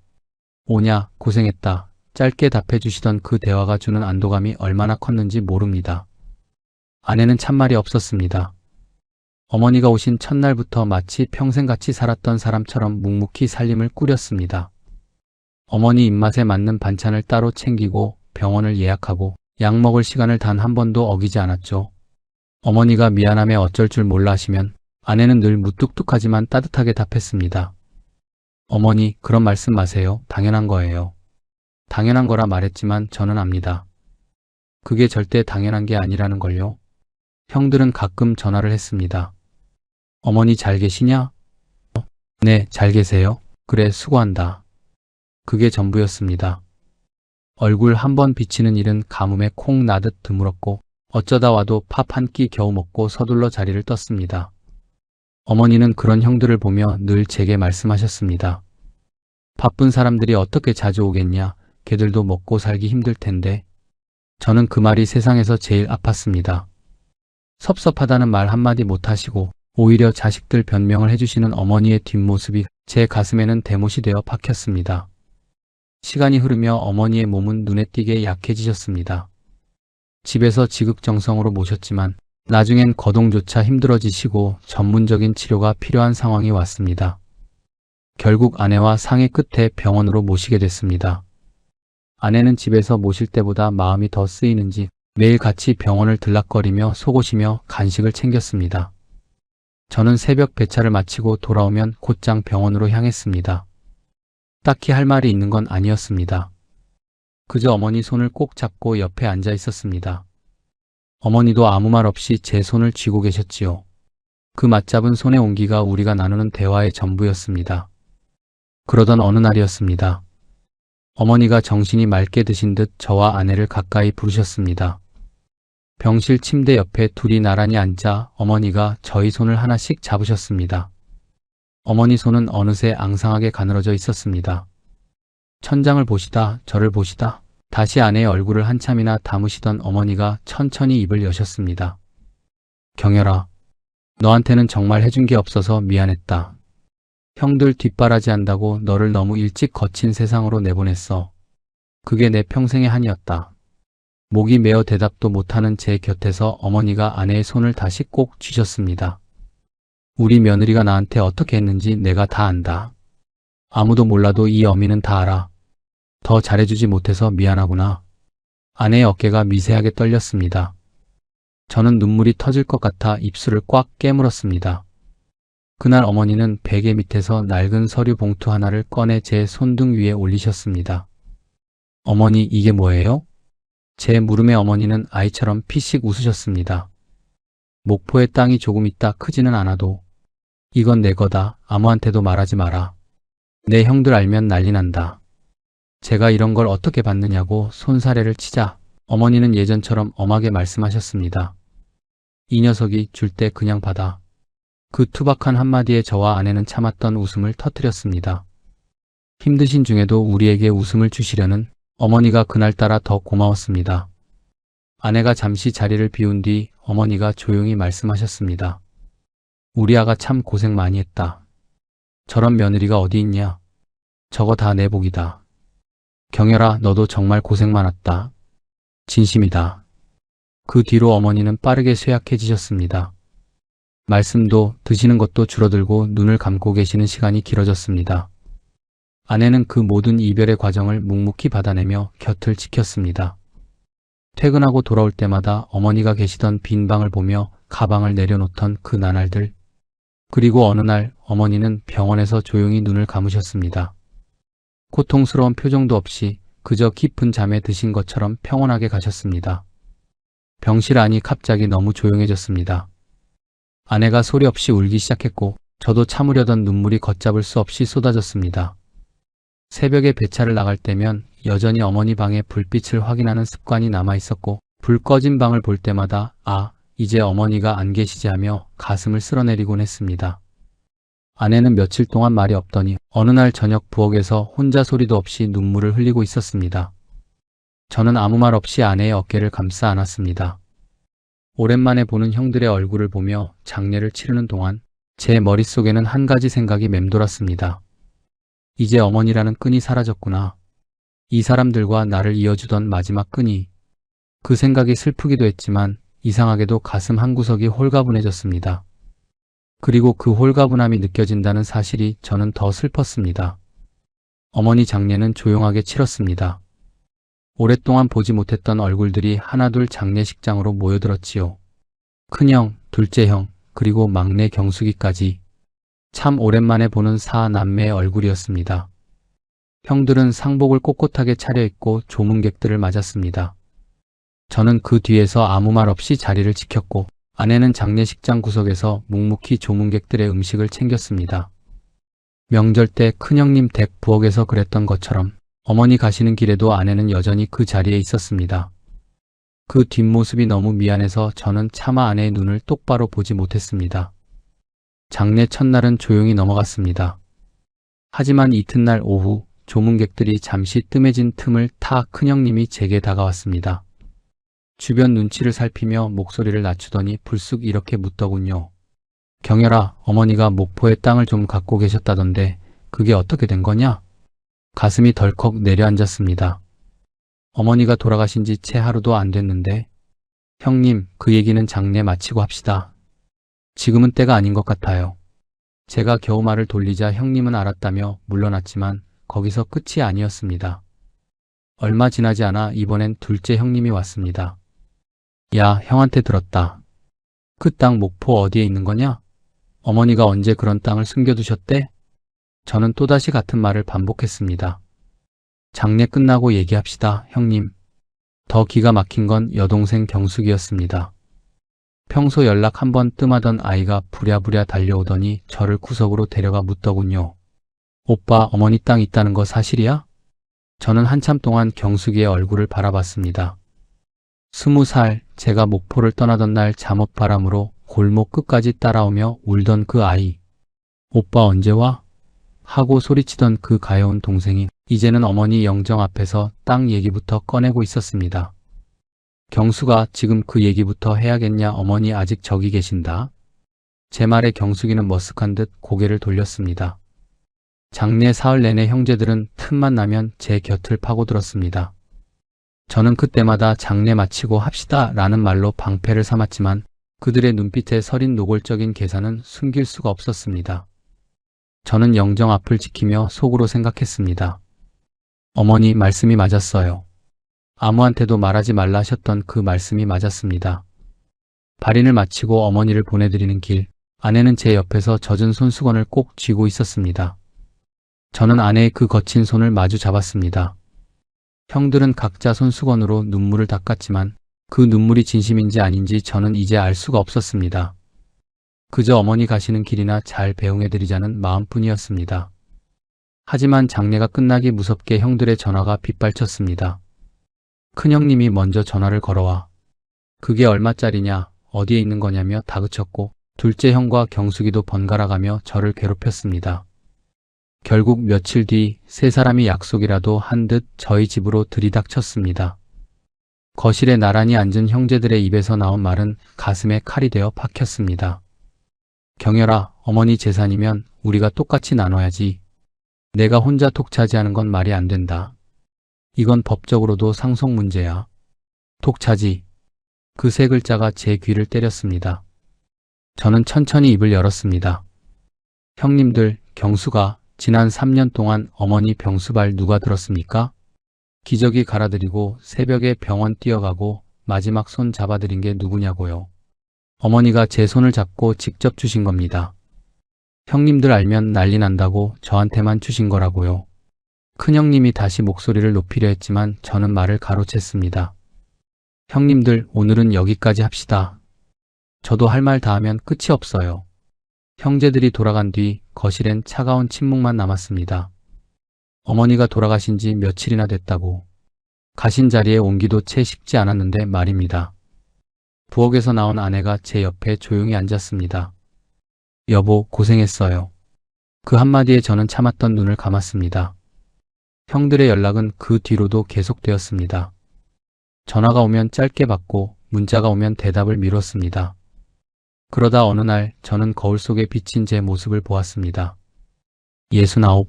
오냐, 고생했다. 짧게 답해 주시던 그 대화가 주는 안도감이 얼마나 컸는지 모릅니다. 아내는 참말이 없었습니다. 어머니가 오신 첫날부터 마치 평생 같이 살았던 사람처럼 묵묵히 살림을 꾸렸습니다. 어머니 입맛에 맞는 반찬을 따로 챙기고 병원을 예약하고 약 먹을 시간을 단 한 번도 어기지 않았죠. 어머니가 미안함에 어쩔 줄 몰라 하시면 아내는 늘 무뚝뚝하지만 따뜻하게 답했습니다. 어머니, 그런 말씀 마세요. 당연한 거예요. 당연한 거라 말했지만 저는 압니다. 그게 절대 당연한 게 아니라는 걸요. 형들은 가끔 전화를 했습니다. 어머니 잘 계시냐? 네, 잘 계세요. 그래, 수고한다. 그게 전부였습니다. 얼굴 한 번 비치는 일은 가뭄에 콩 나듯 드물었고 어쩌다 와도 밥 한 끼 겨우 먹고 서둘러 자리를 떴습니다. 어머니는 그런 형들을 보며 늘 제게 말씀하셨습니다. 바쁜 사람들이 어떻게 자주 오겠냐. 걔들도 먹고 살기 힘들 텐데. 저는 그 말이 세상에서 제일 아팠습니다. 섭섭하다는 말 한마디 못하시고 오히려 자식들 변명을 해주시는 어머니의 뒷모습이 제 가슴에는 대못이 되어 박혔습니다. 시간이 흐르며 어머니의 몸은 눈에 띄게 약해지셨습니다. 집에서 지극정성으로 모셨지만 나중엔 거동조차 힘들어지시고 전문적인 치료가 필요한 상황이 왔습니다. 결국 아내와 상의 끝에 병원으로 모시게 됐습니다. 아내는 집에서 모실 때보다 마음이 더 쓰이는지 매일 같이 병원을 들락거리며 속옷이며 간식을 챙겼습니다. 저는 새벽 배차를 마치고 돌아오면 곧장 병원으로 향했습니다. 딱히 할 말이 있는 건 아니었습니다. 그저 어머니 손을 꼭 잡고 옆에 앉아 있었습니다. 어머니도 아무 말 없이 제 손을 쥐고 계셨지요. 그 맞잡은 손의 온기가 우리가 나누는 대화의 전부였습니다. 그러던 어느 날이었습니다. 어머니가 정신이 맑게 드신 듯 저와 아내를 가까이 부르셨습니다. 병실 침대 옆에 둘이 나란히 앉아 어머니가 저희 손을 하나씩 잡으셨습니다. 어머니 손은 어느새 앙상하게 가늘어져 있었습니다. 천장을 보시다 저를 보시다 다시 아내의 얼굴을 한참이나 담으시던 어머니가 천천히 입을 여셨습니다. 경열아, 너한테는 정말 해준 게 없어서 미안했다. 형들 뒷바라지 한다고 너를 너무 일찍 거친 세상으로 내보냈어. 그게 내 평생의 한이었다. 목이 메어 대답도 못하는 제 곁에서 어머니가 아내의 손을 다시 꼭 쥐셨습니다. 우리 며느리가 나한테 어떻게 했는지 내가 다 안다. 아무도 몰라도 이 어미는 다 알아. 더 잘해주지 못해서 미안하구나. 아내의 어깨가 미세하게 떨렸습니다. 저는 눈물이 터질 것 같아 입술을 꽉 깨물었습니다. 그날 어머니는 베개 밑에서 낡은 서류 봉투 하나를 꺼내 제 손등 위에 올리셨습니다. 어머니, 이게 뭐예요? 제 물음에 어머니는 아이처럼 피식 웃으셨습니다. 목포의 땅이 조금 있다 크지는 않아도 이건 내 거다. 아무한테도 말하지 마라. 내 형들 알면 난리 난다. 제가 이런 걸 어떻게 받느냐고 손사래를 치자 어머니는 예전처럼 엄하게 말씀하셨습니다. 이 녀석이 줄 때 그냥 받아. 그 투박한 한마디에 저와 아내는 참았던 웃음을 터뜨렸습니다. 힘드신 중에도 우리에게 웃음을 주시려는 어머니가 그날따라 더 고마웠습니다. 아내가 잠시 자리를 비운 뒤 어머니가 조용히 말씀하셨습니다. 우리 아가 참 고생 많이 했다. 저런 며느리가 어디 있냐. 저거 다 내 복이다. 경열아, 너도 정말 고생 많았다. 진심이다. 그 뒤로 어머니는 빠르게 쇠약해지셨습니다. 말씀도 드시는 것도 줄어들고 눈을 감고 계시는 시간이 길어졌습니다. 아내는 그 모든 이별의 과정을 묵묵히 받아내며 곁을 지켰습니다. 퇴근하고 돌아올 때마다 어머니가 계시던 빈 방을 보며 가방을 내려놓던 그 나날들. 그리고 어느 날 어머니는 병원에서 조용히 눈을 감으셨습니다. 고통스러운 표정도 없이 그저 깊은 잠에 드신 것처럼 평온하게 가셨습니다. 병실 안이 갑자기 너무 조용해졌습니다. 아내가 소리 없이 울기 시작했고 저도 참으려던 눈물이 걷잡을 수 없이 쏟아졌습니다. 새벽에 배차를 나갈 때면 여전히 어머니 방의 불빛을 확인하는 습관이 남아있었고 불 꺼진 방을 볼 때마다 이제 어머니가 안 계시지 하며 가슴을 쓸어내리곤 했습니다. 아내는 며칠 동안 말이 없더니 어느 날 저녁 부엌에서 혼자 소리도 없이 눈물을 흘리고 있었습니다. 저는 아무 말 없이 아내의 어깨를 감싸 안았습니다. 오랜만에 보는 형들의 얼굴을 보며 장례를 치르는 동안 제 머릿속에는 한 가지 생각이 맴돌았습니다. 이제 어머니라는 끈이 사라졌구나. 이 사람들과 나를 이어주던 마지막 끈이. 그 생각이 슬프기도 했지만 이상하게도 가슴 한구석이 홀가분해졌습니다. 그리고 그 홀가분함이 느껴진다는 사실이 저는 더 슬펐습니다. 어머니 장례는 조용하게 치렀습니다. 오랫동안 보지 못했던 얼굴들이 하나둘 장례식장으로 모여들었지요. 큰형, 둘째형, 그리고 막내 경숙이까지. 참 오랜만에 보는 사남매의 얼굴이었습니다. 형들은 상복을 꼿꼿하게 차려입고 조문객들을 맞았습니다. 저는 그 뒤에서 아무 말 없이 자리를 지켰고 아내는 장례식장 구석에서 묵묵히 조문객들의 음식을 챙겼습니다. 명절 때 큰형님 댁 부엌에서 그랬던 것처럼 어머니 가시는 길에도 아내는 여전히 그 자리에 있었습니다. 그 뒷모습이 너무 미안해서 저는 차마 아내의 눈을 똑바로 보지 못했습니다. 장례 첫날은 조용히 넘어갔습니다. 하지만 이튿날 오후 조문객들이 잠시 뜸해진 틈을 타 큰형님이 제게 다가왔습니다. 주변 눈치를 살피며 목소리를 낮추더니 불쑥 이렇게 묻더군요. 경열아, 어머니가 목포의 땅을 좀 갖고 계셨다던데 그게 어떻게 된 거냐? 가슴이 덜컥 내려앉았습니다. 어머니가 돌아가신 지 채 하루도 안 됐는데. 형님, 그 얘기는 장례 마치고 합시다. 지금은 때가 아닌 것 같아요. 제가 겨우 말을 돌리자 형님은 알았다며 물러났지만 거기서 끝이 아니었습니다. 얼마 지나지 않아 이번엔 둘째 형님이 왔습니다. 야, 형한테 들었다. 그 땅 목포 어디에 있는 거냐? 어머니가 언제 그런 땅을 숨겨두셨대? 저는 또다시 같은 말을 반복했습니다. 장례 끝나고 얘기합시다, 형님. 더 기가 막힌 건 여동생 경숙이었습니다. 평소 연락 한번 뜸하던 아이가 부랴부랴 달려오더니 저를 구석으로 데려가 묻더군요. 오빠, 어머니 땅 있다는 거 사실이야? 저는 한참 동안 경숙이의 얼굴을 바라봤습니다. 20살, 제가 목포를 떠나던 날 잠옷바람으로 골목 끝까지 따라오며 울던 그 아이. 오빠 언제 와? 하고 소리치던 그 가여운 동생이 이제는 어머니 영정 앞에서 땅 얘기부터 꺼내고 있었습니다. 경수가 지금 그 얘기부터 해야겠냐, 어머니 아직 저기 계신다. 제 말에 경숙이는 머쓱한 듯 고개를 돌렸습니다. 장례 사흘 내내 형제들은 틈만 나면 제 곁을 파고들었습니다. 저는 그때마다 장례 마치고 합시다 라는 말로 방패를 삼았지만 그들의 눈빛에 서린 노골적인 계산은 숨길 수가 없었습니다. 저는 영정 앞을 지키며 속으로 생각했습니다. 어머니 말씀이 맞았어요. 아무한테도 말하지 말라 하셨던 그 말씀이 맞았습니다. 발인을 마치고 어머니를 보내드리는 길, 아내는 제 옆에서 젖은 손수건을 꼭 쥐고 있었습니다. 저는 아내의 그 거친 손을 마주 잡았습니다. 형들은 각자 손수건으로 눈물을 닦았지만 그 눈물이 진심인지 아닌지 저는 이제 알 수가 없었습니다. 그저 어머니 가시는 길이나 잘 배웅해드리자는 마음뿐이었습니다. 하지만 장례가 끝나기 무섭게 형들의 전화가 빗발쳤습니다. 큰형님이 먼저 전화를 걸어와 그게 얼마짜리냐, 어디에 있는 거냐며 다그쳤고 둘째 형과 경숙이도 번갈아가며 저를 괴롭혔습니다. 결국 며칠 뒤 세 사람이 약속이라도 한 듯 저희 집으로 들이닥쳤습니다. 거실에 나란히 앉은 형제들의 입에서 나온 말은 가슴에 칼이 되어 박혔습니다. 경열아, 어머니 재산이면 우리가 똑같이 나눠야지. 내가 혼자 독차지하는 건 말이 안 된다. 이건 법적으로도 상속 문제야. 독차지. 그 세 글자가 제 귀를 때렸습니다. 저는 천천히 입을 열었습니다. 형님들, 경수가 지난 3년 동안 어머니 병수발 누가 들었습니까? 기저귀 갈아드리고 새벽에 병원 뛰어가고 마지막 손 잡아드린 게 누구냐고요. 어머니가 제 손을 잡고 직접 주신 겁니다. 형님들 알면 난리 난다고 저한테만 주신 거라고요. 큰형님이 다시 목소리를 높이려 했지만 저는 말을 가로챘습니다. 형님들, 오늘은 여기까지 합시다. 저도 할 말 다 하면 끝이 없어요. 형제들이 돌아간 뒤 거실엔 차가운 침묵만 남았습니다. 어머니가 돌아가신 지 며칠이나 됐다고. 가신 자리에 옮기도 채 식지 않았는데 말입니다. 부엌에서 나온 아내가 제 옆에 조용히 앉았습니다. 여보, 고생했어요. 그 한마디에 저는 참았던 눈을 감았습니다. 형들의 연락은 그 뒤로도 계속되었습니다. 전화가 오면 짧게 받고 문자가 오면 대답을 미뤘습니다. 그러다 어느 날 저는 거울 속에 비친 제 모습을 보았습니다. 69.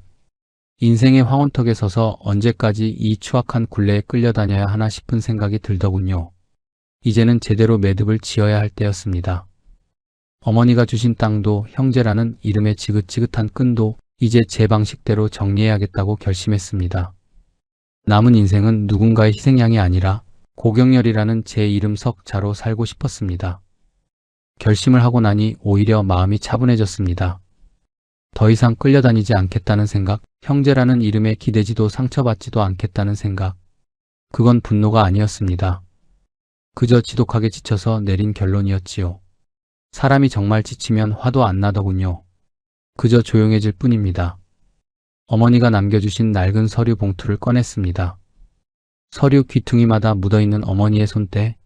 인생의 황혼턱에 서서 언제까지 이 추악한 굴레에 끌려다녀야 하나 싶은 생각이 들더군요. 이제는 제대로 매듭을 지어야 할 때였습니다. 어머니가 주신 땅도 형제라는 이름의 지긋지긋한 끈도 이제 제 방식대로 정리해야겠다고 결심했습니다. 남은 인생은 누군가의 희생양이 아니라 고경렬이라는 제 이름 석자로 살고 싶었습니다. 결심을 하고 나니 오히려 마음이 차분해졌습니다. 더 이상 끌려다니지 않겠다는 생각, 형제라는 이름에 기대지도 상처받지도 않겠다는 생각. 그건 분노가 아니었습니다. 그저 지독하게 지쳐서 내린 결론이었지요. 사람이 정말 지치면 화도 안 나더군요. 그저 조용해질 뿐입니다. 어머니가 남겨주신 낡은 서류 봉투를 꺼냈습니다. 서류 귀퉁이마다 묻어있는 어머니의 손때,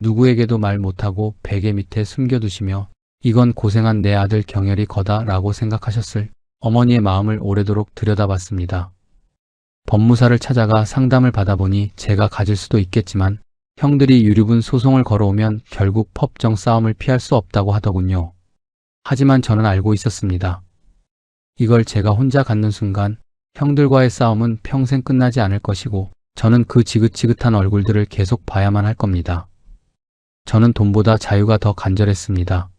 누구에게도 말 못하고 베개 밑에 숨겨두시며 이건 고생한 내 아들 경열이 거다 라고 생각하셨을 어머니의 마음을 오래도록 들여다봤습니다. 법무사를 찾아가 상담을 받아보니 제가 가질 수도 있겠지만 형들이 유류분 소송을 걸어오면 결국 법정 싸움을 피할 수 없다고 하더군요. 하지만 저는 알고 있었습니다. 이걸 제가 혼자 갖는 순간 형들과의 싸움은 평생 끝나지 않을 것이고 저는 그 지긋지긋한 얼굴들을 계속 봐야만 할 겁니다. 저는 돈보다 자유가 더 간절했습니다.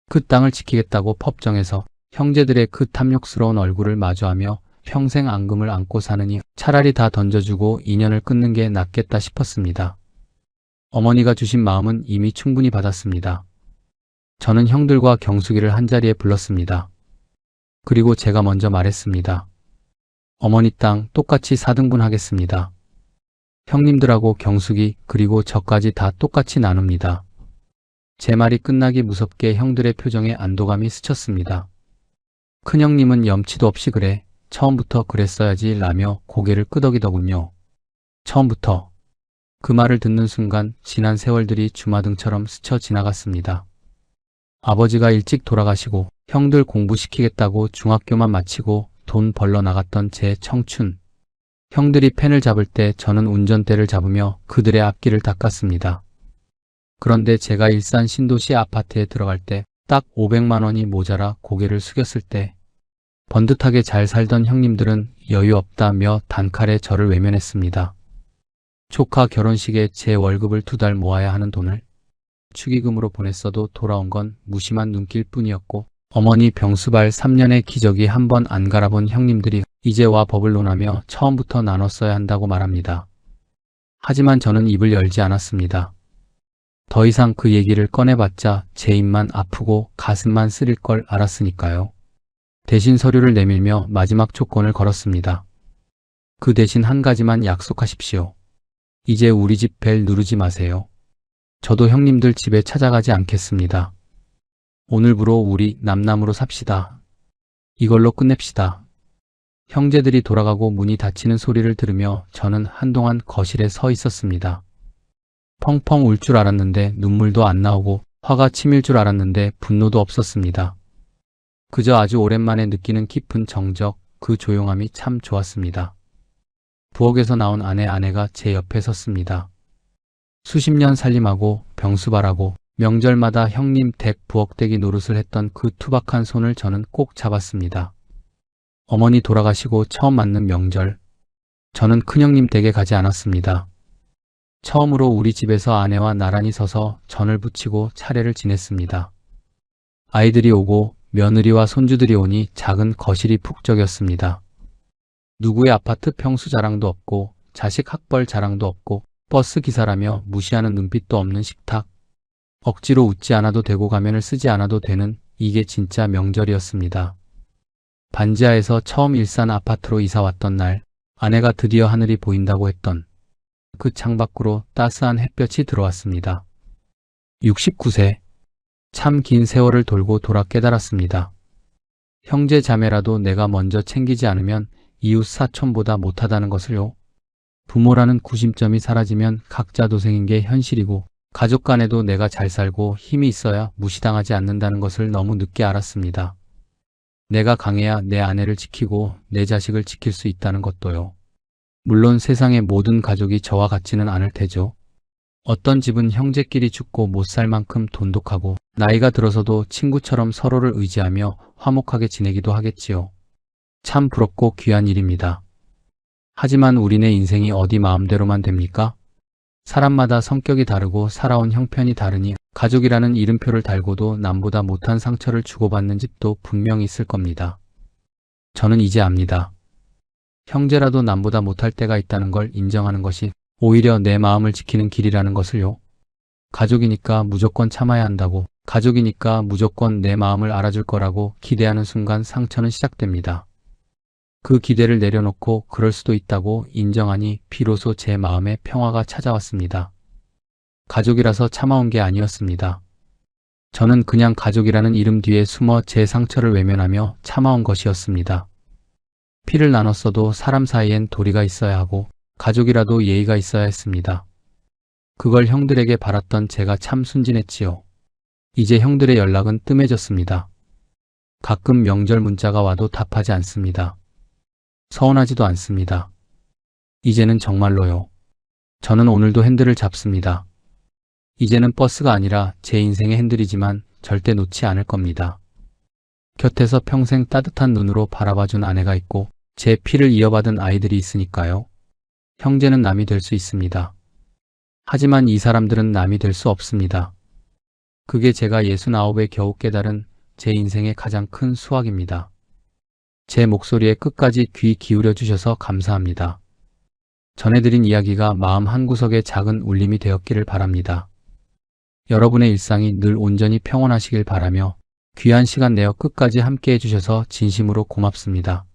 그 땅을 지키겠다고 법정에서 형제들의 그 탐욕스러운 얼굴을 마주하며 평생 앙금을 안고 사느니 차라리 다 던져주고 인연을 끊는 게 낫겠다 싶었습니다. 어머니가 주신 마음은 이미 충분히 받았습니다. 저는 형들과 경숙이를 한자리에 불렀습니다. 그리고 제가 먼저 말했습니다. 어머니 땅 똑같이 4등분 하겠습니다. 형님들하고 경숙이 그리고 저까지 다 똑같이 나눕니다. 제 말이 끝나기 무섭게 형들의 표정에 안도감이 스쳤습니다. 큰형님은 염치도 없이 그래. 처음부터 그랬어야지 라며 고개를 끄덕이더군요. 처음부터. 그 말을 듣는 순간 지난 세월들이 주마등처럼 스쳐 지나갔습니다. 아버지가 일찍 돌아가시고 형들 공부시키겠다고 중학교만 마치고 돈 벌러 나갔던 제 청춘. 형들이 펜을 잡을 때 저는 운전대를 잡으며 그들의 앞길을 닦았습니다. 그런데 제가 일산 신도시 아파트에 들어갈 때 딱 500만 원이 모자라 고개를 숙였을 때 번듯하게 잘 살던 형님들은 여유 없다며 단칼에 저를 외면했습니다. 조카 결혼식에 제 월급을 2달 모아야 하는 돈을 축의금으로 보냈어도 돌아온 건 무심한 눈길 뿐이었고 어머니 병수발 3년의 기저귀 한 번 안 갈아본 형님들이 이제 와 법을 논하며 처음부터 나눴어야 한다고 말합니다. 하지만 저는 입을 열지 않았습니다. 더 이상 그 얘기를 꺼내봤자 제 입만 아프고 가슴만 쓰릴 걸 알았으니까요. 대신 서류를 내밀며 마지막 조건을 걸었습니다. 그 대신 한 가지만 약속하십시오. 이제 우리 집 벨 누르지 마세요. 저도 형님들 집에 찾아가지 않겠습니다. 오늘부로 우리 남남으로 삽시다. 이걸로 끝냅시다. 형제들이 돌아가고 문이 닫히는 소리를 들으며 저는 한동안 거실에 서 있었습니다. 펑펑 울 줄 알았는데 눈물도 안 나오고 화가 치밀 줄 알았는데 분노도 없었습니다. 그저 아주 오랜만에 느끼는 깊은 정적, 그 조용함이 참 좋았습니다. 부엌에서 나온 아내가 제 옆에 섰습니다. 수십 년 살림하고 병수발하고 명절마다 형님 댁 부엌대기 노릇을 했던 그 투박한 손을 저는 꼭 잡았습니다. 어머니 돌아가시고 처음 맞는 명절, 저는 큰형님 댁에 가지 않았습니다. 처음으로 우리 집에서 아내와 나란히 서서 전을 부치고 차례를 지냈습니다. 아이들이 오고 며느리와 손주들이 오니 작은 거실이 북적였습니다. 누구의 아파트 평수 자랑도 없고 자식 학벌 자랑도 없고 버스 기사라며 무시하는 눈빛도 없는 식탁. 억지로 웃지 않아도 되고 가면을 쓰지 않아도 되는 이게 진짜 명절이었습니다. 반지하에서 처음 일산 아파트로 이사 왔던 날 아내가 드디어 하늘이 보인다고 했던 그 창밖으로 따스한 햇볕이 들어왔습니다. 69세. 참 긴 세월을 돌고 돌아 깨달았습니다. 형제 자매라도 내가 먼저 챙기지 않으면 이웃 사촌보다 못하다는 것을요. 부모라는 구심점이 사라지면 각자 도생인 게 현실이고 가족 간에도 내가 잘 살고 힘이 있어야 무시당하지 않는다는 것을 너무 늦게 알았습니다. 내가 강해야 내 아내를 지키고 내 자식을 지킬 수 있다는 것도요. 물론 세상의 모든 가족이 저와 같지는 않을 테죠. 어떤 집은 형제끼리 죽고 못 살 만큼 돈독하고 나이가 들어서도 친구처럼 서로를 의지하며 화목하게 지내기도 하겠지요. 참 부럽고 귀한 일입니다. 하지만 우리네 인생이 어디 마음대로만 됩니까? 사람마다 성격이 다르고 살아온 형편이 다르니 가족이라는 이름표를 달고도 남보다 못한 상처를 주고받는 집도 분명히 있을 겁니다. 저는 이제 압니다. 형제라도 남보다 못할 때가 있다는 걸 인정하는 것이 오히려 내 마음을 지키는 길이라는 것을요. 가족이니까 무조건 참아야 한다고, 가족이니까 무조건 내 마음을 알아줄 거라고 기대하는 순간 상처는 시작됩니다. 그 기대를 내려놓고 그럴 수도 있다고 인정하니 비로소 제 마음에 평화가 찾아왔습니다. 가족이라서 참아온 게 아니었습니다. 저는 그냥 가족이라는 이름 뒤에 숨어 제 상처를 외면하며 참아온 것이었습니다. 피를 나눴어도 사람 사이엔 도리가 있어야 하고 가족이라도 예의가 있어야 했습니다. 그걸 형들에게 바랐던 제가 참 순진했지요. 이제 형들의 연락은 뜸해졌습니다. 가끔 명절 문자가 와도 답하지 않습니다. 서운하지도 않습니다. 이제는 정말로요. 저는 오늘도 핸들을 잡습니다. 이제는 버스가 아니라 제 인생의 핸들이지만 절대 놓지 않을 겁니다. 곁에서 평생 따뜻한 눈으로 바라봐준 아내가 있고 제 피를 이어받은 아이들이 있으니까요. 형제는 남이 될 수 있습니다. 하지만 이 사람들은 남이 될 수 없습니다. 그게 제가 69에 겨우 깨달은 제 인생의 가장 큰 수확입니다. 제 목소리에 끝까지 귀 기울여 주셔서 감사합니다. 전해드린 이야기가 마음 한구석에 작은 울림이 되었기를 바랍니다. 여러분의 일상이 늘 온전히 평온하시길 바라며 귀한 시간 내어 끝까지 함께 해주셔서 진심으로 고맙습니다.